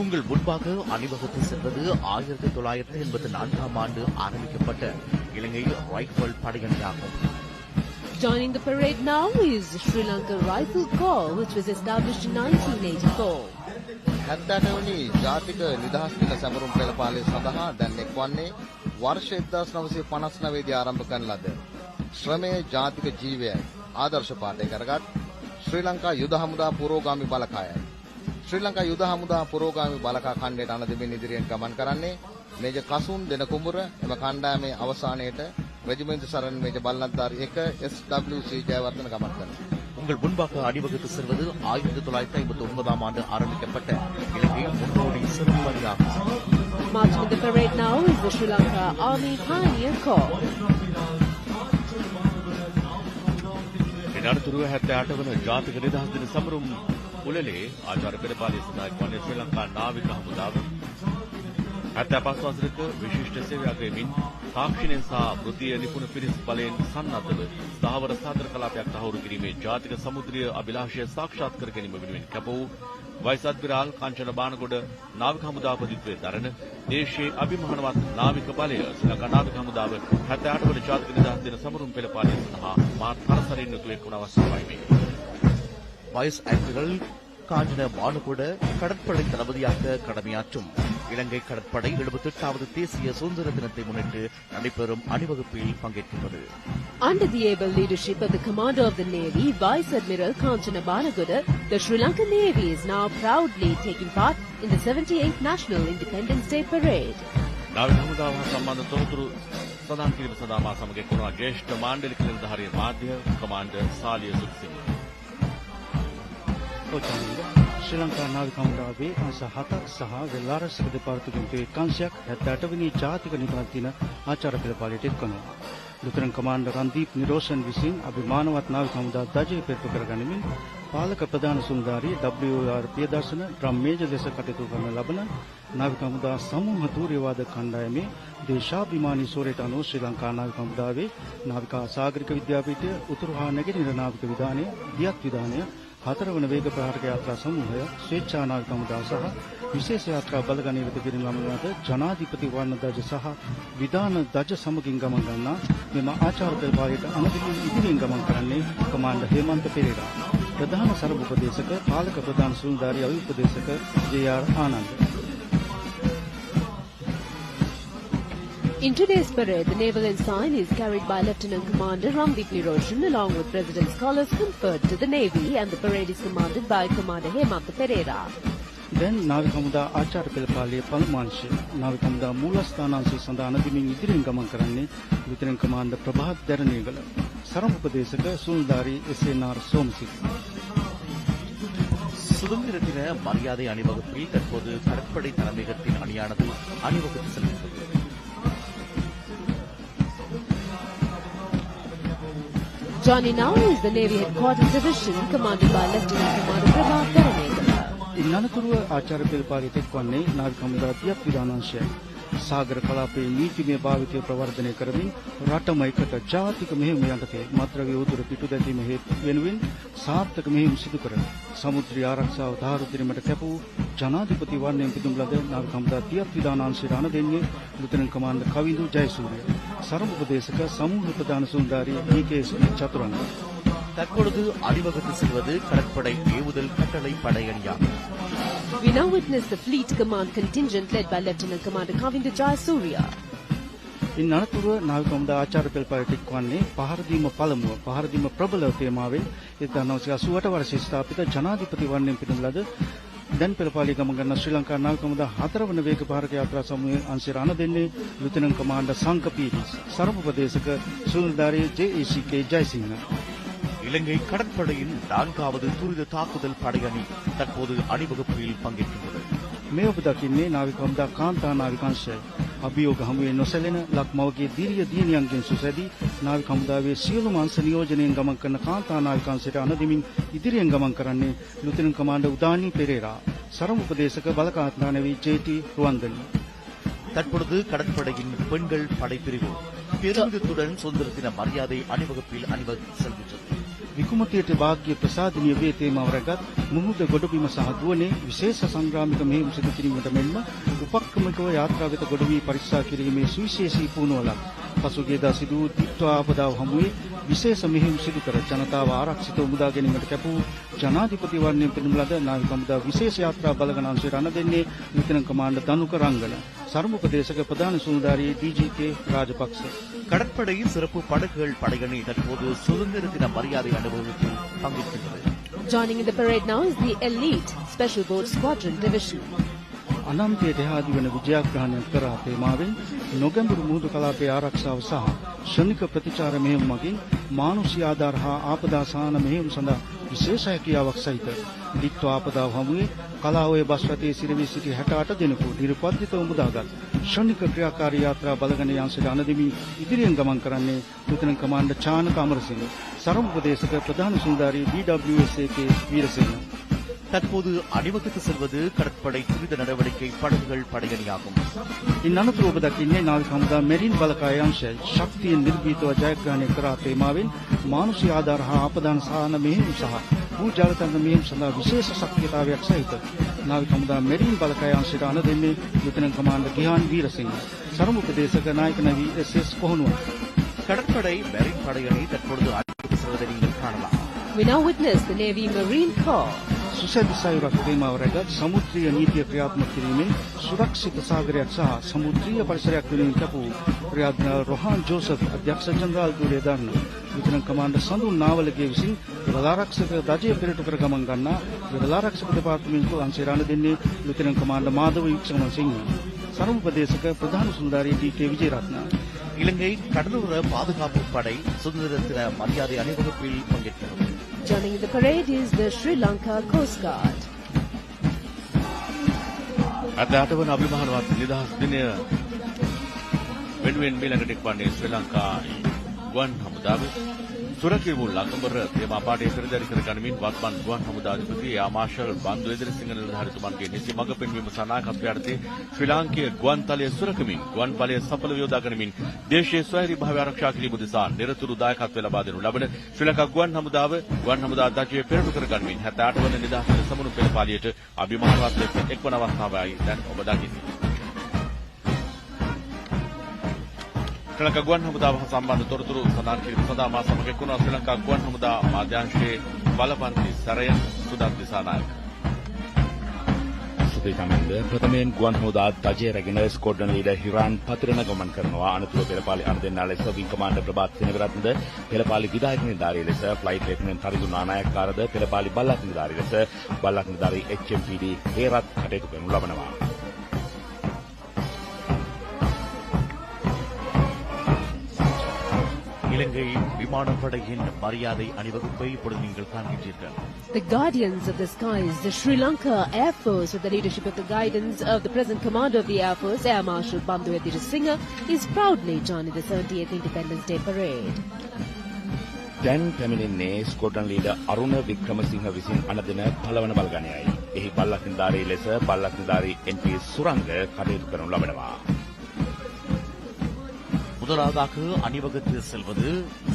உங்கள் முன்பாக அணிவகுத்து செல்வது 1984ஆம் ஆண்டு ஆரம்பிக்கப்பட்ட இலங்கை rifle படையணியாகும். Joining the parade now is the Sri Lanka Rifle Corps, which was established in 1984. 70 වෙනි ජාතික නිදහස් දින සැමරුම් පෙළපාලි සඳහා දැන් එක්වන්නේ වර්ෂ 1959 දී ආරම්භ කරන ලද ශ්‍රමයේ ජාතික ජීවයයි ආදර්ශ පාඨය කරගත් ශ්‍රී ලංකා යුද හමුදා පුරෝගාමි බලකායයි. ශ්‍රී ලංකා යුද හමුදා පුරෝගාමි බලකා කණ්ඩයට අණ දෙමින් ඉදිරියෙන් ගමන් කරන්නේ මේජර් කසුන් දෙනකුඹුර එම කණ්ඩායමේ අවසානයේට ரெஜிமெண்ட் சரண் மேஜர் பல்நந்தார் 1 SWC ஜெயவர்தன கமன் කරනවා. உங்கள் முன்பாக அணிவகுத்து செல்வது 1959ஆம் ஆண்டு ஆரம்பிக்கப்பட்ட இலங்கை முன்னோடி சிறுபணியாகும். Marching in the parade now is the Sri Lanka Army Pioneer Corps. ඉනතුරුව 78 වන ජාතික නිදහස් දින සමරුම් උළෙලේ ආචාර්ය පෙරපාලිය සඳහා වන්නේ ශ්‍රී ලංකා නාවික හමුදාව 75 වසරක විශිෂ්ට සේවයක් ගෙමින් තාක්ෂණයෙන් සහ වෘත්තීය නිපුණ පිරිස් බලයෙන් සන්නද්ධව ස්ථාවර සාධන කලාපයක් තහවුරු කිරීමේ ජාතික සමුද්‍රීය අභිලාෂය සාක්ෂාත් කර ගැනීම වෙනුවෙන් කැප වූ වයිස් අද්මිරාල් කාංචන බානගොඩ නාවික හමුදාපතිත්වයේ දරන දේශීය අභිමානවත් නාවික බලය ශ්‍රී ලංකා නාවික හමුදාව 78 වන ජාතික නිදහස් දින සමරුම් පෙළපාලිය සඳහා මාත් හරසරින් යුතුව එක් වන අවස්ථාවයි මේ. வைஸ் அட்மிரல் காஞ்சன பானுகொட கடற்படை தளபதியாக கடமையாற்றும் இலங்கை கடற்படை 78வது தேசிய சுதந்திர தினத்தை முன்னிட்டு நடைபெறும் அணிவகுப்பில் பங்கேற்கிறது. Under the able leadership of the Commander of the Navy, Vice Admiral Kanchana Balagoda, the Sri Lankan Navy is now proudly taking part in the 78th National Independence Day Parade. නාවික හමුදාව සම්බන්ධ තොරතුරු සඳහන් කිරීම සඳහා මා සමග එක්වනවා ජ්‍යෙෂ්ඨ මාණ්ඩලික නිලධාරී මාධ්‍ය කමාන්ඩර් සාලිය සුක්සිංහ. ශ්‍රී ලංකා නාවික හමුදාවේ අංශ 7ක් සහ වෙල්ලාරස්සක දෙපාර්තමේන්තුවේ කාංශයක් 78 වෙනි ජාතික නිදහස් දින ආචාර පෙළපාලියට එක්වනවා. ලුතරන් කමාන්ඩර් රන්දීප් නිරෝෂන් විසින් අභිමානවත් නාවික හමුදා ධජය පෙරට කරගනිමින් පාලක ප්‍රධාන සුන්දාරී WR පියදර්ශන ඩ්‍රම් මේජර් ලෙස කටයුතු කරන ලබන නාවික හමුදා සමූහ තූර්යවාද කණ්ඩායමේ දේශාභිමානී සෝරයට අනුව ශ්‍රී ලංකා නාවික හමුදාවේ නාවිකා සාගරික විද්‍යාපීඨය උතුරු හා නැගෙනහිර නාවික විධානය දියත් විධානය 4 වන වේග ප්‍රහාරක යාත්‍රා සමූහය ස්වේච්ඡා නාවික හමුදාව සහ විශේෂ යාත්‍රා බලගණීරත කිරීම ලබන ජනාධිපති වර්ණ දජ සහ විධාන දජ සමගින් ගමන් ගන්නා මෙම ආචාර පෙළපාලියට අනුගමන ඉදිරියෙන් ගමන් කරන්නේ කමාන්ඩර් හේමන්ත පෙරේරා. ප්‍රධාන සරබ උපදේශක පාලක ප්‍රධාන සුන්දාරී අවි උපදේශක JR Ananda. In today's parade, the naval ensign is carried by Lieutenant Commander Randeep Niroshan along with President's colours conferred to the Navy, and the parade is commanded by Commander Hemantha Pereira. දැන් නාවික හමුදා ආචාර පෙළපාලියේ පළමු අංශය නාවික හමුදා මූලස්ථානාංශය සඳහා අනදිමින් ඉදිරියෙන් ගමන් කරන්නේ ලියුටනන්ට් කමාන්ඩර් ප්‍රභාත් දැරණියගල සරම උපදේශක සුනිල්දාරී SNR සෝමසිංහ. சுதந்திர தின மரியாதை அணிவகுப்பில் தற்போது கடற்படை தலைமையகத்தின் அணியானது அணிவகுத்து செல்கிறது. Joining now is the Navy Headquarters Division commanded by Lieutenant Commander Prabhat Dharanekala. ඉන්නතුරුව ආචාර පෙළපාලියට එක්වන්නේ නාවික හමුදා තියක් විධානාංශයයි. සාගර කලාපයේ නීතිමය භාවිතය ප්‍රවර්ධනය කරමින් රටම එකට ජාතික මෙහෙයුම යටතේ මත්ද්‍රව්‍ය උදුර පිටු දැකීම හේතු වෙනුවෙන් සාර්ථක මෙහෙයුම් සිදු කරන සමුද්‍රී ආරක්ෂාව තහවුරු කිරීමට කැප වූ ජනාධිපති වර්ණයෙන් පිදුම් ලද නාවික හමුදා තියක් විධානාංශයට අණ දෙන්නේ ලුතනන්ට් කමාන්ඩර් කවිඳු ජයසූරිය. සරම උපදේශක සමූහ ප්‍රධාන සුන්දාරී DKS චතුරංග. தற்பொழுது அணிவகுத்து செல்வது கடற்படை ஏவுதல் கட்டளை படையணியாகும். We now witness the Fleet Command contingent led by Lieutenant Commander Kavinda Jayasuriya. ඉන් අනතුරුව නාවික හමුදා ආචාර්ය පෙළපාලිට එක්වන්නේ පහර දීම පළමුව පහර දීම ප්‍රබල තේමාවෙන් 1988 වර්ෂයේ ස්ථාපිත ජනාධිපති වර්ණයෙන් පිරුණු ලද දැන් පෙළපාලිය ගමන් කරන ශ්‍රී ලංකා නාවික හමුදා 4 වන වේග පාරක යාත්‍රා සමූහයේ අංශය රණ දෙන්නේ ලුතිනන්ට් කමාන්ඩර් සංක පීරිස් සරම ප්‍රදේශක සුනිල්ධාරී JACK ජයසිංහ. இலங்கை கடற்படையின் 4வது துரித தாக்குதல் படையணி தற்போது அணிவகுப்பில் பங்கேற்கின்றது. මේ ඔබ දකින්නේ නාවික හමුදා කාන්තා නාවිකාංශය. අභියෝග හමුවේ නොසැලෙන ලක්මවගේ දීර්ඝ දියණියන්ගෙන් සුසැදී නාවික හමුදාවේ සියලුම අංශ නියෝජනයෙන් ගමන් කරන කාන්තා නාවිකාංශයට අනදෙමින් ඉදිරියෙන් ගමන් කරන්නේ ලුතිනන්ට් කමාන්ඩර් උදානි පෙරේරා சரம் உபதேசක බලකාත්නානවී JT රුවන්දනි. தற்பொழுது கடற்படையின் பெண்கள் படைப்பிரிவு பெருமிதத்துடன் சுதந்திர தின மரியாதை அணிவகுப்பில் அணிவகுத்து செல்கின்றது. විකුමතියට භාග්‍ය ප්‍රසාදනීය වේ තේමාව රැගත් මුහුද ගොඩබිම සහ දුවනේ විශේෂ සංග්‍රාමික මෙහෙයුම් සිදු කිරීමට මෙන්ම උපක්‍රමිකව යාත්‍රා වෙත ගොඩවී පරික්ෂා කිරීමේ සුවිශේෂී පුහුණුවලක් පසුගියදා සිදු වූ තිත්වා ආපදාව හමුවේ විශේෂ මෙහෙයුම් සිදු කර ජනතාව ආරක්ෂිතව මුදා ගැනීමට කැපවූ ජනාධිපති වර්ණයෙන් පෙනුම් ලද නාවික හමුදා විශේෂ යාත්‍රා බලගණ අංශයට රණ දෙන්නේ ලුතිනන්ට් කමාන්ඩර් දනුක රංගන සරම උපදේශක ප්‍රධාන සුනිල්ධාරී DGK රාජපක්ෂ. கடற்படையின் சிறப்பு படகுகள் படையணி தற்போது சுதந்திர தின மரியாதை அணிவகுப்பில் பங்கேற்கின்றது. Joining in the parade now is the Elite Special Boat Squadron Division. අනන්තයට එහාදී වන විජයග්‍රහණය කරා තේමාවෙන් නොගැඹුරු මුහුදු කලාපයේ ආරක්ෂාව සහ ශනික ප්‍රතිචාර මෙහෙයුම් මගින් මානුෂීය ආධාර හා ආපදා සහන මෙහෙයුම් සඳහා විශේෂ හැකියාවක් සහිත දිත්ව ආපදාව හමුවේ කලාඔය බස් රථයේ සිරවී සිටි 68 දෙනෙකු නිර්පද්දිතව මුදාගත් ශනික ක්‍රියාකාරී යාත්‍රා බලගණ යන්සයට අනදෙමි ඉදිරියෙන් ගමන් කරන්නේ ලුතිනන්ට් කමාන්ඩර් චානක අමරසිංහ සරම උපදේශක ප්‍රධාන සුනිල්ධාරී DWSAK வீரசேன. தற்போது அணிவகுத்து செல்வது கடற்படை துரித நடவடிக்கை படகுகள் படையணியாகும். ඉන් අනතුරුව ඔබ දකින්නේ නාවික හමුදා මෙරින් බලකාය අංශය ශක්තියෙන් නිර්භීතව ජයග්‍රහණය කරා තේමාවෙන් මානුෂීය ආධාර හා ආපදාන සහන මෙහෙයුම් සහ භූජාලතන්ත්‍ර මෙහෙයුම් සඳහා විශේෂ ශක්තියතාවයක් සහිත නාවික හමුදා මෙරින් බලකාය අංශයට අණ දෙන්නේ ලුතිනන්ට් කමාන්ඩර් ගිහාන් වීරසිංහ සරම උපදේශක නායක නවී SS කොහොනුව. கடற்படை மெரின் படையணி தற்பொழுது அணிவகுத்து செல்வதை நீங்கள் காணலாம். We now witness the Navy Marine Corps. සුසැදි සයුරක් තේමාව රැගත් සමුද්‍රීය නීතිය ක්‍රියාත්මක කිරීමෙන් සුරක්ෂිත සාගරයක් සහ සමුද්‍රීය පරිසරයක් වෙනුවෙන් කැපවූ ක්‍රියාධ්‍යක්ෂ රොහාන් ජෝසප් අධ්‍යක්ෂ ජනරාල් දුලේ දරන ලුතිනන්ට් කමාන්ඩර් සඳුන් නාවලගේ විසින් වෙළාරක්ෂක දජය පෙරටු කර ගමන් ගන්නා වෙළාරක්ෂක දෙපාර්තමේන්තුව අංශයට අණ දෙන්නේ ලුතිනන්ට් කමාන්ඩර් මාධව වික්‍රමසිංහ සරම උපදේශක ප්‍රධාන සුනිල්ධාරී DK විජේරත්න. இலங்கை கடலோர பாதுகாப்பு படை சுதந்திர தின மரியாதை அணிவகுப்பில் பங்கேற்கிறது. Joining in the parade is the Sri Lanka Coast Guard. අද 8 වන අභිමානවත් නිදහස් දිනය වෙනුවෙන් ඊළඟට එක්වන්නේ ශ්‍රී ලංකා ගුවන් හමුදාවේ සුරකිවුල් ලංකබර තේමා පාඩේ පෙරදරි කර ගනිමින් වත්මන් ගුවන් හමුදා අධිපති එයා මාර්ෂල් බන්දු එදිරිසිංහ නිලධාරීතුමන්ගේ නිසි මඟ පෙන්වීම සහ නායකත්වයට ශ්‍රී ලාංකීය ගුවන් තලය සුරකමින් ගුවන් බලය සඵලව යොදා ගනිමින් දේශීය ස්වෛරීභාවය ආරක්ෂා කිරීම උදෙසා නිරතුරු දායකත්වය ලබා දෙනු ලබන ශ්‍රී ලංකා ගුවන් හමුදා දජය පෙරටු කර ගනිමින් 78 වන නිදහස් දින සමුණු පෙළපාලියට අභිමානවත් එක්වන අවස්ථාවයි දැන් ඔබ දකින්නේ. ශ්‍රී ලංකා ගුවන් හමුදාව සම්බන්ධ තොරතුරු සඳහන් කිරීම සඳහා මා සමග එක්වුණා ශ්‍රී ලංකා ගුවන් හමුදා මාධ්‍යාංශයේ බලපන්ති සරය සුදත් දිසානායක. සුදේකමෙන්ද ප්‍රථමයෙන් ගුවන් හමුදා දජය රැගෙන ස්කෝඩ්‍රන් ලීඩර් හිරාන් පතිරණ ගමන් කරනවා. අනතුරුව පෙළපාලි අණ දෙන්නා ලෙස විං කමාන්ඩර් ප්‍රභාත් සෙනවිරත්නද පෙළපාලි විධායක නිලධාරී ලෙස ෆ්ලයිට් ලේෆ්ටනන්ට් තරිදු නානායක්කාරද පෙළපාලි බල්ලක් නිලධාරී ලෙස බල්ලක් නිලධාරී HMPD හේරත් කටයුතු කරනු ලබනවා. இலங்கை விமானப்படையின் மரியாதை அணிவகுப்பை இப்பொழுது நீங்கள் காண்கின்றீர்கள். The Guardians of the Skies, the Sri Lanka Air Force, with the leadership of the guidance of the present commander of the Air Force, Air Marshal Bandu Edirasinghe, is proudly joining the 78th Independence Day Parade. දැන් පැමිණෙන්නේ ස්කෝට්ලන්ඩ් leader අරුණ වික්‍රමසිංහ විසින් අණ දෙන පළවන බලගණයයි. එහි බල්ලක් නිලධාරී ලෙස බල්ලක් නිලධාරී NP Suranga කටයුතු කරනු ලබනවා. முதலாவதாக அணிவகுத்து செல்வது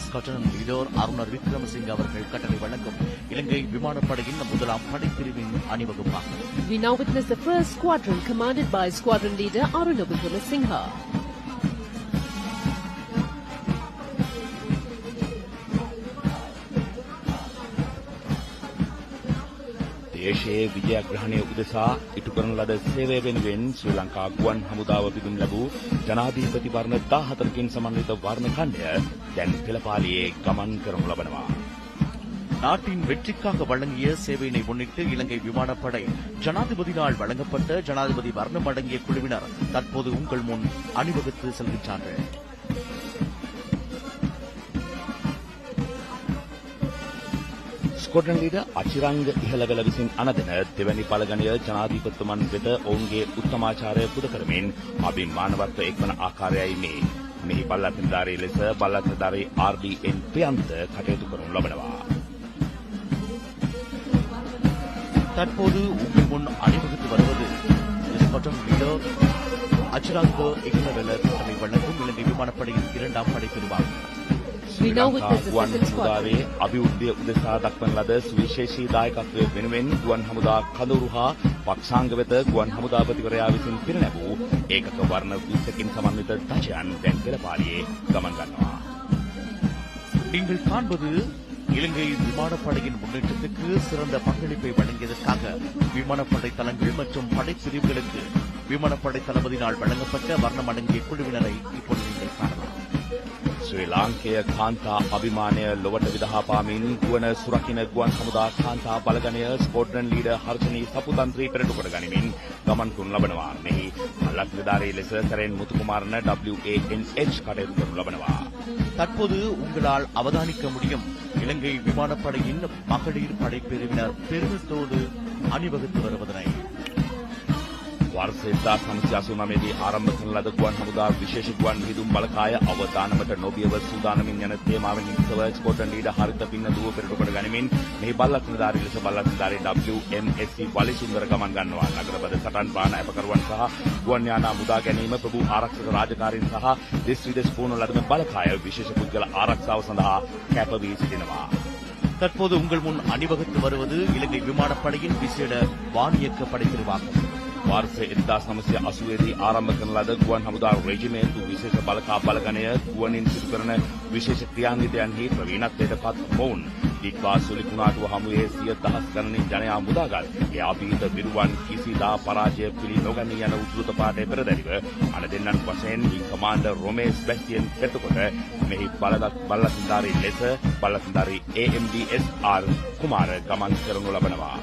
ஸ்காட்லாந்து லீடர் அருணர் விக்ரமசிங்க அவர்கள் கட்டளை வழங்கும் இலங்கை விமானப்படையின் முதலாம் படைப்பிரிவின் அணிவகுப்பாகும். We now witness the first squadron commanded by squadron leader Aruna Vikramasinghe. දේශයේ විජයග්‍රහණය උදෙසා ඉටු කරන ලද සේවය වෙනුවෙන් ශ්‍රී ලංකා ගුවන් හමුදාව පිදුම් ලැබූ ජනාධිපති වර්ණ 14කින් සමන්විත වර්ණ ඛණ්ඩය දැන් පෙළපාලියේ ගමன் කරනු ලබනවා. நாட்டின் வெற்றிக்காக வழங்கிய சேவையினை முன்னிட்டு இலங்கை விமானப்படை ஜனாதிபதியினால் வழங்கப்பட்ட ஜனாதிபதி வர்ணம் அடங்கிய குழுவினர் தற்போது உங்கள் முன் அணிவகுத்து செல்கின்றார்கள். ස්කොට්ලන්ඩ් අචිරංග ඉහළවල විසින් අනදෙන දෙවැනි පළගණය ජනාධිපතිතුමන් වෙත ඔවුන්ගේ උත්තමාචාරය පුද කරමින් අභිමානවත්ව එක්වන ආකාරයයි මේ. මෙහි බල්ලත් නිලධාරී ලෙස බල්ලත් නිලධාරී RDN ප්‍රියන්ත කටයුතු කරනු ලබනවා. தற்போது உங்கள் முன் அணிவகுத்து வருவது ஸ்காட்லாந்து லீடர் அச்சிராங்க இக்னவெல தலைமை வழங்கும் இலங்கை விமானப்படையின் 2ஆம் படைப்பிரிவாகும். We know with this ගුවන් හමුදාවේ අභිවෘද්ධිය උදෙසා දක්වන ලද සුවිශේෂී දායකත්වය වෙනුවෙන් ගුවන් හමුදා කඳවුරු හා පක්ෂාංග වෙත ගුවන් හමුදාපතිවරයා විසින් පිරිනැමූ ඒකක වර්ණ 20කින් සමන්විත ධජයන් දැන් පෙළපාලියේ ගමන් ගන්නවා. நீங்கள் காண்பது இலங்கை விமானப்படையின் முன்னேற்றத்துக்கு சிறந்த பங்களிப்பை வழங்கியதற்காக விமானப்படை தளங்கள் மற்றும் படைப்பிரிவுகளுக்கு விமானப்படை தளபதியினால் வழங்கப்பட்ட வர்ணம் அடங்கிய குழுவினரை இப்போது நீங்கள் காணலாம். ශ්‍රී ලාංකේය කාන්තා අභිමානය ලොවට විදහා පාමින් ගුවන් සුරකින්න ගුවන් හමුදා කාන්තා බලගණය ස්කොට්ලන්ඩ් ලීඩර් හර්ෂණී සපුතන්ත්‍රී පෙරටු කොට ගනිමින් ගමන් කරනු ලබනවා. මෙහි අලක් නිලධාරී ලෙස සරෙන් මුතුකුමාරන WANH කටයුතු කරනු ලබනවා. தற்போது உங்களால் அவதானிக்க முடியும் இலங்கை விமானப்படையின் மகளிர் படைப்பிரிவினர் பெருமிதத்தோடு அணிவகுத்து வருவதனை. වර්ෂ 1989 දී ආරම්භ කරන ලද ගුවන් හමුදා විශේෂ ගුවන් විදුම් බලකාය අවදානමට නොබියව සූදානමින් යන තේමාවෙන් යුක්තව ස්කොට්ලන්ඩ් ලීඩර් හරිත පින්න දුව පෙරටු කොට ගනිමින් මේ බල්ලත් නිලධාරී ලෙස බල්ලත් නිලධාරී WMSC වලිසුන්දර ගමන් ගන්නවා. නගරබද සටන් පාන අපකරුවන් සහ ගුවන් යානා මුදා ගැනීම ප්‍රභූ ආරක්ෂක රාජකාරීන් සහ දෙස් විදෙස් පුහුණු ලද බලකාය විශේෂ පුද්ගල ආරක්ෂාව සඳහා කැප වී සිටිනවා. தற்போது உங்கள் முன் அணிவகுத்து வருவது இலங்கை விமானப்படையின் விசேட வானியக்க படைப்பிரிவாகும். වර්ෂ 1980 දී ආරම්භ කරන ලද ගුවන් හමුදා රෙජිමේන්තු විශේෂ බලකා බලගණය ගුවනින් සිදු කරන විශේෂ ක්‍රියාන්විතයන්හි ප්‍රවීණත්වයට පත් මොවුන් දික්වා සුලිකුණාටුව හමුවේ 100,000 ගණනින් ජනයා මුදාගත් ඒ අභීත විරුවන් කිසිදා පරාජය පිළි නොගනී යන උද්ෘත පාඨය පෙරදැරිව අනදෙන්නන් වශයෙන් විං කමාන්ඩර් රොමේස් බැස්ටියන් පෙරටුකොට මෙහි බලධාරී ලෙස බලධාරී AMDSR කුමාර ගමන් කරනු ලබනවා.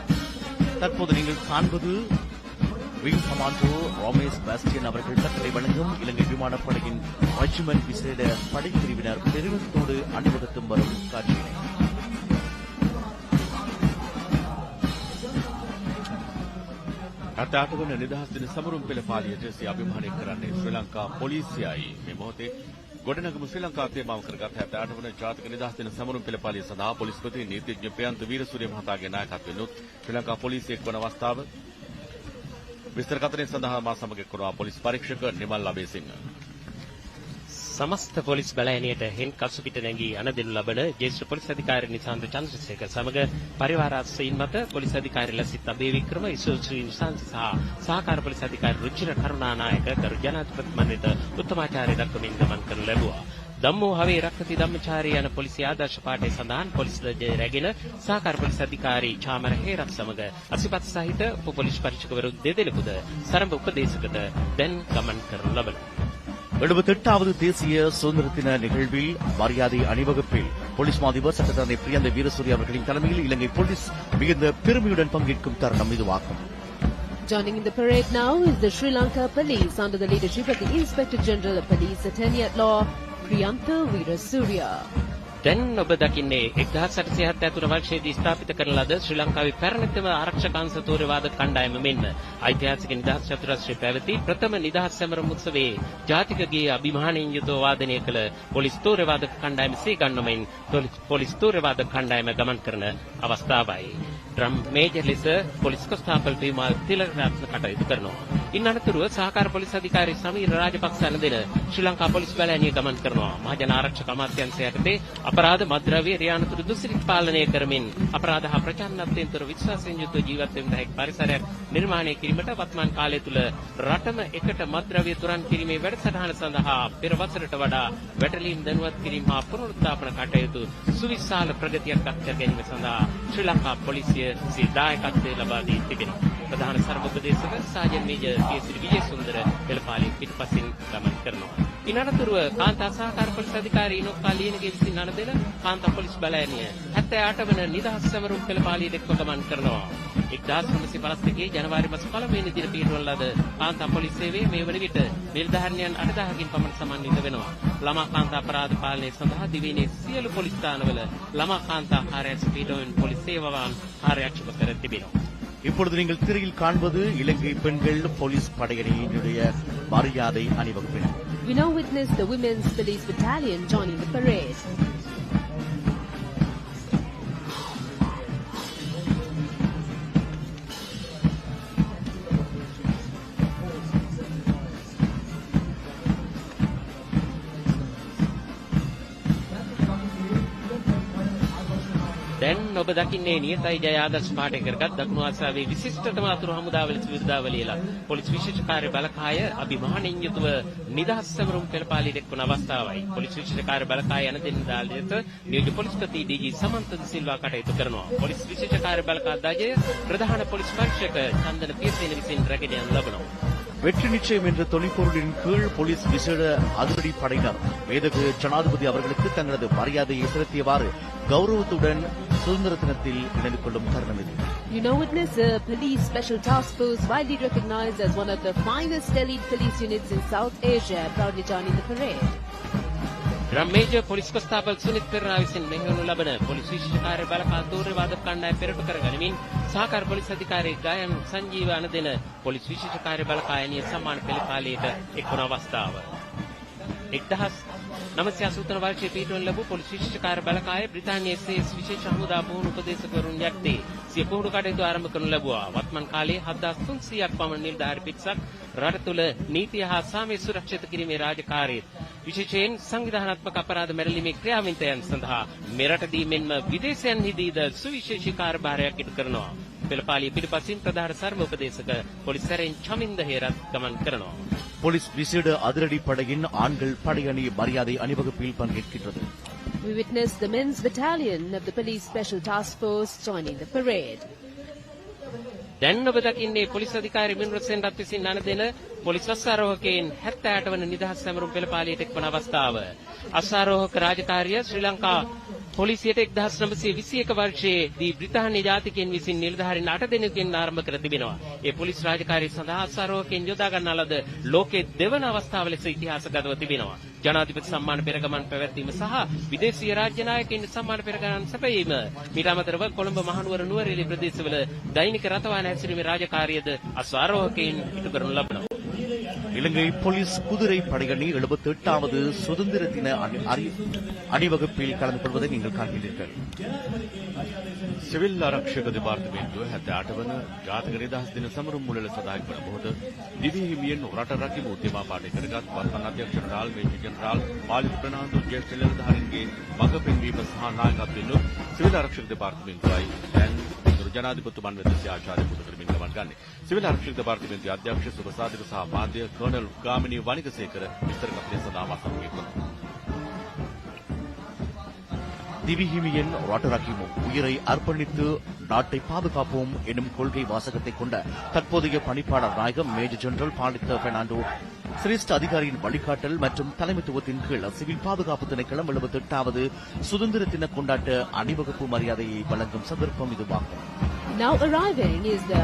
தற்போது நீங்கள் காண்பது விங் கமாண்டோ ரோமேஸ் பாஸ்டியன் அவர்கள் கட்டளை வழங்கும் இலங்கை விமானப்படையின் ரெஜிமென்ட் விசேட படைப்பிரிவினர் பெருமிதத்தோடு அணிவகுத்தும் வரும் காட்சியினை. අටවන නිදහස් දින සමරුම් පෙළපාලියට සිය අභිමානය කරන්නේ ශ්‍රී ලංකා පොලිසියයි. මේ මොහොතේ ගොඩනගමු ශ්‍රී ලංකා තේමාව කරගත් 78වන ජාතික නිදහස් දින සමරුම් පෙළපාලිය සඳහා පොලිස්පති නීතිඥ ප්‍රියන්ත වීරසූරිය මහතාගේ නායකත්වයෙන් ශ්‍රී ලංකා පොලිසිය එක්වන අවස්ථාව විස්තර කතරේ සඳහා මා සමග එක්වනවා පොලිස් පරීක්ෂක නිමල් අබේසිංහ. समस्त पोलिस बलायनिයට හෙන් කසු පිට නැගී අන දෙනු ලබන ජ්‍යෙෂ්ඨ පොලිස් අධිකාරී නිසාන්ත චන්ද්‍රසේකර සමග පරිවාර අස්සයින් මත පොලිස් අධිකාරී ලසිත් අබේවික්‍රම ඉසෝශ්‍රී නිසාන්ත සහ සහකාර පොලිස් අධිකාරී රුචිර කරුණානායක කරු ජනාධිපති මණ්ඩලයට උත්තමාචාර්ය දක්වමින් ගමන් කරනු ලැබුවා. ධම්මෝ හවේ රක්කති ධම්මචාරී යන පොලිස් ආදර්ශ පාඨයේ සඳහන් පොලිස් දජය රැගෙන සහකාර පොලිස් අධිකාරී චාමර හේරත් සමග අසිපත් සහිත උප පොලිස් පරීක්ෂකවරු දෙදෙනෙකුද සරඹ උපදේශකට දැන් ගමන් කරනු ලබනවා. 78வது தேசிய சுதந்திர தின நிகழ்வில் மரியாதை அணிவகுப்பில் போலீஸ் மாதிபர் சட்டத்தரணி பிரியந்த வீரசூரிய அவர்களின் தலைமையில் இலங்கை போலீஸ் மிகுந்த பெருமையுடன் பங்கேற்கும் தருணம் இதுவாகும். Joining in the parade now is the Sri Lanka Police under the leadership of the Inspector General of Police Attorney at Law Priyantha Veerasurya. දැන් ඔබ දකින්නේ 1873 වර්ෂයේදී ස්ථාපිත කරන ලද ශ්‍රී ලංකාවේ පැරණිතම ආරක්ෂක අංශ තෝරවාදක කණ්ඩායම මෙන්ම ඓතිහාසික නිදහස් චතුරස්‍රයේ පැවති ප්‍රථම නිදහස් සැමරුම් උත්සවයේ ජාතික ගීය අභිමානයෙන් යුතුව වාදනය කළ පොලිස් තෝරවාදක කණ්ඩායම සීගන්වමින් පොලිස් තෝරවාදක කණ්ඩායම ගමන් කරන අවස්ථාවයි. ඩ්‍රම් මේජර් ලෙස පොලිස් කොස්තාපල් පීමල් තිලකරත්න කටයුතු කරනවා. ඉන් අනතුරුව සහකාර පොලිස් අධිකාරී සමීර රාජපක්ෂ අනදෙන ශ්‍රී ලංකා පොලිස් බැලෑනිය ගමන් කරනවා. මහජන ආරක්ෂක අමාත්‍යාංශය යටතේ අපරාධ මද්ද්‍රව්‍ය රියානතුරු දුසිරිත පාලනය කරමින් අපරාධ හා ප්‍රචාරණත්වයෙන් තොර විශ්වාසයෙන් යුතුව ජීවත් වෙන්න හැකි පරිසරයක් නිර්මාණය කිරීමට වර්තමාන කාලය තුල රටම එකට මද්ද්‍රව්‍ය තුරන් කිරීමේ වැඩසටහන සඳහා පෙර වසරට වඩා වැටලීම් දැනුවත් කිරීම හා පුනරුත්ථාපන කටයුතු සුවිශාල ප්‍රගතියක් අත්කර ගැනීම සඳහා ශ්‍රී ලංකා පොලිසිය සිය දායකත්වය ලබා දී තිබෙනවා. ප්‍රධාන සර්වෝපදේශක සාජන් මේජර් පී.එස්. විජේසුන්දර පෙළපාලිය පිටපසින් ගමන් කරනවා. ඉනරතුරුව කාන්තා සහකාර පොලිස් අධිකාරී ඉනොක්කා ලියනගේ විසින් අනදෙන කාන්තා පොලිස් බලයනිය 78 වන නිදහස් සමරුම් පෙළපාලිය දෙක්ව ගමන් කරනවා. 1952 ජනවාරි මාස 1 වෙනි දින පිටවන ලද කාන්තා පොලිස් සේවයේ මේ වන විට නිලධාරියන් 8000කින් පමණ සමන්විත වෙනවා. ළමා කාන්තා අපරාධ පාලනය සඳහා දිවයිනේ සියලු පොලිස් ස්ථානවල ළමා කාන්තා කාර්යාලය පිටවෙන පොලිස් සේවාවන් කාර්යක්ෂම කර තිබෙනවා. இப்பொழுது நீங்கள் திரையில் காண்பது இலங்கை பெண்கள் போலீஸ் படையணியினுடைய மரியாதை அணிவகுப்பினர். We now witness the Women's Police Battalion joining the parade. දැන් ඔබ දකින්නේ නියතයි ජය ආදර්ශ පාඨය කරගත් දකුණු ආසියාවේ විශිෂ්ටතම අතුරු හමුදාවල විරුද්ධාවලියලා පොලිස් විශේෂ කාර්ය බලකාය අභිමාණයෙන් යුතුව නිදහස් සමරුම් පෙළපාලිය දක්වන අවස්ථාවයි. පොලිස් විශේෂ කාර්ය බලකාය යන දෙන්න දාලයට නියෝජ්‍ය පොලිස්පති ඩී.ජී. සමන්ත සිල්වා කටයුතු කරනවා. පොලිස් විශේෂ කාර්ය බලකාය දජය ප්‍රධාන පොලිස් පරීක්ෂක චන්දන පියසේන විසින් රැගෙන යනු ලබනවා. வெற்றி நிச்சயம் என்ற தொனிப்பொருளின் கீழ் போலீஸ் விசேட அதிரடி படையினர் மேதகு ஜனாதிபதி அவர்களுக்கு தங்களது மரியாதையை செலுத்தியவாறு கௌரவத்துடன் சுதந்திர தினத்தில் இணைந்து கொள்ளும் தருணம் இது. You now witness a police special task force widely recognized as one of the finest elite police units in South Asia proudly joining the parade. රාමේජර් පොලිස් කොස්තාපල් සුනිත් පෙරේරා විසින් මෙහෙයවනු ලබන පොලිස් විශේෂ කාර්ය බලකාය දෝරවාදක කණ්ඩායම පෙරටු කර ගනිමින් සහකාර පොලිස් අධිකාරී ගායන් සංජීව අනදෙන පොලිස් විශේෂ කාර්ය බලකායනීය සම්මාන පෙළපාලියට එක්වන අවස්ථාව. 1983 වර්ෂයේ පිටවන ලැබූ පොලිස් විශේෂ කාර්ය බලකාය බ්‍රිතාන්‍යයේ SAS විශේෂ හමුදා පුහුණු උපදේශකවරුන් යටතේ සිය පුහුණු කටයුතු ආරම්භ කරනු ලැබුවා. වත්මන් කාලයේ 7300ක් පමණ නිලධාරී පිරිසක් රට තුළ නීතිය හා සාමය සුරක්ෂිත කිරීමේ රාජකාරියත් විශේෂයෙන් සංවිධානාත්මක අපරාධ මැරලීමේ ක්‍රියාවින්තයන් සඳහා මෙරටදී මෙන්ම විදේශයන්හිදීද සුවිශේෂී කාර්යභාරයක් ඉටු කරනවා. පෙළපාලිය පිටපසින් ප්‍රධාන සර්ව උපදේශක පොලිස් සැරෙන් චමින්ද හේරත් ගමන් කරනවා. போலீஸ் விசேட அதிரடி படையின் ஆண்கள் படையணி மரியாதை அணிவகுப்பில் பங்கேற்கின்றது. We witness the men's battalion of the police special task force joining the parade. දැන් ඔබ දකින්නේ පොලිස් අධිකාරී මිනුරසෙන් රත් විසින් අනදෙන පොලිස් අස්සාරෝහකයන් 78 වන නිදහස් සමරුම් පෙළපාලියට එක්වන අවස්ථාව. අස්සාරෝහක රාජකාරිය ශ්‍රී ලංකා පොලිසියට 1921 වර්ෂයේ දී බ්‍රිතාන්‍ය ජාතිකයන් විසින් නිලධාරීන් 8 දෙනෙකුගෙන් ආරම්භ කර තිබෙනවා. ඒ පොලිස් රාජකාරිය සඳහා අස්සාරෝහකයන් යොදා ගන්නා ලද ලෝකයේ දෙවන අවස්ථාව ලෙස ඉතිහාසගතව තිබෙනවා. ජනාධිපති සම්මාන පෙරගමන් පැවැත්වීම සහ විදේශීය රාජ්‍ය නායකයින් සම්මාන පෙරගමන් සැපයීම. මීට අමතරව කොළඹ මහනුවර නුවරඑළිය ප්‍රදේශවල දෛනික රථවාහන හැසිරීමේ රාජකාරියද අස්සාරෝහකයන් ඉටු කරනු ලබනවා. இலங்கை போலீஸ் குதிரை படையணி 78வது சுதந்திர தின அணிவகுப்பில் கலந்து கொள்வதை நீங்கள் காண்கிறீர்கள். සිවිල් ආරක්ෂක දෙපාර්තමේන්තුව 78 වන ජාතික නිදහස් දින සමරුම් මුලල සදාහන් වන මොහොත දිවි හිමියෙන් රට රකිමු උද්‍යම පාඨ කරගත් වර්තමාන අධ්‍යක්ෂ ජනරාල් මේජර් ජනරාල් මාලිත් ප්‍රනාන්දු ජ්‍යෙෂ්ඨ නිලධාරීන්ගේ මඟ පෙන්වීම සහ නායකත්වයෙන් සිවිල් ආරක්ෂක දෙපාර්තමේන්තුවයි දැන් ජනාධිපතිතුමන් වෙත ආචාර්ය පුද කරමින් ගමන් ගන්නේ. සිවිල් ආරක්ෂක දෙපාර්තමේන්තුවේ අධ්‍යක්ෂ සුබසාධක සහ මාධ්‍ය කර්නල් ගාමිණී වනිකසේකර විස්තර කපලේ සඳහා මාසම්ගේ කරනවා. திவிஹிமியின் ராட்டராக்கிமோ உயிரை அர்ப்பணித்து நாட்டை பாதுகாப்போம் எனும் கொள்கை வாசகத்தை கொண்ட தற்போதைய பணிப்பாளர் நாயகம் மேஜர் ஜெனரல் பாலித்த பெர்னாண்டோ சிரேஷ்ட அதிகாரியின் வழிகாட்டல் மற்றும் தலைமைத்துவத்தின் கீழ் சிவில் பாதுகாப்பு திணைக்களம் 78வது சுதந்திர தின கொண்டாட்ட அணிவகுப்பு மரியாதையை வழங்கும் சந்தர்ப்பம் இதுவாகும். Now arriving is the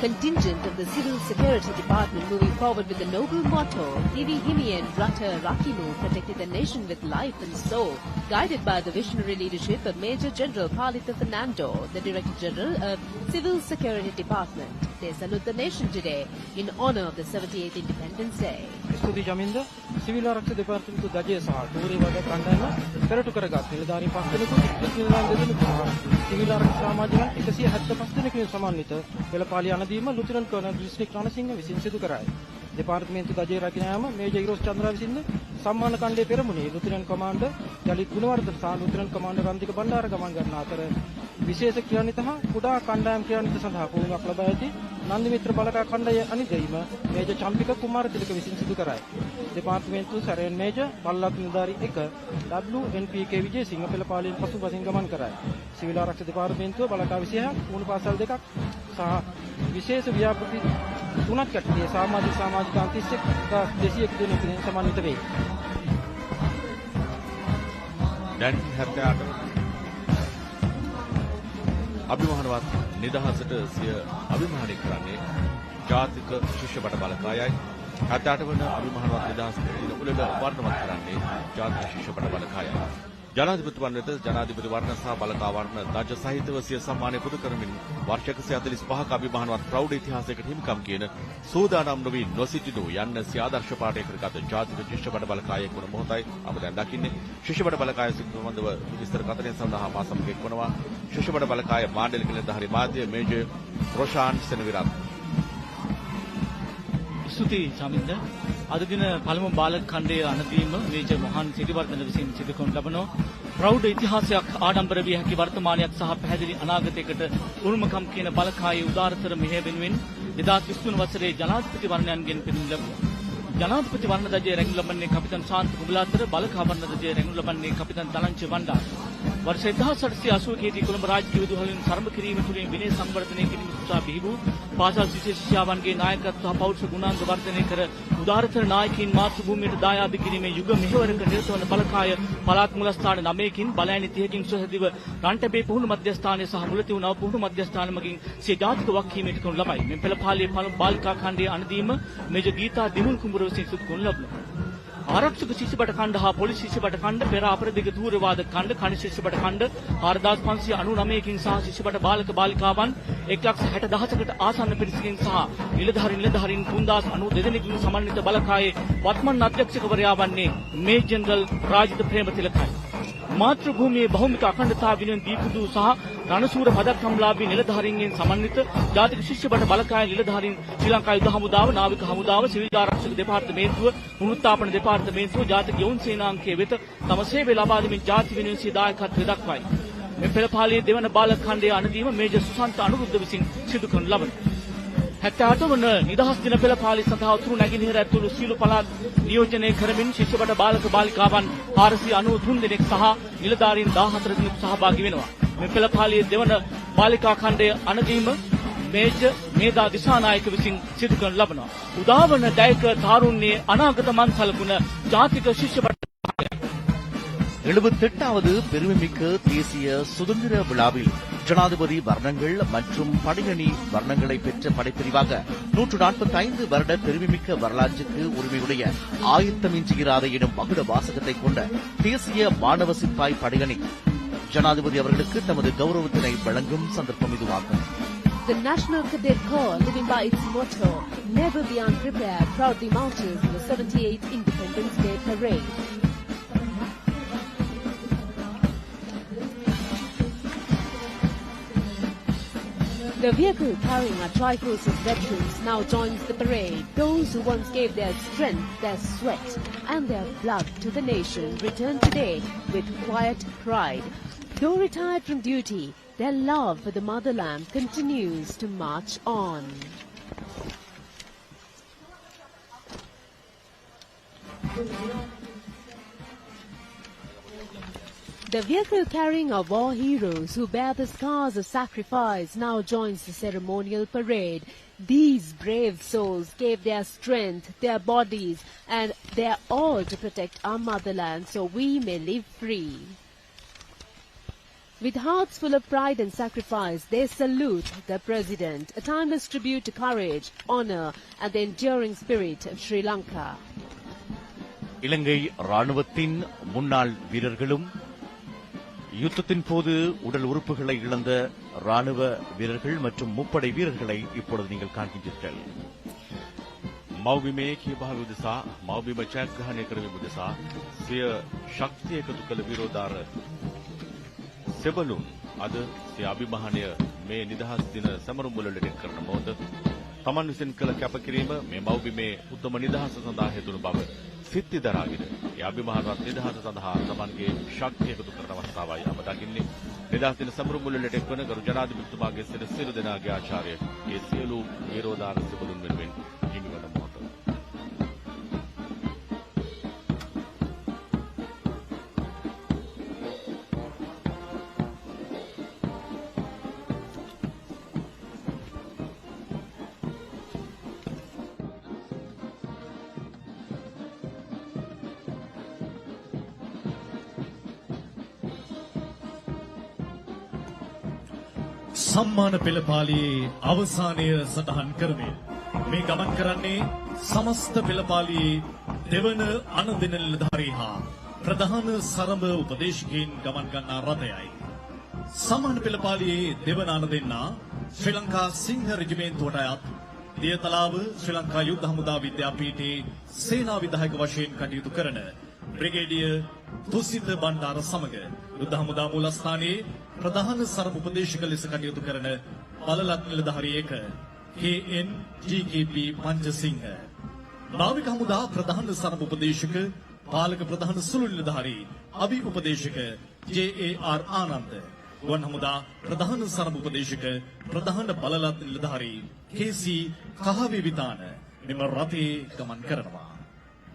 contingent of the Civil Security Department moving forward with the noble motto, Divi Himien Rata Rakimu, protecting the nation with life and soul, guided by the visionary leadership of Major General Palita Fernando, the Director General of Civil Security Department. They salute the nation today in honor of the 78th Independence Day. ස්තුති ජමින්ද civil ආරක්ෂක දෙපාර්තමේන්තුව දජය සහ ටූරේ වග කණ්ඩායම පෙරටු කරගත් නිලධාරීන් 5 දෙනෙකු නිලධාරීන් 2 දෙනෙකු සිවිල් ආරක්ෂක සමාජිකයන් 175 දෙනෙකුගෙන් සමන්විත පෙළපාලිය අනදීම ලුතිනන්ට් කර්නල් ඩිස්ට්‍රික් රණසිංහ විසින් සිදු කරයි. දෙපාර්තමේන්තුව දජය රකින යාම මේජර් ඉරෝස් චන්ද්‍රා විසින් සම්මාන කණ්ඩේ පෙරමුණේ ලුතිනන්ට් කමාන්ඩර් යලිත් ගුණවර්ධන සහ ලුතිනන්ට් කමාන්ඩර් රන්දික බණ්ඩාර ගමන් කරන අතර විශේෂ ක්‍රියානිත හා කුඩා කණ්ඩායම් ක්‍රියානිත සඳහා පුහුණුවක් ලබා ඇති නන්දි මිත්‍ර බලකා ඛණ්ඩය අනිදීම මේජර් චම්පික කුමාරතිලක විසින් සිදු කරයි. දෙපාර්තමේන්තු සැරයන් මේජර් පළාත් නිලධාරී 1 WNPK විජේසිංහ පෙළපාලියෙන් පසුබසින් ගමන් කරයි. සිවිල් ආරක්ෂක දෙපාර්තමේන්තුව බලකා 26ක්, පුහුණු පාසල් 2ක් සහ විශේෂ ව්‍යාපෘති 3ක් යටතේ සමාජිකාන් 31201 දෙනෙකුගෙන් සමන්විත වේ. දැන් 78 අභිමානවත් නිදහසට සිය අභිමානය කරන්නේ ජාතික ශිෂ්‍ය බඩ බලකායයි. 78 වන අභිමානවත් නිදහස් දින උළෙල වර්ණවත් කරන්නේ ජාතික ශිෂ්‍ය බඩ බලකායයි. ජනාධිපතිතුමන් වෙත ජනාධිපති වර්ණ සහ බලකා වර්ණ දජ සහිතව සිය සම්මානය පුද කරමින් වර්ෂ 145ක අභිමානවත් ප්‍රෞಢ ඉතිහාසයකට හිමිකම් කියන සූදානම් නොවී නොසිටිනු යන්න සිය ආදර්ශ පාඨය කරගත් ජාතික ශිෂ්‍ය බඩ බලකායේ වන මොහොතයි අප දැන් දකින්නේ. ශිෂ්‍ය බඩ බලකාය සම්බන්ධව විස්තර කතරෙන් සඳහා මා සමග එක්වනවා ශිෂ්‍ය බඩ බලකාය මාණ්ඩලික නිලධාරී මාධ්‍ය මේජර් රොෂාන් සෙනවිරත්. ස්තුතියි සමින්ද. අද දින පළමු බාලක ඛණ්ඩයේ අනදීම මේජර් මොහන් සිරිවර්ධන විසින් සිදු කරන ලබන ප්‍රෞಢ ඉතිහාසයක් ආඩම්බර විය හැකි වර්තමානයක් සහ පැහැදිලි අනාගතයකට උරුමකම් කියන බලකායේ උදාරතර මෙහෙය වෙනුවෙන් 2023 වසරේ ජනාධිපති වර්ණයන්ගෙන් පිරිනැමු ලැබුවා. ජනාධිපති වර්ණ දජය රැඟුණු ලබන්නේ කපිටන් ශාන්ත කුබලාතර, බලකා වර්ණ දජය රැඟුණු ලබන්නේ කපිටන් දලංච වණ්ඩාර. वर्ष 1880 කොළඹ රාජ්‍ය විදුහලින් සරඹ කිරීම තුළින් විනය සංවර්ධනය කිරීම උත්සාහ බිහි වූ පාසල් ශිෂ්‍යාවන්ගේ නායකත්ව සහ පෞරුෂ ගුණාංග වර්ධනය කර උදාරතර නායකයින් මාතෘභූමියට දායාද කිරීමේ යුග මෙහෙවරක නිරත වන බලකාය පළාත් මුලස්ථාන 9කින් බලයනි 30කින් සුවසදිව රන්ටබේ පුහුණු මධ්‍යස්ථානය සහ මුලතිව් නව පුහුණු මධ්‍යස්ථාන මගින් සිය ජාතික වගකීමට කරනු ලබයි. මෙම පෙළපාලියේ පළමු බාලිකා ඛණ්ඩයේ අනදීම මේජර් ගීතා දිමුල් කුඹුර විසින් සිදු කරනු ලබනවා. ආරක්ෂක ශිෂ්‍ය බඩ ඛණ්ඩ හා පොලිස් ශිෂ්‍ය බඩ ඛණ්ඩ පෙර අපරදිග තූරවාදක ඛණ්ඩ කණි ශිෂ්‍ය බඩ ඛණ්ඩ 4599කින් සහ ශිෂ්‍ය බඩ බාලක බාලිකාවන් 1,60,000කට ආසන්න පිරිසකින් සහ නිලධාරීන් 3092 දෙනෙකුන් සමන්විත බලකායේ වත්මන් අධ්‍යක්ෂකවරයා වන්නේ මේ ජෙනරල් රාජිත ප්‍රේමතිලකයි. මාතෘභූමියේ බහුමික අඛණ්ඩතාව වෙනුවෙන් දීපුදු සහ රණසූර පදක්කම්ලාභී නිලධාරීන්ගෙන් සමන්විත ජාතික ශිෂ්‍ය බඩ බලකාය නිලධාරීන් ශ්‍රී ලංකා යුද හමුදාව, නාවික හමුදාව, සිවිල් ආරක්ෂක දෙපාර්තමේන්තුව, පුනරුත්ථාපන දෙපාර්තමේන්තුව, ජාතික යොවුන් සේනාංකය වෙත තම සේවය ලබා දෙමින් ජාති වෙනුවෙන් සිය දායකත්වය දක්වයි. මේ පෙළපාලියේ දෙවන බාලක ඛණ්ඩයේ අනදීම මේජර් සුසන්ත අනුරුද්ධ විසින් සිදු කරනු ලබනවා. 78 වන නිදහස් දින පෙළපාලිය සඳහා උතුරු නැගෙනහිර ඇතුළු සියලු පළාත් නියෝජනය කරමින් ශිෂ්‍ය බඩ බාලක බාලිකාවන් 493 දෙනෙක් සහ නිලධාරීන් 14 දෙනෙකු සහභාගී වෙනවා. මේ පෙළපාලියේ දෙවන බාලිකා ඛණ්ඩයේ අනදීම මේජර් මේදා දිසානායක විසින් සිදු කරනු ලබනවා. උදාවන දායක තාරුණ්‍යයේ අනාගත මන්සලකුණ ජාතික ශිෂ්‍ය බඩ 78வது பெருமைமிக்க தேசிய சுதந்திர விழாவில் ஜனாதிபதி வர்ணங்கள் மற்றும் படையணி வர்ணங்களை பெற்ற படைப்பிரிவாக 145 வருட பெருமைமிக்க வரலாற்றுக்கு உரிமையுடைய ஆயத்தமின்றியிராத எனும் மகுட வாசகத்தை கொண்ட தேசிய மாணவ சிப்பாய் படையணி ஜனாதிபதி அவர்களுக்கு தமது கௌரவத்தினை வழங்கும் சந்தர்ப்பம் இதுவாகும். The National Cadet Corps, living by its motto, never be unprepared, proudly marches in the 78th Independence Day Parade. The vehicle carrying our Triforce's veterans now joins the parade. Those who once gave their strength, their sweat, and their blood to the nation return today with quiet pride. Though retired from duty, their love for the motherland continues to march on. The vehicle carrying our war heroes who bear the scars of sacrifice now joins the ceremonial parade. These brave souls gave their strength, their bodies, and their all to protect our motherland so we may live free. With hearts full of pride and sacrifice, they salute the President, a timeless tribute to courage, honor, and the enduring spirit of Sri Lanka. இலங்கை ராணுவத்தின் முன்னாள் வீரர்களும் யுத்தத்தின் போது உடல் உறுப்புகளை இழந்த ராணுவ வீரர்கள் மற்றும் முப்படை வீரர்களை இப்பொழுது நீங்கள் காண்கின்றீர்கள். මව්බිමේ කීභාගය උදෙසා මව්බිම ජයග්‍රහණය කරවීම උදෙසා සිය ශක්තිය එකතු කළ විරෝධාර සෙබළුන් අද සිය අභිමානය මේ නිදහස් දින සමරු මුලට කරන මොහොත තමන් විසින් කළ කැපකිරීම මේ මව්බිමේ උත්තම නිදහස සඳහා හේතුණු බව සිත්ති දරාගෙන ඒ අභිමානවත් නිදහස සඳහා තමන්ගේ ශක්තිය එකතු කරන අවස්ථාවයි අප දකින්නේ. නිදහස් දින සමරු මුල්ලට එක්වන ගරු ජනාධිපතිතුමාගේ සියලු දෙනාගේ ආචාර්ය ඒ සියලු විරෝධාර සිබුදුන් වෙනුවෙන් හිමිවන මොහොත. සම්මාන පෙළපාලියේ අවසානය සටහන් කරමින් මේ ගමන් කරන්නේ සමස්ත පෙළපාලියේ දෙවන අනදින නිලධාරී හා ප්‍රධාන සරඹ උපදේශකයින් ගමන් ගන්නා රථයයි. සම්මාන පෙළපාලියේ දෙවන අනදින්නා ශ්‍රී ලංකා සිංහ රෙජිමේන්තුවට අයත් දියතලාව ශ්‍රී ලංකා යුද්ධ හමුදා විද්‍යාපීඨයේ සේනා විධායක වශයෙන් කටයුතු කරන බ්‍රිගේඩියර් තුසිත බණ්ඩාර සමග යුද්ධ හමුදා මූලස්ථානයේ ප්‍රධාන සරඹ උපදේශක ලෙස කටයුතු කරන බලලත් නිලධාරී KN GKP පංචසිංහ, නාවික හමුදා ප්‍රධාන සරඹ උපදේශක පාලක ප්‍රධාන සුළු නිලධාරී අභි උපදේශක JAR ආනන්ද, ගුවන් හමුදා ප්‍රධාන සරඹ උපදේශක ප්‍රධාන බලලත් නිලධාරී KC කහවේ විතාන මෙම රථයේ ගමන් කරනවා.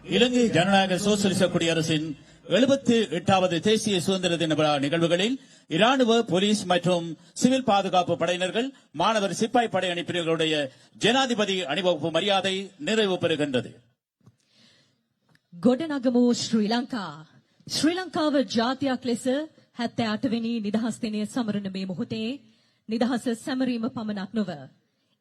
இலங்கை ஜனநாயக சோசலிச குடியரசின் 78வது தேசிய சுதந்திர தின விழா நிகழ்வுகளில் இராணுவ போலீஸ் மற்றும் சிவில் பாதுகாப்பு படையினர்கள் மாணவர் சிப்பாய் படை அணிப்பிரிவுகளுடைய ஜனாதிபதி அணிவகுப்பு மரியாதை நிறைவு பெறுகின்றது. ගොඩනගමු ශ්‍රී ලංකාව ජාතියක් ලෙස 78 වෙනි නිදහස් දිනය සමරන මේ මොහොතේ නිදහස සැමරීම පමණක් නොව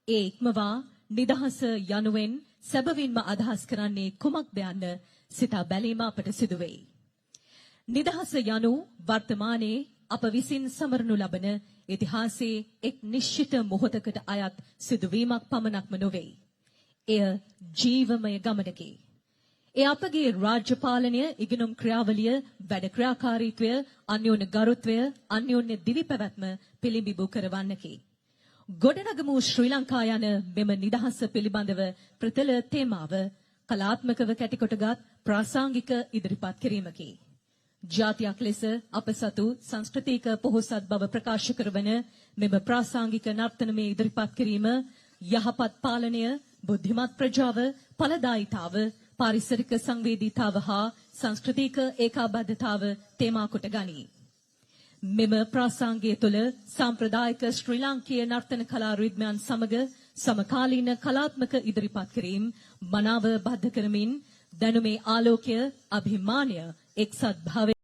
ඒ ඉක්මවා නිදහස යනුවෙන් සැබවින්ම අදහස් කරන්නේ කුමක්ද යන්න සිතා බැලීම අපට සිදු වෙයි. නිදහස යනු වර්තමානයේ අප විසින් සමරනු ලබන ඉතිහාසයේ එක් නිශ්චිත මොහොතකට අයත් සිදුවීමක් පමණක්ම නොවේ. එය ජීවමය ගමනකි. ඒ අපගේ රාජ්‍ය පාලනය, ඉගෙනුම් ක්‍රියාවලිය, වැඩ ක්‍රියාකාරීත්වය, අන්‍යෝන්‍ය ගරුත්වය, අන්‍යෝන්‍ය දිවි පැවැත්ම පිළිඹු කරවන්නකි. ගොඩනගමු ශ්‍රී ලංකා යන මෙම නිදහස පිළිබඳව ප්‍රතල තේමාව කලාත්මකව කැටිකොටගත් ප්‍රාසංගික ඉදිරිපත් කිරීමකි. ජාතියක් ලෙස අප සතු සංස්කෘතික පොහොසත් බව ප්‍රකාශ කරවන මෙම ප්‍රාසංගික නර්තනමේ ඉදිරිපත් කිරීම යහපත් පාලනය, බුද්ධිමත් ප්‍රජාව, ඵලදායීතාව, පාරිසරික සංවේදීතාව හා සංස්කෘතික ඒකාබද්ධතාව තේමා කොට ගනී. මෙම ප්‍රාසංගය තුළ සාම්ප්‍රදායික ශ්‍රී ලාංකීය නර්තන කලා රිද්මයන් සමග සමකාලීන කලාත්මක ඉදිරිපත් කිරීම මනාව බද්ධ කරමින් දැනුමේ ආලෝකය, අභිමානය, එක්සත් භාවය